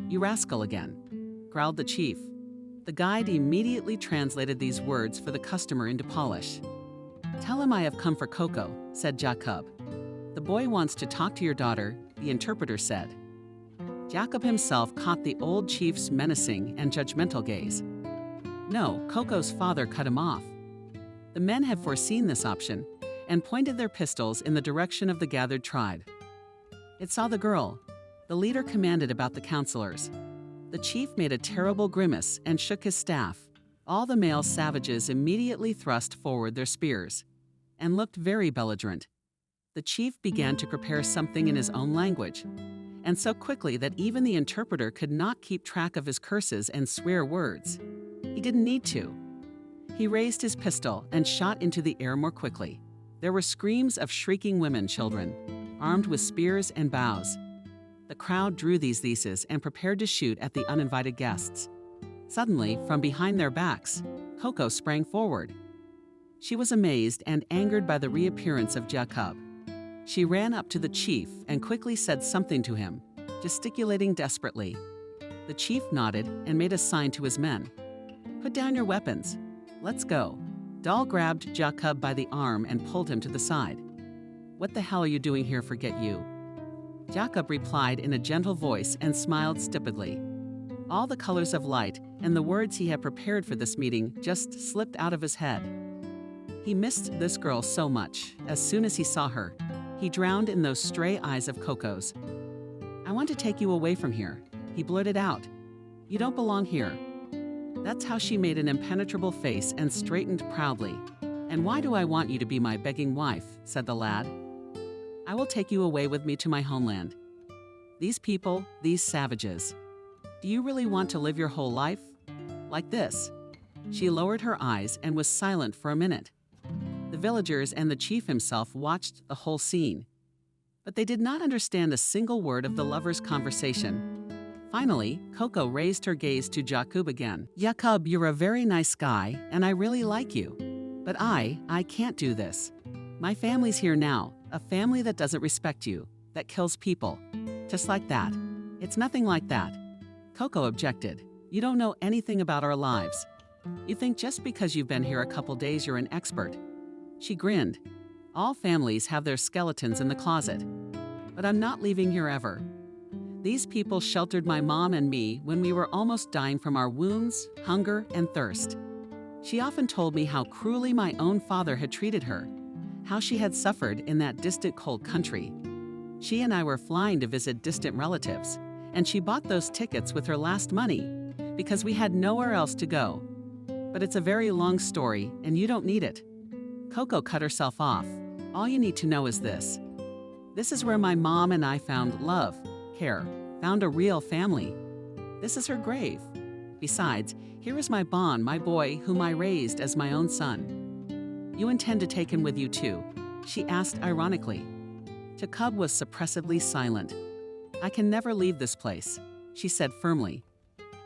You rascal again, growled the chief. The guide immediately translated these words for the customer into Polish. Tell him I have come for Coco, said Jacob. The boy wants to talk to your daughter, the interpreter said. Jacob himself caught the old chief's menacing and judgmental gaze. No, Coco's father cut him off. The men had foreseen this option and pointed their pistols in the direction of the gathered tribe. It saw the girl. The leader commanded about the counselors. The chief made a terrible grimace and shook his staff. All the male savages immediately thrust forward their spears and looked very belligerent. The chief began to prepare something in his own language, and so quickly that even the interpreter could not keep track of his curses and swear words. He didn't need to. He raised his pistol and shot into the air more quickly. There were screams of shrieking women, children, armed with spears and bows. The crowd drew these theses and prepared to shoot at the uninvited guests. Suddenly, from behind their backs, Coco sprang forward. She was amazed and angered by the reappearance of Jacob. She ran up to the chief and quickly said something to him, gesticulating desperately. The chief nodded and made a sign to his men. Put down your weapons. Let's go. Doll grabbed Jacob by the arm and pulled him to the side. "What the hell are you doing here, forget you?" Jacob replied in a gentle voice and smiled stupidly. All the colors of light and the words he had prepared for this meeting just slipped out of his head. He missed this girl so much. As soon as he saw her, he drowned in those stray eyes of Coco's. "I want to take you away from here," he blurted out. "You don't belong here." That's how she made an impenetrable face and straightened proudly. "And why do I want you to be my begging wife?" said the lad. "I will take you away with me to my homeland. These people, these savages. Do you really want to live your whole life like this?" She lowered her eyes and was silent for a minute. The villagers and the chief himself watched the whole scene, but they did not understand a single word of the lovers' conversation. Finally, Coco raised her gaze to Jacob again. "Jacob, you're a very nice guy, and I really like you. But I can't do this. My family's here now, a family that doesn't respect you, that kills people. Just like that." "It's nothing like that," Coco objected. "You don't know anything about our lives. You think just because you've been here a couple days you're an expert." She grinned. "All families have their skeletons in the closet. But I'm not leaving here ever. These people sheltered my mom and me when we were almost dying from our wounds, hunger, and thirst. She often told me how cruelly my own father had treated her, how she had suffered in that distant cold country. She and I were flying to visit distant relatives, and she bought those tickets with her last money because we had nowhere else to go. But it's a very long story, and you don't need it." Coco cut herself off. "All you need to know is this. This is where my mom and I found love, care, found a real family. This is her grave. Besides, here is my Bon, my boy, whom I raised as my own son. You intend to take him with you too?" she asked ironically. Jacob was suppressively silent. "I can never leave this place," she said firmly.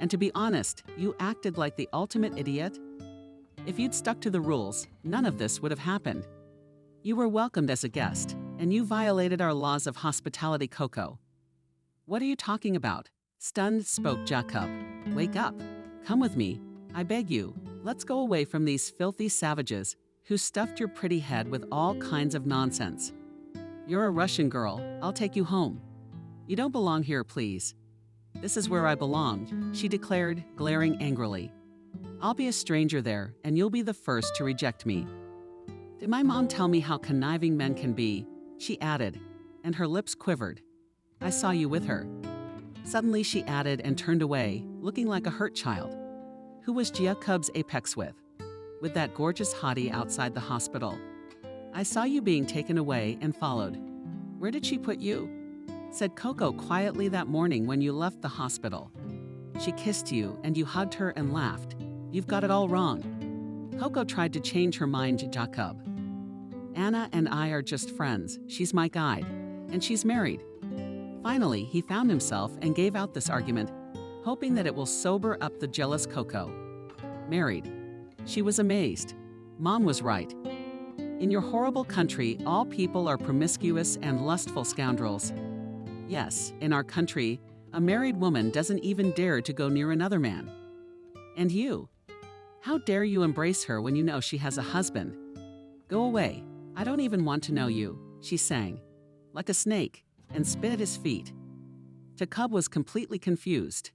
"And to be honest, you acted like the ultimate idiot. If you'd stuck to the rules, none of this would have happened. You were welcomed as a guest, and you violated our laws of hospitality, Coco." "What are you talking about?" Stunned spoke Jacob. "Wake up. Come with me. I beg you. Let's go away from these filthy savages who stuffed your pretty head with all kinds of nonsense. You're a Russian girl. I'll take you home. You don't belong here, please." "This is where I belong," she declared, glaring angrily. "I'll be a stranger there, and you'll be the first to reject me." "Did my mom tell me how conniving men can be?" she added, and her lips quivered. "I saw you with her." Suddenly she added and turned away, looking like a hurt child. "Who was Jacob's apex with?" "With that gorgeous hottie outside the hospital. I saw you being taken away and followed." "Where did she put you?" Said Coco quietly that morning when you left the hospital. "She kissed you and you hugged her and laughed. You've got it all wrong." Coco tried to change her mind to Jacob. "Anna and I are just friends. She's my guide, and she's married." Finally, he found himself and gave out this argument, hoping that it will sober up the jealous Coco. "Married." She was amazed. Mom was right. In your horrible country, all people are promiscuous and lustful scoundrels. Yes, in our country, a married woman doesn't even dare to go near another man. And you? How dare you embrace her when you know she has a husband? Go away. I don't even want to know you, she sang, like a snake, and spit at his feet. Jacob was completely confused.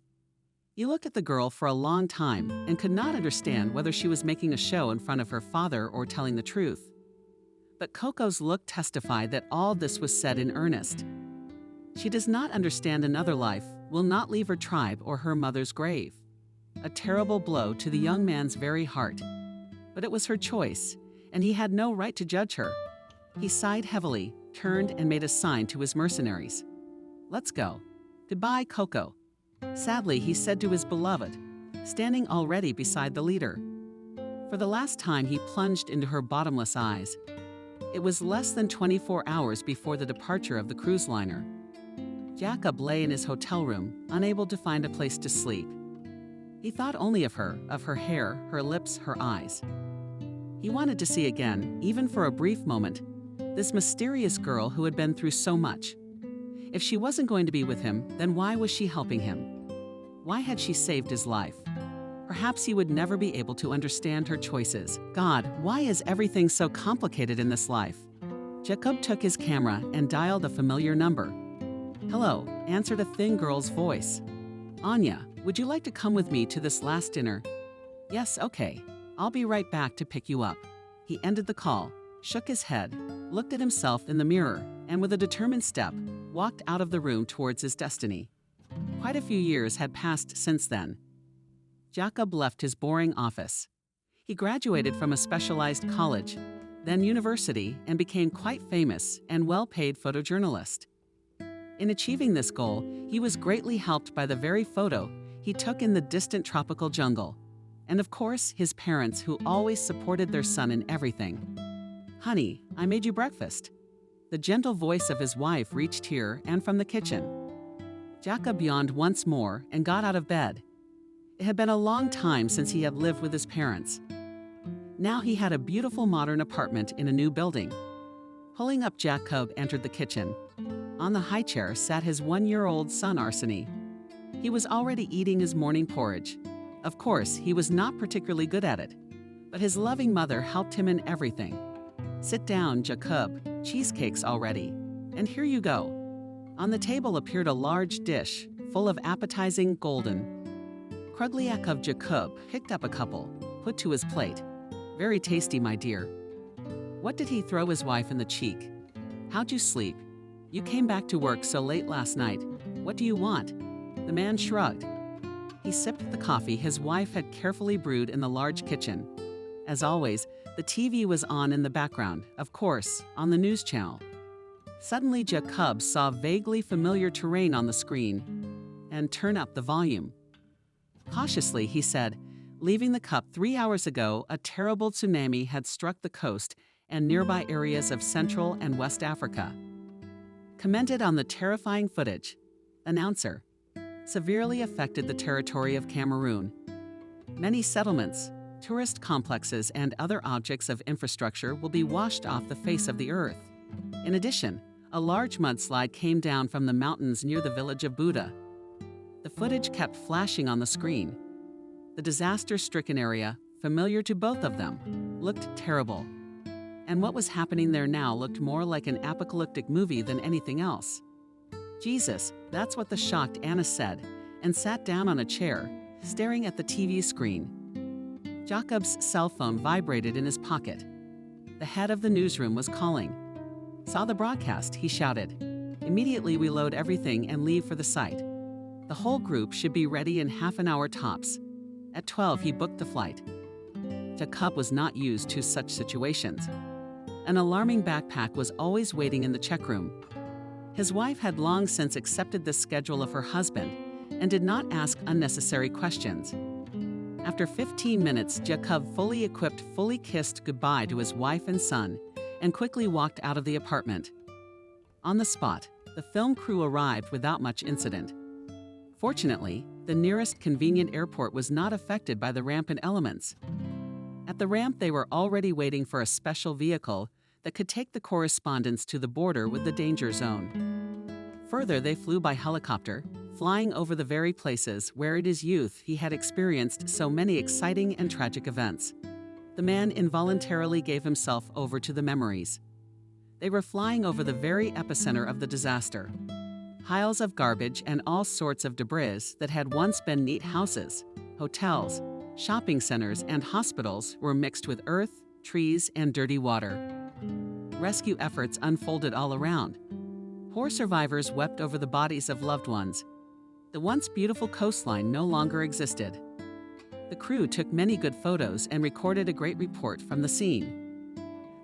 He looked at the girl for a long time and could not understand whether she was making a show in front of her father or telling the truth. But Coco's look testified that all this was said in earnest. She does not understand another life, will not leave her tribe or her mother's grave. A terrible blow to the young man's very heart. But it was her choice, and he had no right to judge her. He sighed heavily, turned and made a sign to his mercenaries. "Let's go. Goodbye, Coco." Sadly, he said to his beloved, standing already beside the leader. For the last time, he plunged into her bottomless eyes. It was less than 24 hours before the departure of the cruise liner. Jacob lay in his hotel room, unable to find a place to sleep. He thought only of her hair, her lips, her eyes. He wanted to see again, even for a brief moment, this mysterious girl who had been through so much. If she wasn't going to be with him, then why was she helping him? Why had she saved his life? Perhaps he would never be able to understand her choices. God, why is everything so complicated in this life? Jacob took his camera and dialed a familiar number. "Hello," answered a thin girl's voice. "Anya, would you like to come with me to this last dinner?" "Yes, okay. I'll be right back to pick you up." He ended the call, shook his head, looked at himself in the mirror, and with a determined step, walked out of the room towards his destiny. Quite a few years had passed since then. Jacob left his boring office. He graduated from a specialized college, then university, and became quite famous and well-paid photojournalist. In achieving this goal, he was greatly helped by the very photo he took in the distant tropical jungle, and of course, his parents who always supported their son in everything. "Honey, I made you breakfast." The gentle voice of his wife reached here and from the kitchen. Jacob yawned once more and got out of bed. It had been a long time since he had lived with his parents. Now he had a beautiful modern apartment in a new building. Pulling up, Jacob entered the kitchen. On the high chair sat his 1-year-old son Arseny. He was already eating his morning porridge. Of course, he was not particularly good at it, but his loving mother helped him in everything. "Sit down, Jacob. Cheesecakes already. And here you go." On the table appeared a large dish, full of appetizing golden. Krugliakov Jacob picked up a couple, put to his plate. "Very tasty, my dear." What did he throw his wife in the cheek? "How'd you sleep? You came back to work so late last night. What do you want?" The man shrugged. He sipped the coffee his wife had carefully brewed in the large kitchen. As always, the TV was on in the background, of course, on the news channel. Suddenly, Jacob saw vaguely familiar terrain on the screen and turned up the volume. Cautiously, he said, "Leaving the cup 3 hours ago, a terrible tsunami had struck the coast and nearby areas of Central and West Africa." Commented on the terrifying footage. Announcer. Severely affected the territory of Cameroon. Many settlements, tourist complexes, and other objects of infrastructure will be washed off the face of the earth. In addition, a large mudslide came down from the mountains near the village of Buda. The footage kept flashing on the screen. The disaster-stricken area, familiar to both of them, looked terrible. And what was happening there now looked more like an apocalyptic movie than anything else. "Jesus," that's what the shocked Anna said, and sat down on a chair, staring at the TV screen. Jacob's cell phone vibrated in his pocket. The head of the newsroom was calling. "Saw the broadcast," he shouted. "Immediately we load everything and leave for the site. The whole group should be ready in half an hour tops." At 12, he booked the flight. Jacob was not used to such situations. An alarming backpack was always waiting in the check room. His wife had long since accepted the schedule of her husband and did not ask unnecessary questions. After 15 minutes, Jacob fully equipped, fully kissed goodbye to his wife and son and quickly walked out of the apartment. On the spot, the film crew arrived without much incident. Fortunately, the nearest convenient airport was not affected by the rampant elements. At the ramp, they were already waiting for a special vehicle that could take the correspondents to the border with the danger zone. Further, they flew by helicopter, flying over the very places where in his youth he had experienced so many exciting and tragic events. The man involuntarily gave himself over to the memories. They were flying over the very epicenter of the disaster. Piles of garbage and all sorts of debris that had once been neat houses, hotels, shopping centers, and hospitals were mixed with earth, trees, and dirty water. Rescue efforts unfolded all around. Poor survivors wept over the bodies of loved ones. The once beautiful coastline no longer existed. The crew took many good photos and recorded a great report from the scene.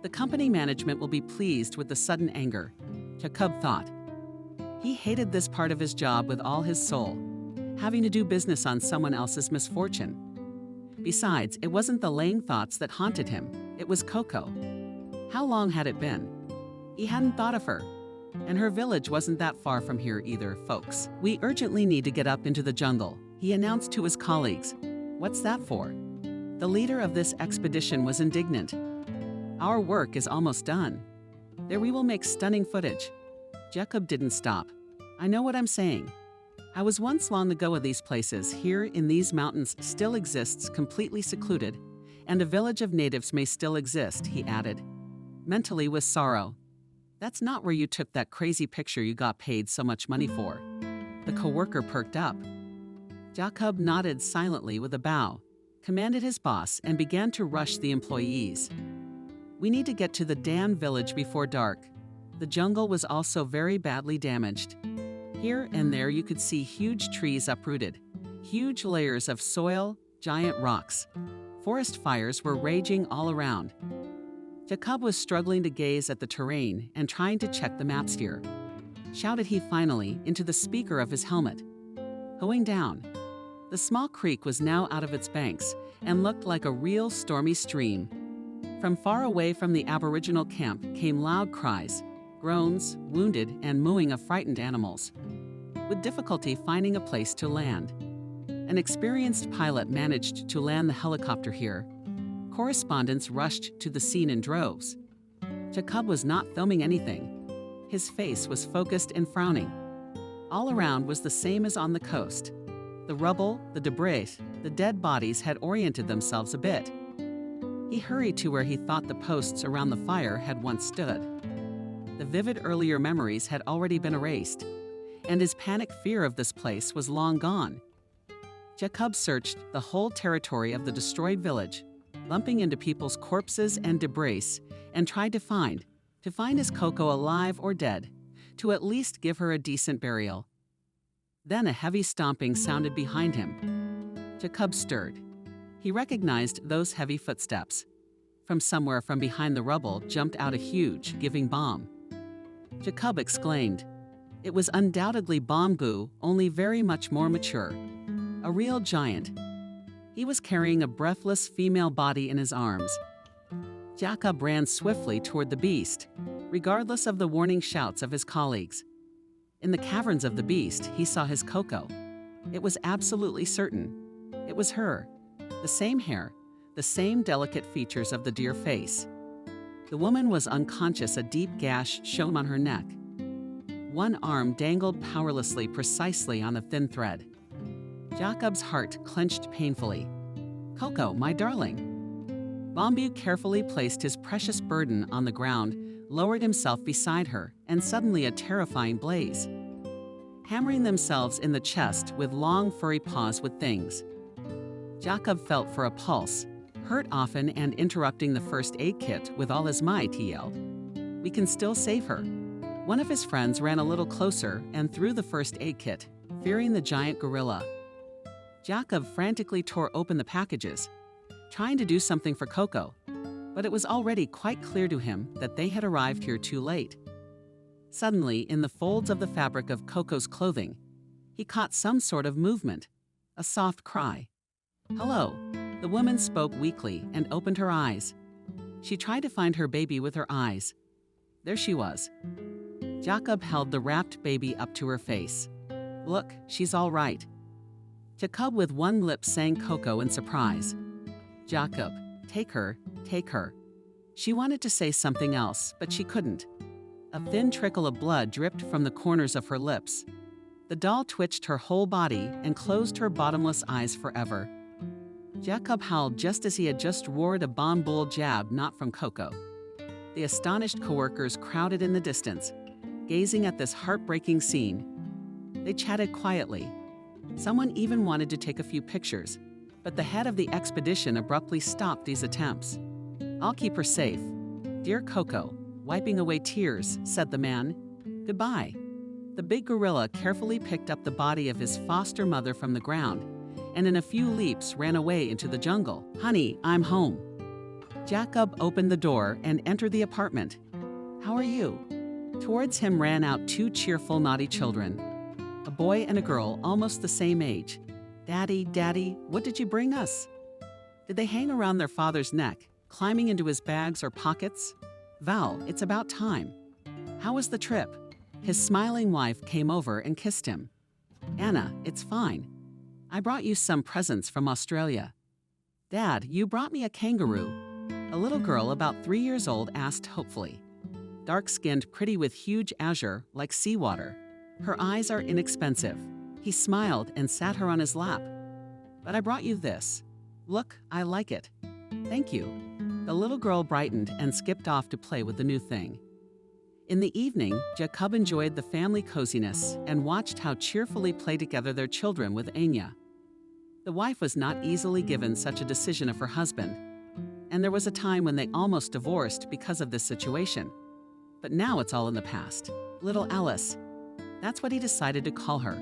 The company management will be pleased with the sudden anger, Jacob thought. He hated this part of his job with all his soul, having to do business on someone else's misfortune. Besides, it wasn't the lame thoughts that haunted him, it was Coco. How long had it been? He hadn't thought of her. And her village wasn't that far from here either, folks. "We urgently need to get up into the jungle," he announced to his colleagues. "What's that for?" The leader of this expedition was indignant. "Our work is almost done. There we will make stunning footage." Jacob didn't stop. "I know what I'm saying. I was once long ago of these places. Here in these mountains still exists completely secluded, and a village of natives may still exist, he added, mentally with sorrow. That's not where you took that crazy picture you got paid so much money for. The coworker perked up. Jacob nodded silently with a bow, commanded his boss, and began to rush the employees. We need to get to the damn village before dark. The jungle was also very badly damaged. Here and there you could see huge trees uprooted, huge layers of soil, giant rocks. Forest fires were raging all around. Jacob was struggling to gaze at the terrain and trying to check the maps here. Shouted he finally into the speaker of his helmet. Going down. The small creek was now out of its banks and looked like a real stormy stream. From far away from the Aboriginal camp came loud cries, groans, wounded, and mooing of frightened animals. With difficulty finding a place to land. An experienced pilot managed to land the helicopter here. Correspondents rushed to the scene in droves. Jacob was not filming anything. His face was focused and frowning. All around was the same as on the coast. The rubble, the debris, the dead bodies had oriented themselves a bit. He hurried to where he thought the posts around the fire had once stood. The vivid earlier memories had already been erased, and his panic fear of this place was long gone. Jacob searched the whole territory of the destroyed village, lumping into people's corpses and debris, and tried to find his Coco alive or dead, to at least give her a decent burial. Then a heavy stomping sounded behind him. Jacob stirred. He recognized those heavy footsteps. From somewhere from behind the rubble jumped out a huge, giving bomb. Jacob exclaimed. It was undoubtedly bomb goo, only very much more mature. A real giant. He was carrying a breathless female body in his arms. Jacob ran swiftly toward the beast, regardless of the warning shouts of his colleagues. In the caverns of the beast, he saw his Coco. It was absolutely certain. It was her. The same hair, the same delicate features of the deer face. The woman was unconscious, a deep gash shone on her neck. One arm dangled powerlessly precisely on a thin thread. Jacob's heart clenched painfully. Coco, my darling. Bombu carefully placed his precious burden on the ground, lowered himself beside her, and suddenly a terrifying blaze. Hammering themselves in the chest with long furry paws with things. Jacob felt for a pulse, hurt often and interrupting the first aid kit with all his might, he yelled. We can still save her. One of his friends ran a little closer and threw the first aid kit, fearing the giant gorilla. Jacob frantically tore open the packages, trying to do something for Coco, but it was already quite clear to him that they had arrived here too late. Suddenly, in the folds of the fabric of Coco's clothing, he caught some sort of movement, a soft cry. Hello, the woman spoke weakly and opened her eyes. She tried to find her baby with her eyes. There she was. Jacob held the wrapped baby up to her face. Look, she's all right. Jacob with one lip sang Coco in surprise. Jacob, take her, take her. She wanted to say something else, but she couldn't. A thin trickle of blood dripped from the corners of her lips. The doll twitched her whole body and closed her bottomless eyes forever. Jacob howled just as he had just roared a bomb bull jab not from Coco. The astonished coworkers crowded in the distance, gazing at this heartbreaking scene. They chatted quietly. Someone even wanted to take a few pictures, but the head of the expedition abruptly stopped these attempts. I'll keep her safe. Dear Coco, wiping away tears, said the man. Goodbye. The big gorilla carefully picked up the body of his foster mother from the ground, and in a few leaps ran away into the jungle. Honey, I'm home. Jacob opened the door and entered the apartment. How are you? Towards him ran out two cheerful, naughty children. A boy and a girl almost the same age. Daddy, Daddy, what did you bring us? Did they hang around their father's neck, climbing into his bags or pockets? Val, it's about time. How was the trip? His smiling wife came over and kissed him. Anna, it's fine. I brought you some presents from Australia. Dad, you brought me a kangaroo. A little girl about 3 years old asked hopefully. Dark-skinned, pretty with huge azure, like seawater. Her eyes are inexpensive. He smiled and sat her on his lap. "But I brought you this. Look, I like it." "Thank you." The little girl brightened and skipped off to play with the new thing. In the evening, Jacob enjoyed the family coziness and watched how cheerfully play together their children with Anya. The wife was not easily given such a decision of her husband, and there was a time when they almost divorced because of this situation. But now it's all in the past. Little Alice, that's what he decided to call her,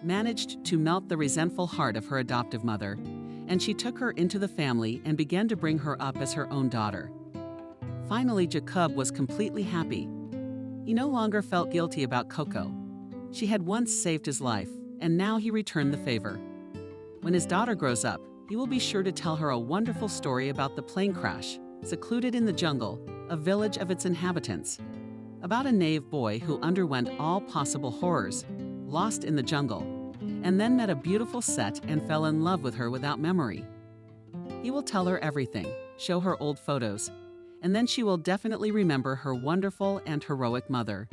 managed to melt the resentful heart of her adoptive mother, and she took her into the family and began to bring her up as her own daughter. Finally, Jacob was completely happy. He no longer felt guilty about Coco. She had once saved his life, and now he returned the favor. When his daughter grows up, he will be sure to tell her a wonderful story about the plane crash, secluded in the jungle, a village of its inhabitants. About a naive boy who underwent all possible horrors, lost in the jungle, and then met a beautiful set and fell in love with her without memory. He will tell her everything, show her old photos, and then she will definitely remember her wonderful and heroic mother.